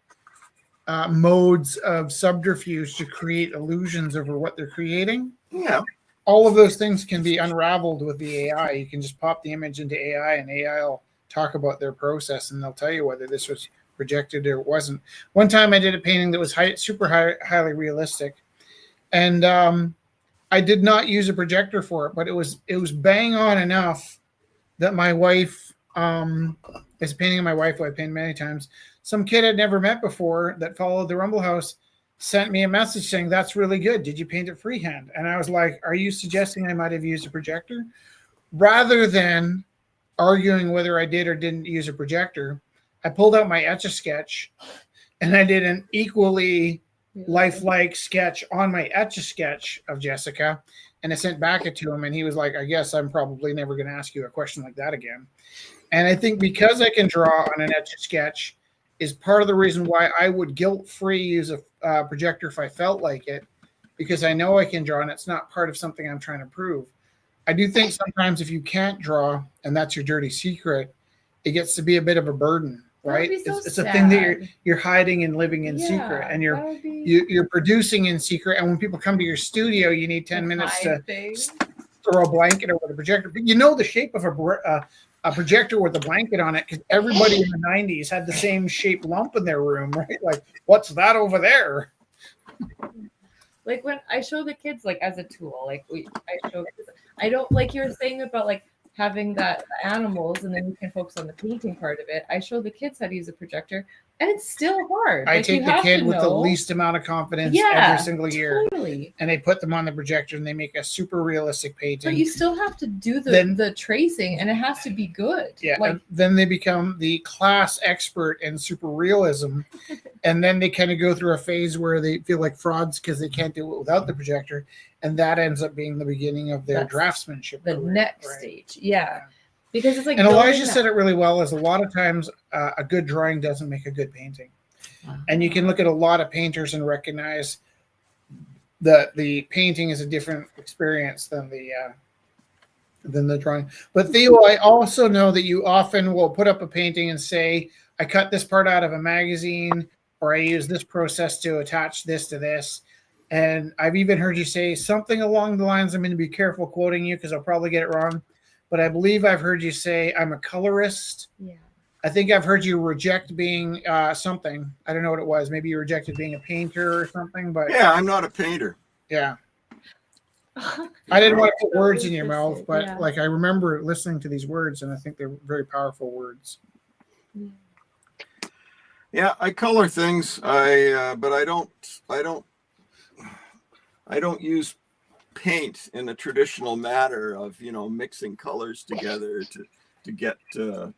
modes of subterfuge to create illusions over what they're creating, Yeah. all of those things can be unraveled with the AI. You can just pop the image into AI, and AI will talk about their process, and they'll tell you whether this was projected or it wasn't. One time I did a painting that was highly realistic, and I did not use a projector for it, but it was bang on enough that my wife, it's a painting of my wife who I painted many times. Some kid I'd never met before that followed the Rumble House sent me a message saying, "That's really good. Did you paint it freehand?" And I was like, "Are you suggesting I might have used a projector?" Rather than arguing whether I did or didn't use a projector, I pulled out my Etch-a-Sketch and I did an equally lifelike sketch on my Etch-a-Sketch of Jessica, and I sent back it to him, and he was like, "I guess I'm probably never going to ask you a question like that again." And I think because I can draw on an Etch-a-Sketch is part of the reason why I would guilt-free use a projector if I felt like it, because I know I can draw, and it's not part of something I'm trying to prove. I do think sometimes if you can't draw, and that's your dirty secret, it gets to be a bit of a burden, right? That would be so It's a thing that sad. you're hiding and living in secret, and that would be you're producing in secret. And when people come to your studio, you need 10 minutes to thing. throw a blanket over the projector. But the shape of a projector with a blanket on it, because everybody in the 90s had the same shaped lump in their room, right? Like, what's that over there? Like when I show the kids, like as a tool, I don't, like you were saying about like having that animals, and then you can focus on the painting part of it. I show the kids how to use a projector, and it's still hard. I Like, take you the have kid to with the know. least amount of confidence Yeah, every single year, Totally. and they put them on the projector, and they make a super realistic painting. But you still have to do Then- the tracing, and it has to be good. Yeah, Like, and then they become the class expert in super realism, and then they kind of go through a phase where they feel like frauds because they can't do it without the projector, and that ends up being the beginning of their That's draftsmanship. the career, next right? stage. Yeah. Because it's like, And building Elijah that- said it really well, is a lot of times a good drawing doesn't make a good painting. And you can look at a lot of painters and recognize that the painting is a different experience than the drawing. But Theo, I also know that you often will put up a painting and say, "I cut this part out of a magazine," or "I use this process to attach this to this." And I've even heard you say something along the lines, I'm going to be careful quoting you because I'll probably get it wrong, but I believe I've heard you say, "I'm a colorist." Yeah. I think I've heard you reject being something. I don't know what it was. Maybe you rejected being a painter or something, but Yeah, I'm not a painter. yeah. I didn't want to put So words in your mouth, interesting, but yeah. like I remember listening to these words, and I think they're very powerful words. Yeah, I color things. But I don't use paint in a traditional manner of mixing colors together to get. No,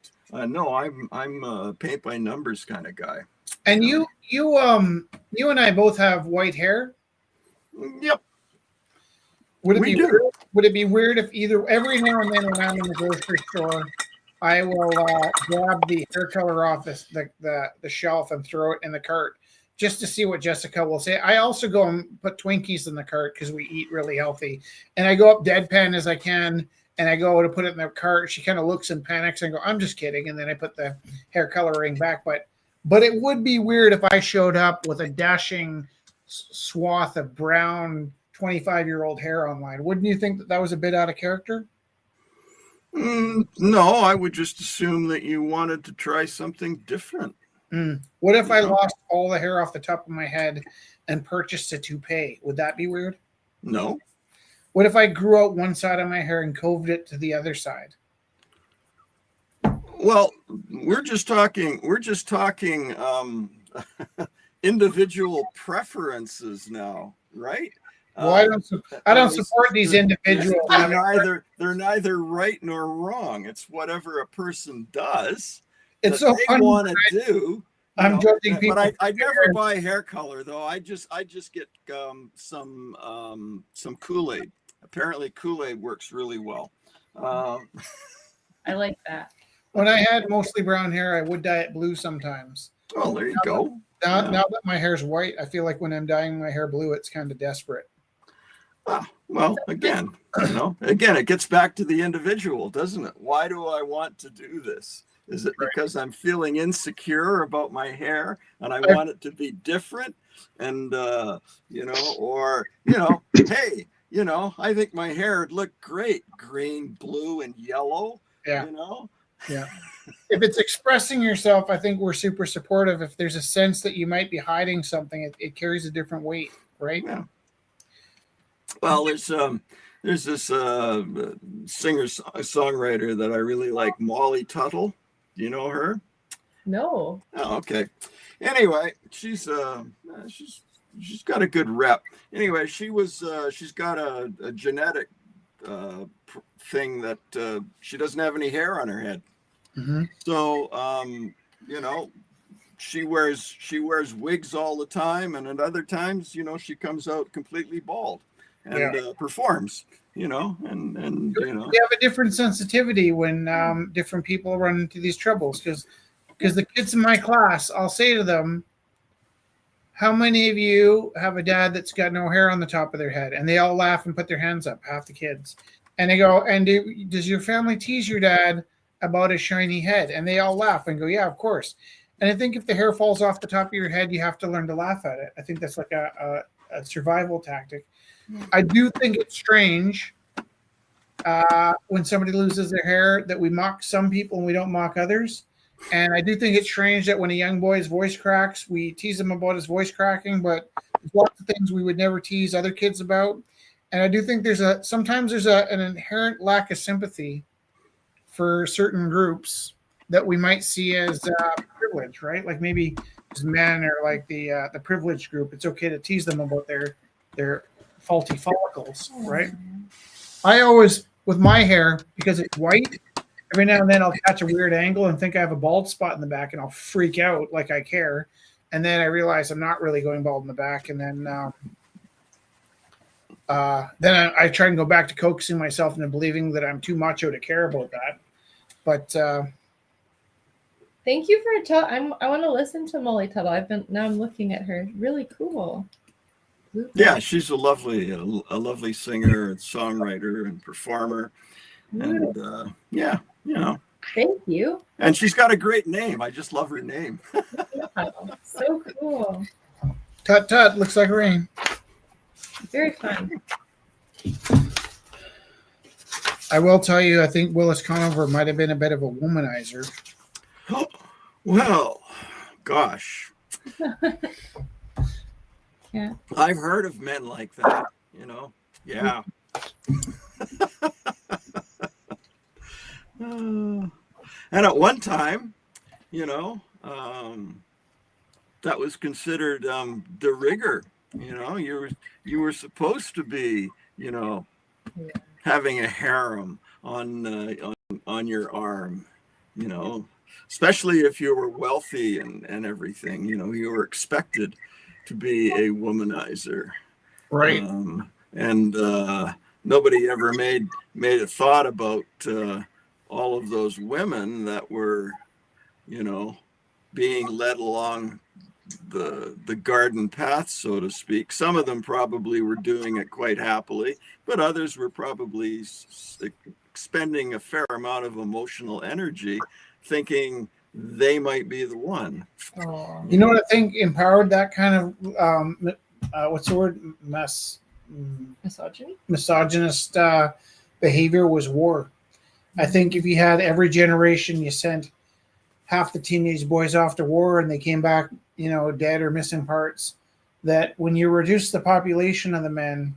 I'm a paint by numbers kind of guy. And You you and I both have white hair. Yep, Would it we be do. weird, would it be weird if either every now and then when I'm in the grocery store, I will grab the hair color off the shelf and throw it in the cart just to see what Jessica will say. I also go and put Twinkies in the cart because we eat really healthy, and I go up deadpan as I can, and I go to put it in the cart. She kind of looks and panics and go, "I'm just kidding," and then I put the hair coloring back. But it would be weird if I showed up with a dashing swath of brown 25-year-old hair online. Wouldn't you think that that was a bit out of character? No, I would just assume that you wanted to try something different. What if I Yeah. lost all the hair off the top of my head and purchased a toupee? Would that be weird? No. What if I grew out one side of my hair and coved it to the other side? Well, we're just talking individual preferences now, right? Well, I don't support these individuals. They're neither right nor wrong. It's whatever a person does It's that so they funny. want to do. I'm judging people. But I never buy hair color though. I just get some Kool-Aid. Apparently Kool-Aid works really well. I like that. When I had mostly brown hair, I would dye it blue sometimes. Well, there you go. Now that my hair's white, I feel like when I'm dyeing my hair blue, it's kind of desperate. Well, again, it gets back to the individual, doesn't it? Why do I want to do this? Is it because I'm feeling insecure about my hair and I want it to be different? And, hey, I think my hair would look great. Green, blue, and yellow, Yeah. Yeah. If it's expressing yourself, I think we're super supportive. If there's a sense that you might be hiding something, it carries a different weight, right? Yeah. Well, there's this singer-songwriter that I really like, Molly Tuttle. Do you know her? No. Oh, okay. Anyway, she's got a good rep. Anyway, she's got a genetic thing that she doesn't have any hair on her head. Mm-hmm. So she wears wigs all the time, and at other times, she comes out completely bald and performs. You have a different sensitivity when different people run into these troubles because the kids in my class, I'll say to them, how many of you have a dad that's got no hair on the top of their head? And they all laugh and put their hands up, half the kids. And they go, and does your family tease your dad about a shiny head? And they all laugh and go, yeah, of course. And I think if the hair falls off the top of your head, you have to learn to laugh at it. I think that's like a survival tactic. I do think it's strange when somebody loses their hair that we mock some people and we don't mock others. And I do think it's strange that when a young boy's voice cracks, we tease him about his voice cracking, but there's lots of things we would never tease other kids about. And I do think sometimes there's an inherent lack of sympathy for certain groups that we might see as privilege, right? Like maybe as men or like the privileged group, it's okay to tease them about their faulty follicles, right? I always, with my hair, because it's white, every now and then I'll catch a weird angle and think I have a bald spot in the back and I'll freak out like I care. And then I realize I'm not really going bald in the back. And then I try and go back to coaxing myself into believing that I'm too macho to care about that. But thank you for I want to listen to Molly Tuttle. I'm looking at her. Really cool. Yeah, she's a lovely singer and songwriter and performer. And Thank you. And she's got a great name. I just love her name. So cool. Tut tut, looks like rain. Very fun. I will tell you, I think Willis Conover might have been a bit of a womanizer. Well, gosh. Yeah. I've heard of men like that, Yeah. And at one time, you know, that was considered de rigueur. You know, you were supposed to be, you know, Yeah. having a harem on your arm. You know, especially if you were wealthy and everything. You know, you were expected to be a womanizer. Right. And nobody ever made a thought about all of those women that were, you know, being led along the garden path, so to speak. Some of them probably were doing it quite happily, but others were probably expending a fair amount of emotional energy, thinking they might be the one. Oh. You know what I think empowered that kind of what's the word? Misogyny? Misogynist behavior was war. I think if you had every generation, you sent half the teenage boys off to war and they came back, you know, dead or missing parts, that when you reduce the population of the men,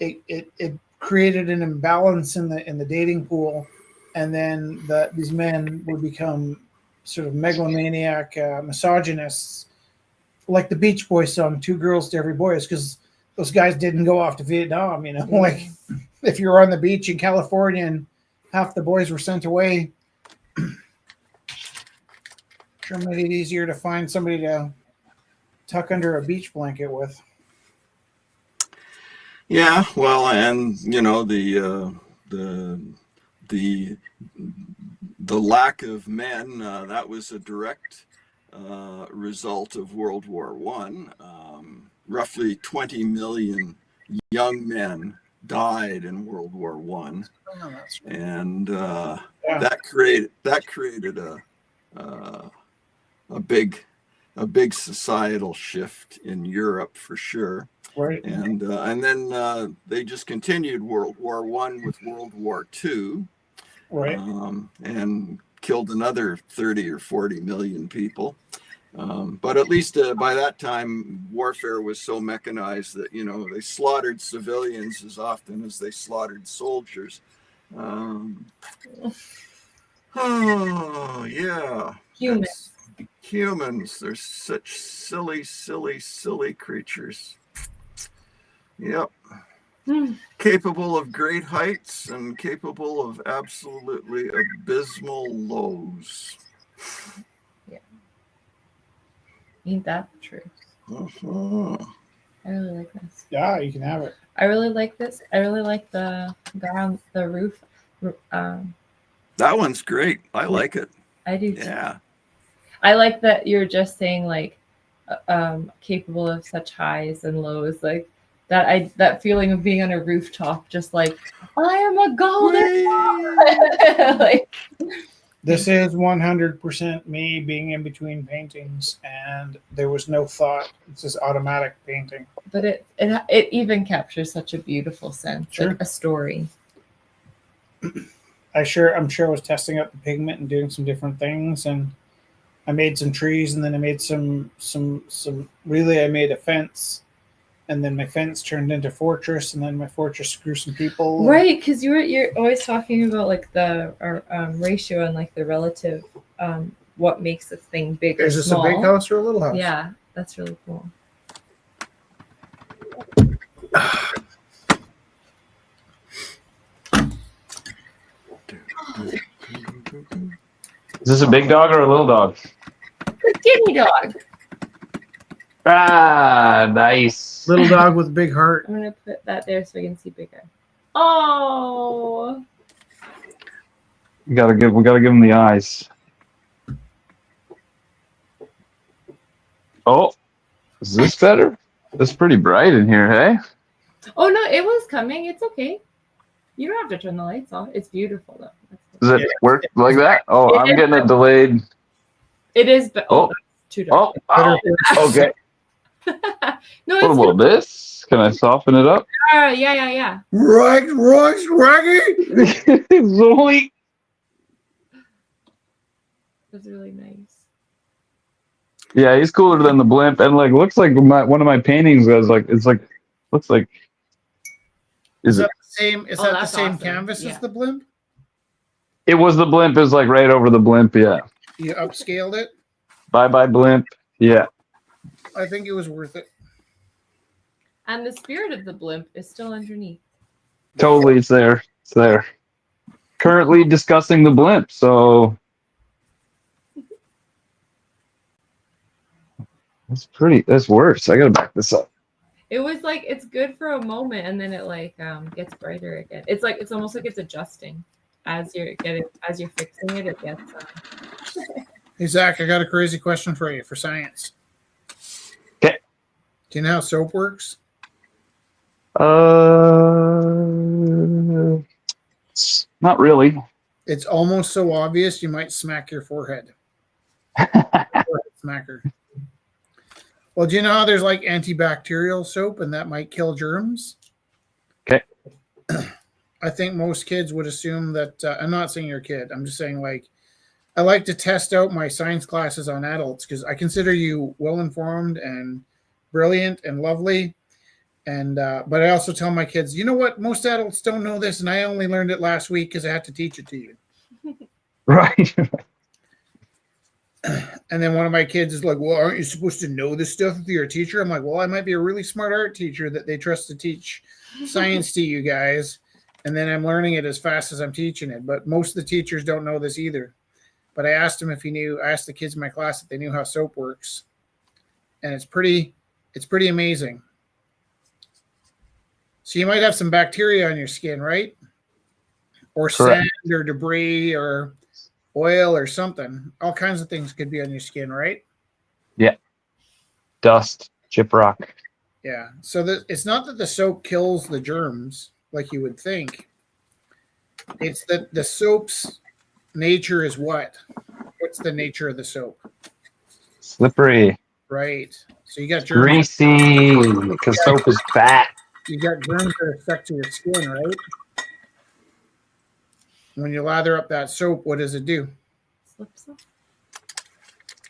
it created an imbalance in the dating pool, and then these men would become sort of megalomaniac misogynists, like the Beach Boys song "Two Girls to Every Boy," is because those guys didn't go off to Vietnam. You know, like if you were on the beach in California and half the boys were sent away, sure made it easier to find somebody to tuck under a beach blanket with. Yeah, well, and you know the lack of men, that was a direct result of World War One. Roughly 20 million young men died in World War One, and that created a big societal shift in Europe for sure. Right. And then they just continued World War One with World War Two, Right. and killed another 30 or 40 million people. But at least by that time, warfare was so mechanized that, you know, they slaughtered civilians as often as they slaughtered soldiers. Oh, yeah. Humans. Humans. They're such silly creatures. Yep. Capable of great heights and capable of absolutely abysmal lows. Ain't that the truth? Uh-huh. I really like this. Yeah, you can have it. I really like this. I really like the guy on the roof. That one's great. I like it. I do too. Yeah. I like that you're just saying like capable of such highs and lows, like that feeling of being on a rooftop, just like I am a golden like This is 100% me being in between paintings, and there was no thought. It's just automatic painting. but it even captures such a beautiful sense, Sure. like a story. I'm sure I was testing out the pigment and doing some different things, and I made some trees, and then I made some really I made a fence, and then my fence turned into fortress, and then my fortress grew some people. Right, because you're always talking about like the ratio and like the relative what makes a thing big or Is this small. a big house or a little house? Yeah, that's really cool. Is this a big dog or a little dog? The skinny dog. Ah, nice. Little dog with a big heart. I'm gonna put that there so I can see bigger. Oh, We gotta give him the eyes. Oh, is this better? It's pretty bright in here, hey? oh no, it was coming. It's okay. You don't have to turn the lights off. It's beautiful though. Does it work like that? Oh, I'm getting it delayed. It is, but Oh. that's too dark. Oh, okay. No, What it's about this? Can I soften it up? yeah. Right, Raggy. Zoink. That's really nice. Yeah, he's cooler than the blimp, and looks like one of my paintings was looks like. Is Is it? that the same? Is Oh, that the that's same awesome. canvas Yeah. as the blimp? It was the blimp. It was like right over the blimp. Yeah. You upscaled it. Bye bye blimp. Yeah. I think it was worth it. And the spirit of the blimp is still underneath. Totally. It's there. It's there. Currently discussing the blimp. So that's worse. I gotta back this up. It was like it's good for a moment, and then it like gets brighter again. It's almost like it's adjusting as you're fixing it. It gets. Hey Zach, I got a crazy question for you for science. Okay. Do you know how soap works? Not really. It's almost so obvious you might smack your forehead. Forehead smacker. Well, do you know how there's like antibacterial soap and that might kill germs? Okay. I think most kids would assume that. I'm not saying you're a kid. I'm just saying like I like to test out my science classes on adults because I consider you well informed and brilliant and lovely. And but I also tell my kids, you know what? Most adults don't know this, and I only learned it last week because I had to teach it to you. Right. And then one of my kids is like, well, aren't you supposed to know this stuff if you're a teacher? I'm like, well, I might be a really smart art teacher that they trust to teach science to you guys. And then I'm learning it as fast as I'm teaching it. But most of the teachers don't know this either. But I asked him if he knew, I asked the kids in my class if they knew how soap works. And it's pretty amazing. So you might have some bacteria on your skin, right? Or Correct. sand or debris or oil or something. All kinds of things could be on your skin, right? Yeah. Dust, chip rock. Yeah. So it's not that the soap kills the germs like you would think. It's that the soap's nature is what? What's the nature of the soap? Slippery. Right. So you got germs. Greasy. Because soap is fat. You got germs that are stuck to your skin, right? When you lather up that soap, what does it do? Slips off.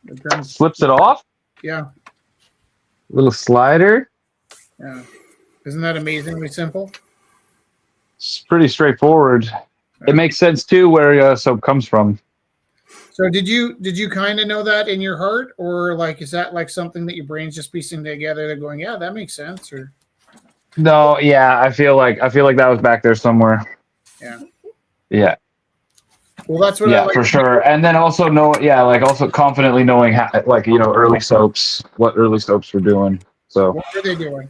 The germs. Slips it off. Yeah. Little slider. Yeah. Isn't that amazingly simple? It's pretty straightforward. It makes sense too where soap comes from. So did you kind of know that in your heart, or like is that like something that your brain's just piecing together? They're going, yeah, that makes sense. Or No, yeah, I feel like that was back there somewhere. yeah. Yeah. Well, that's what I Yeah, like. for sure. And then also also confidently knowing how, like, early soaps, what early soaps were doing. So, What are they doing?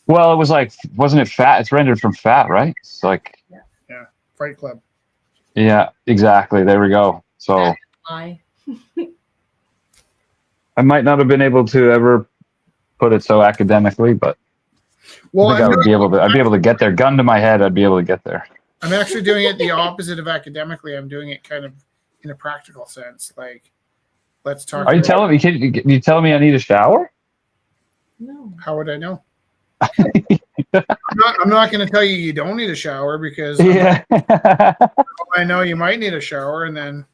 well, it was like, wasn't it fat? It's rendered from fat, right? It's like, Yeah. Fight Club. yeah, exactly. There we go. So I. I might not have been able to ever put it so academically, but Well, I think I'd be able to get there. Gun to my head, I'd be able to get there. I'm actually doing it the opposite of academically. I'm doing it kind of in a practical sense. Like, let's talk. Are you telling me? You telling me I need a shower? No. How would I know? I'm not going to tell you you don't need a shower because Yeah. I know you might need a shower, and then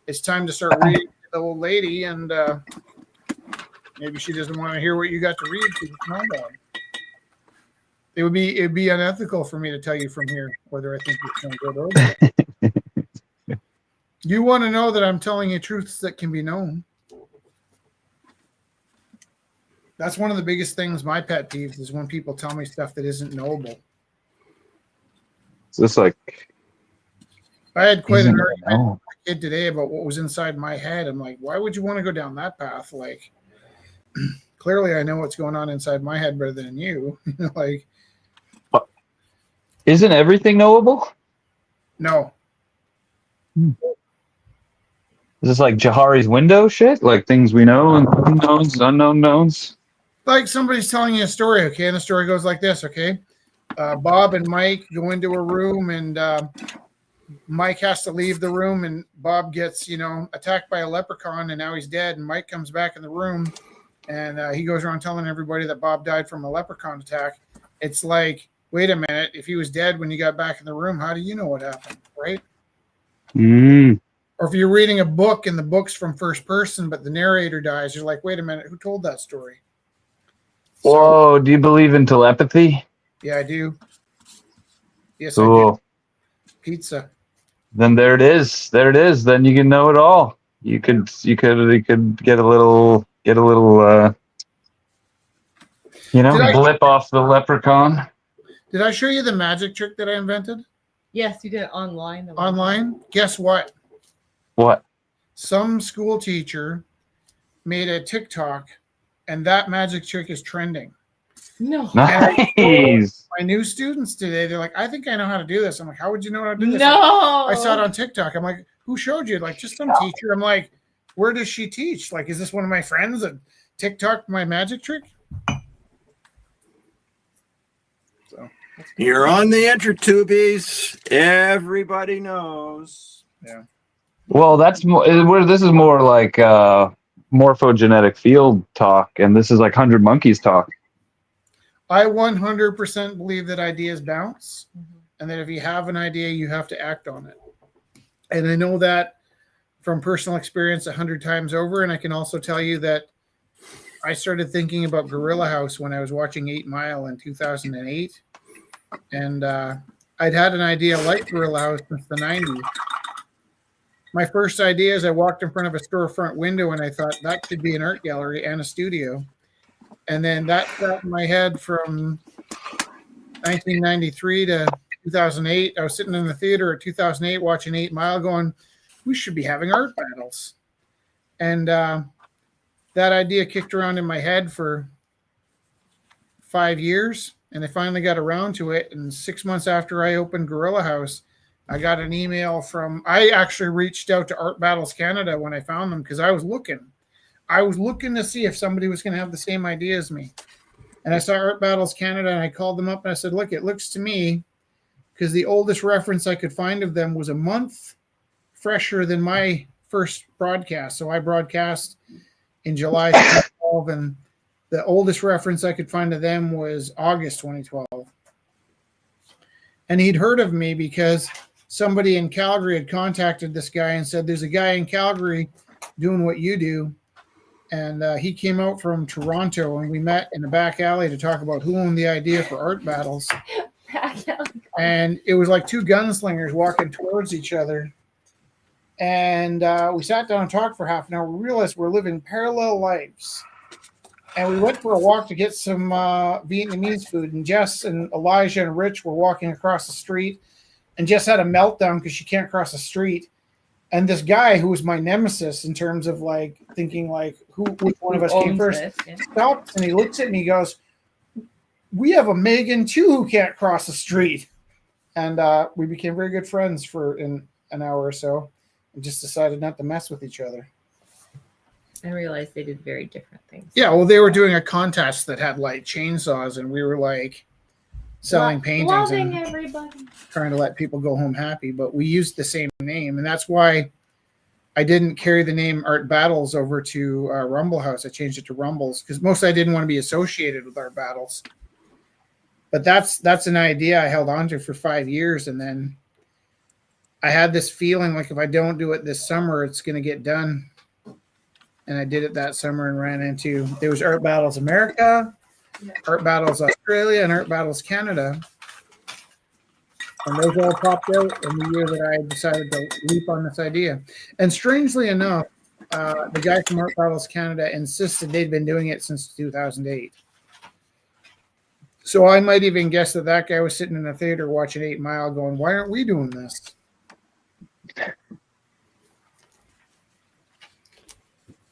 it's time to start reading to the old lady, and maybe she doesn't want to hear what you got to read. She's a small dog. It'd be unethical for me to tell you from here whether I think it's going to go to. You want to know that I'm telling you truths that can be known. That's one of the biggest things. My pet peeves is when people tell me stuff that isn't knowable. It's just like, I had quite an isn't it? argument No. with my kid today about what was inside my head. I'm like, why would you want to go down that path? Like, clearly I know what's going on inside my head better than you. Like, Isn't everything knowable? no. Is this like Jahari's window shit? Like things we know and unknowns, unknown knowns? Like somebody's telling you a story, okay? And the story goes like this, okay? Bob and Mike go into a room, and Mike has to leave the room, and Bob gets, attacked by a leprechaun, and now he's dead. And Mike comes back in the room, and he goes around telling everybody that Bob died from a leprechaun attack. It's like, wait a minute, if he was dead when you got back in the room, how do you know what happened, right? Or if you're reading a book and the book's from first person, but the narrator dies, you're like, wait a minute, who told that story? Whoa, do you believe in telepathy? Yeah, I do. Yes, I Cool. do. Pizza. Then there it is. There it is. Then you can know it all. You could get a little Did I blip off the leprechaun. did I show you the magic trick that I invented Yes, you did it online. online? Guess what? What? Some school teacher made a TikTok, and that magic trick is trending. No. Nice. My new students today, they're like, I think I know how to do this. I'm like, how would you know how to do this? No. I saw it on TikTok. I'm like, who showed you? Like, just some teacher. I'm like, where does she teach? Like, is this one of my friends that TikTok my magic trick? So You're on the intertubies. Everybody knows. Well, that's where this is more like morphogenetic field talk, and this is like 100 monkeys talk. I 100% believe that ideas bounce, and that if you have an idea, you have to act on it. And I know that from personal experience 100 times over. And I can also tell you that I started thinking about Gorilla House when I was watching 8 Mile in 2008. And I'd had an idea like Gorilla House since the 90s. My first idea is I walked in front of a storefront window and I thought that could be an art gallery and a studio. And then that sat in my head from 1993 to 2008. I was sitting in the theater at 2008 watching 8 Mile going, we should be having art battles. And that idea kicked around in my head for 5 years. And I finally got around to it. And 6 months after I opened Gorilla House, I got an email I actually reached out to Art Battles Canada when I found them because I was looking to see if somebody was going to have the same idea as me. And I saw Art Battles Canada and I called them up and I said, look, it looks to me, because the oldest reference I could find of them was a month fresher than my first broadcast. So I broadcast in July 2012 and the oldest reference I could find of them was August 2012. And he'd heard of me because somebody in Calgary had contacted this guy and said, there's a guy in Calgary doing what you do. And he came out from Toronto and we met in the back alley to talk about who owned the idea for art battles. And it was like two gunslingers walking towards each other. And we sat down and talked for half an hour. We realized we're living parallel lives. And we went for a walk to get some Vietnamese food. And Jess and Elijah and Rich were walking across the street. And Jess had a meltdown because she can't cross the street. And this guy who was my nemesis in terms of like thinking like which one of us came first stops and he looks at me and goes, we have a Megan too who can't cross the street. And we became very good friends for an hour or so and just decided not to mess with each other. I realized they did very different things. Yeah, well, they were doing a contest that had like chainsaws and we were like selling paintings Loving and everybody. trying to let people go home happy, but we used the same name. And that's why I didn't carry the name Art Battles over to Rumble House. I changed it to Rumbles because mostly I didn't want to be associated with Art Battles. But that's an idea I held on to for 5 years. And then I had this feeling like if I don't do it this summer, it's going to get done. And I did it that summer and ran into, there was Art Battles America, Art Battles Australia, and Art Battles Canada. And those all popped out in the year that I decided to leap on this idea. And strangely enough, the guy from Art Battles Canada insisted they'd been doing it since 2008. So I might even guess that guy was sitting in a theater watching 8 Mile going, why aren't we doing this?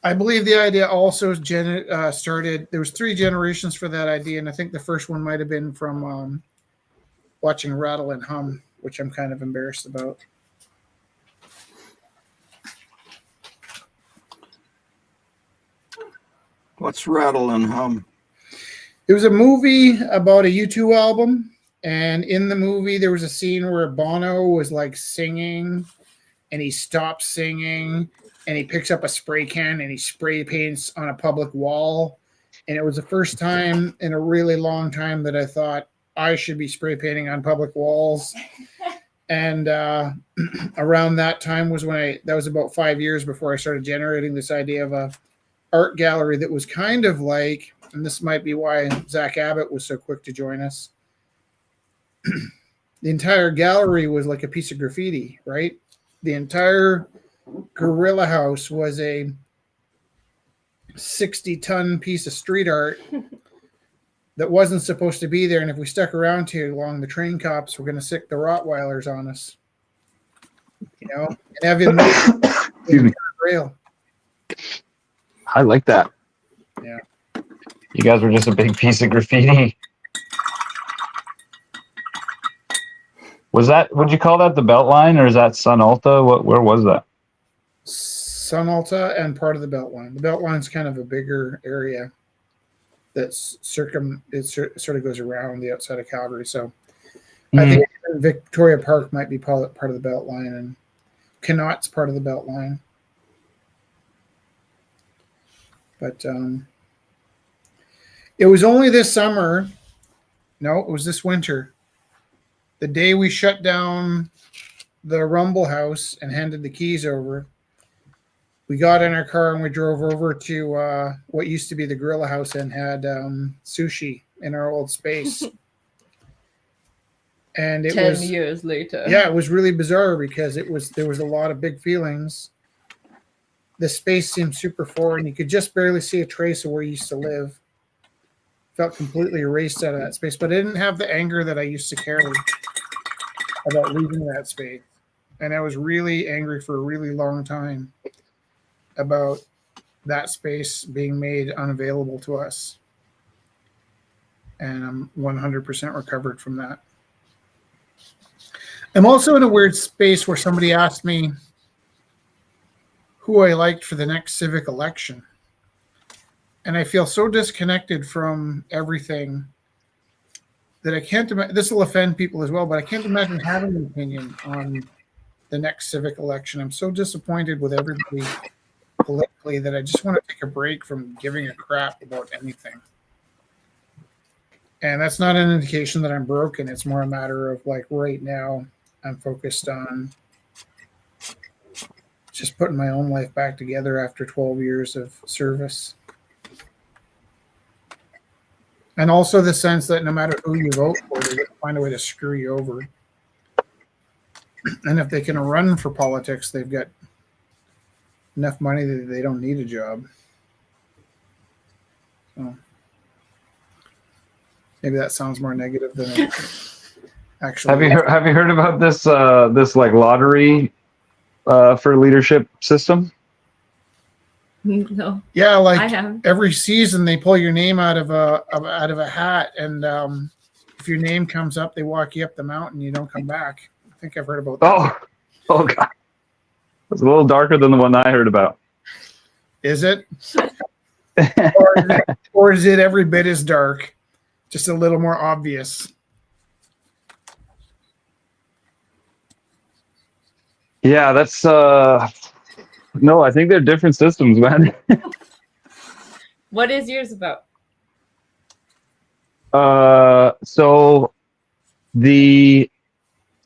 I believe the idea also started, there was 3 generations for that idea, and I think the first one might have been from watching Rattle and Hum, which I'm kind of embarrassed about. What's Rattle and Hum? It was a movie about a U2 album, and in the movie there was a scene where Bono was like singing, and he stops singing, and he picks up a spray can and he spray paints on a public wall. And it was the first time in a really long time that I thought I should be spray painting on public walls. And around that time was when that was about 5 years before I started generating this idea of a art gallery that was kind of like, and this might be why Zach Abbott was so quick to join us. the entire gallery was like a piece of graffiti, right? The entire gorilla house was a 60-ton piece of street art that wasn't supposed to be there. And if we stuck around too long, the train cops were going to sick the Rottweilers on us. You know, and Evan Excuse me. rail. I like that. Yeah. You guys were just a big piece of graffiti. Was that, would you call that the Beltline, or is that Sun Alta? Where was that? Sun Alta and part of the Beltline. The Beltline's kind of a bigger area that's sort of goes around the outside of Calgary. So I think Victoria Park might be part of the Beltline, and Connaught's part of the Beltline. But it was only this summer. No, it was this winter. The day we shut down the Rumble House and handed the keys over, we got in our car and we drove over to what used to be the Gorilla House and had sushi in our old space. And it 10 was years later. Yeah, it was really bizarre because there was a lot of big feelings. The space seemed super foreign. You could just barely see a trace of where you used to live. Felt completely erased out of that space, but I didn't have the anger that I used to carry about leaving that space. And I was really angry for a really long time about that space being made unavailable to us. And I'm 100% recovered from that. I'm also in a weird space where somebody asked me who I liked for the next civic election. And I feel so disconnected from everything that I can't imagine. This will offend people as well, but I can't imagine having an opinion on the next civic election. I'm so disappointed with everybody politically that I just want to take a break from giving a crap about anything. And that's not an indication that I'm broken. It's more a matter of like right now I'm focused on just putting my own life back together after 12 years of service. And also the sense that no matter who you vote for, they're going to find a way to screw you over. And if they can run for politics, they've got enough money that they don't need a job. So maybe that sounds more negative than it actually. Have you heard about this this like lottery for leadership system? No. Yeah, I like have. every season they pull your name out of a hat, and if your name comes up, they walk you up the mountain. You don't come back. I think I've heard about that. Oh God, it's a little darker than the one I heard about. Is it? or is it every bit as dark, just a little more obvious? Yeah, that's no, I think they're different systems, man. What is yours about? So the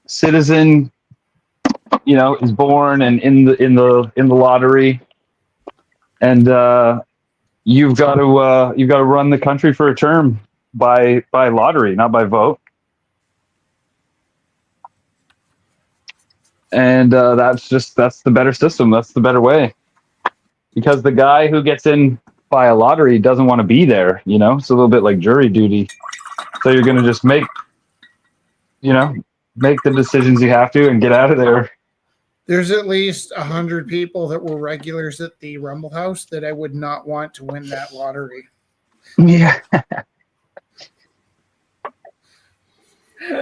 citizen, you know, is born and in the lottery, and you've got to run the country for a term by lottery, not by vote. And that's the better system. That's the better way, because the guy who gets in by a lottery doesn't want to be there. You know, it's a little bit like jury duty. So you're going to just make the decisions you have to and get out of there. There's at least 100 people that were regulars at the Rumble House that I would not want to win that lottery. Yeah.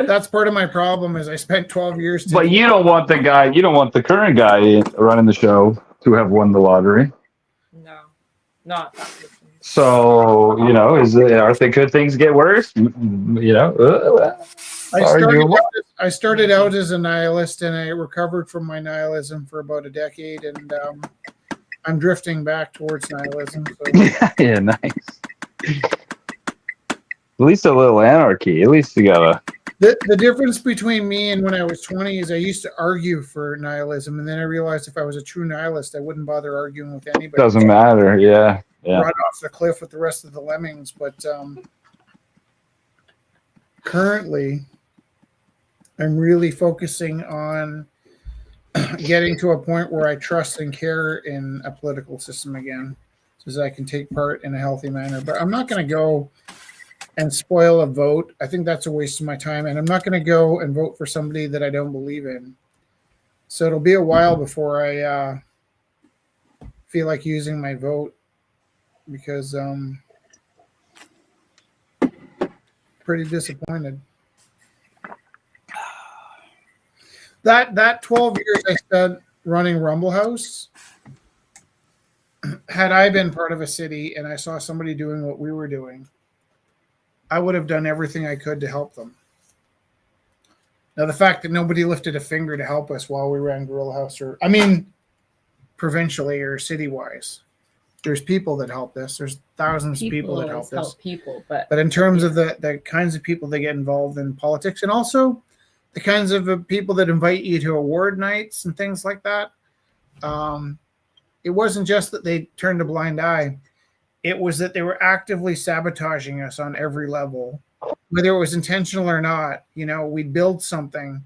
That's part of my problem is I spent 12 years. But you don't want the current guy running the show to have won the lottery. No, not that system. So, could things get worse? I started out as a nihilist, and I recovered from my nihilism for about a decade, and I'm drifting back towards nihilism. So. Yeah, nice. At least a little anarchy. At least you gotta. The difference between me and when I was 20 is I used to argue for nihilism, and then I realized if I was a true nihilist, I wouldn't bother arguing with anybody. Doesn't matter. Yeah. Run off the cliff with the rest of the lemmings. But currently, I'm really focusing on getting to a point where I trust and care in a political system again, so that I can take part in a healthy manner. But I'm not going to go and spoil a vote. I think that's a waste of my time, and I'm not going to go and vote for somebody that I don't believe in. So it'll be a while before I feel like using my vote because pretty disappointed. That 12 years I spent running Rumble House, had I been part of a city and I saw somebody doing what we were doing, I would have done everything I could to help them. Now, the fact that nobody lifted a finger to help us while we ran Gorilla House, provincially or city-wise, there's people that help us. There's thousands of people that help us. People, but in terms of the kinds of people that get involved in politics, and also the kinds of people that invite you to award nights and things like that, it wasn't just that they turned a blind eye. It was that they were actively sabotaging us on every level, whether it was intentional or not. We'd build something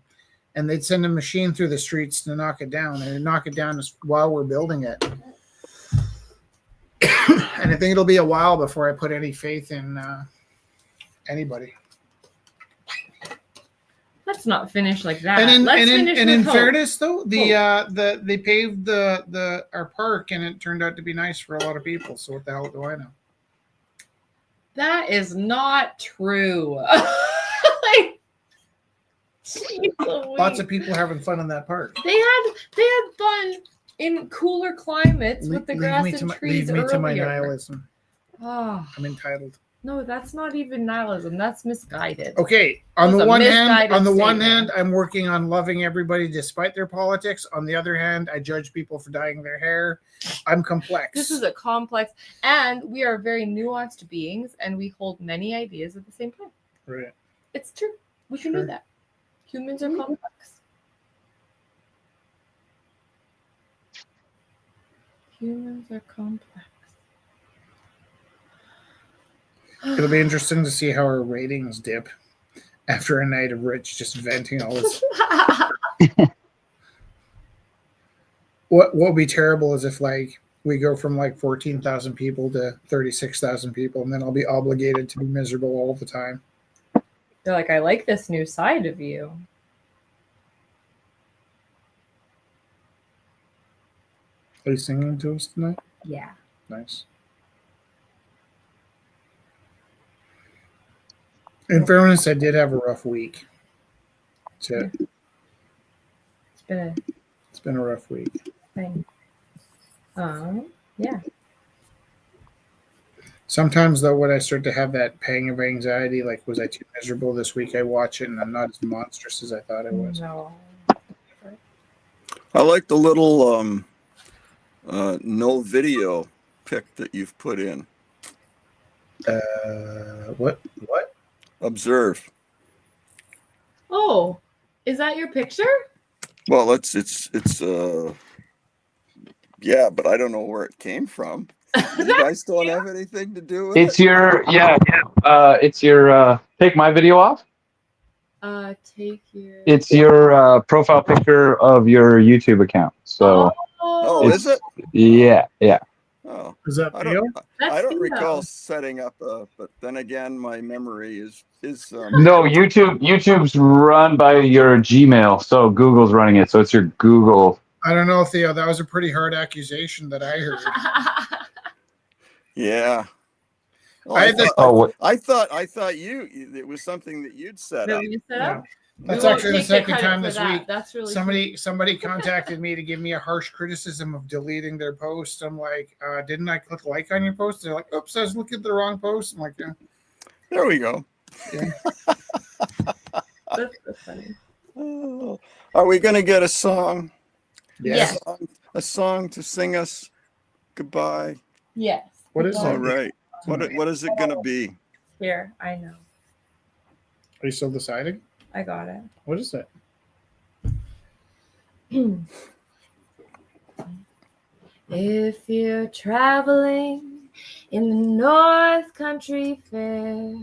and they'd send a machine through the streets to knock it down, and they'd knock it down while we're building it. And I think it'll be a while before I put any faith in anybody. let's not finish like that. In fairness, though, they paved our park, and it turned out to be nice for a lot of people. So what the hell do I know? That is not true. Lots of people having fun in that park. They had fun in cooler climates with the grass and trees. Leave me to my nihilism. Oh, I'm entitled. no, that's not even nihilism. That's misguided. Okay, on the one hand, I'm working on loving everybody despite their politics. On the other hand, I judge people for dyeing their hair. I'm complex. This is a complex, and we are very nuanced beings, and we hold many ideas at the same time. Right. It's true. We can do that. Humans are complex. Humans are complex. It'll be interesting to see how our ratings dip after a night of Rich just venting all this. What will be terrible is if we go from 14,000 people to 36,000 people, and then I'll be obligated to be miserable all the time. They're like, I like this new side of you. Are you singing to us tonight? Yeah. Nice. In fairness, I did have a rough week. That's it. It's been a rough week. Thing. Yeah. Sometimes, though, when I start to have that pang of anxiety, was I too miserable this week, I watch it and I'm not as monstrous as I thought I was. No. I like the little no video pic that you've put in. What? Observe. Oh, is that your picture? Well, it's yeah, but I don't know where it came from. You guys don't have anything to do with it? It's your it's your take my video off. Take your. It's your profile picture of your YouTube account. So. Oh, is it? Yeah. Oh, Is that Theo? I don't recall setting up but then again, my memory is No, YouTube's run by your Gmail, so Google's running it. So it's your Google. I don't know, Theo. That was a pretty hard accusation that I heard. Yeah. Oh, I thought it was something that you'd set up. Yeah. That's actually the second time this week. That's really somebody contacted me to give me a harsh criticism of deleting their post. I'm like, didn't I click like on your post? They're like, oops, I was looking at the wrong post. I'm like, yeah. There we go. Yeah. That's so funny. Oh, are we going to get a song? Yes. A song to sing us goodbye. Yes. What is All it? right. What is it going to be? Here, I know. Are you still deciding? I got it. What is it? If you're traveling in the North Country Fair,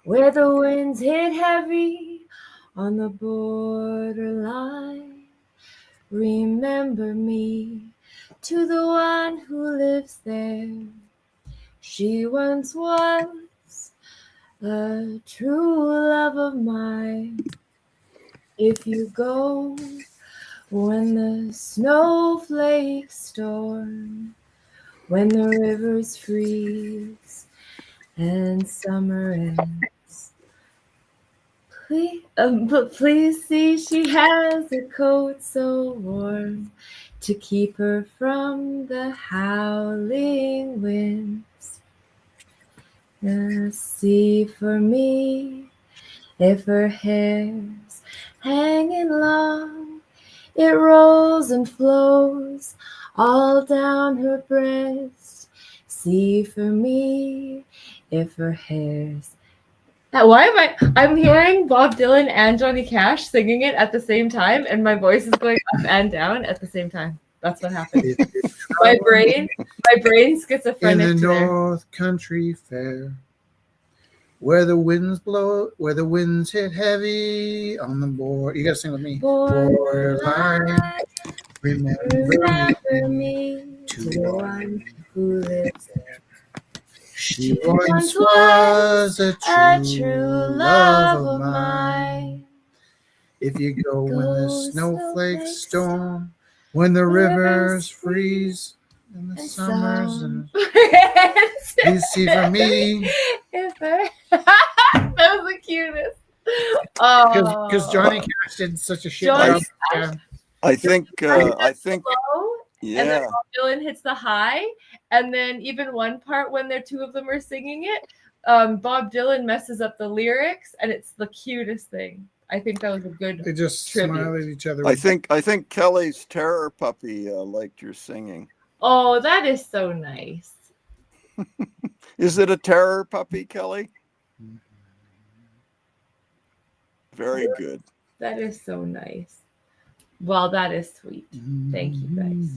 where the winds hit heavy on the borderline. Remember me to the one who lives there. She once was a true love of mine. If you go when the snowflakes storm, when the rivers freeze and summer ends, but please see she has a coat so warm to keep her from the howling winds. See for me if her hair's hanging long, it rolls and flows all down her breast. See for me if her hair's. Why am I'm hearing Bob Dylan and Johnny Cash singing it at the same time, and my voice is going up and down at the same time. That's what happened. my brain's In schizophrenic the today. North Country Fair, where the winds blow, where the winds hit heavy on the board. You gotta sing with me. Borderline, remember me to the one who lives there. She once was a true love of mine. If you go when the snowflakes storm, when the rivers freeze, and the summers and you see for me. That was the cutest. Because Johnny Cash did such a shit job. I think low, yeah. And then Bob Dylan hits the high, and then even one part when the two of them are singing it, Bob Dylan messes up the lyrics, and it's the cutest thing. I think that was a good. They just tribute. smile at each other. I think Kelly's terror puppy liked your singing. Oh, that is so nice. Is it a terror puppy, Kelly? Very good. That is so nice. Well, that is sweet. Thank you, guys.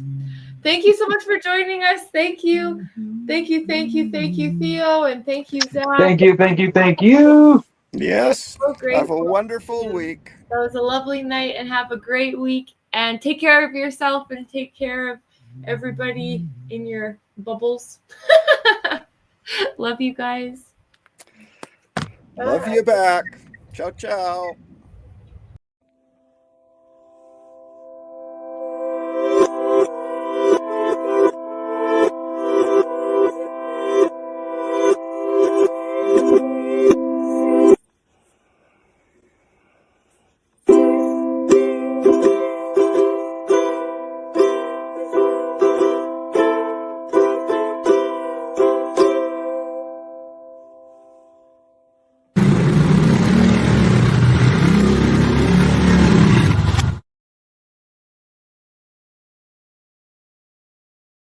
Thank you so much for joining us. Thank you. Thank you, Theo, and thank you, Zach. Thank you. Yes. So Have a wonderful week. That was a lovely night, and have a great week. And take care of yourself and take care of everybody in your bubbles. Love you guys. Love you back. Ciao, ciao.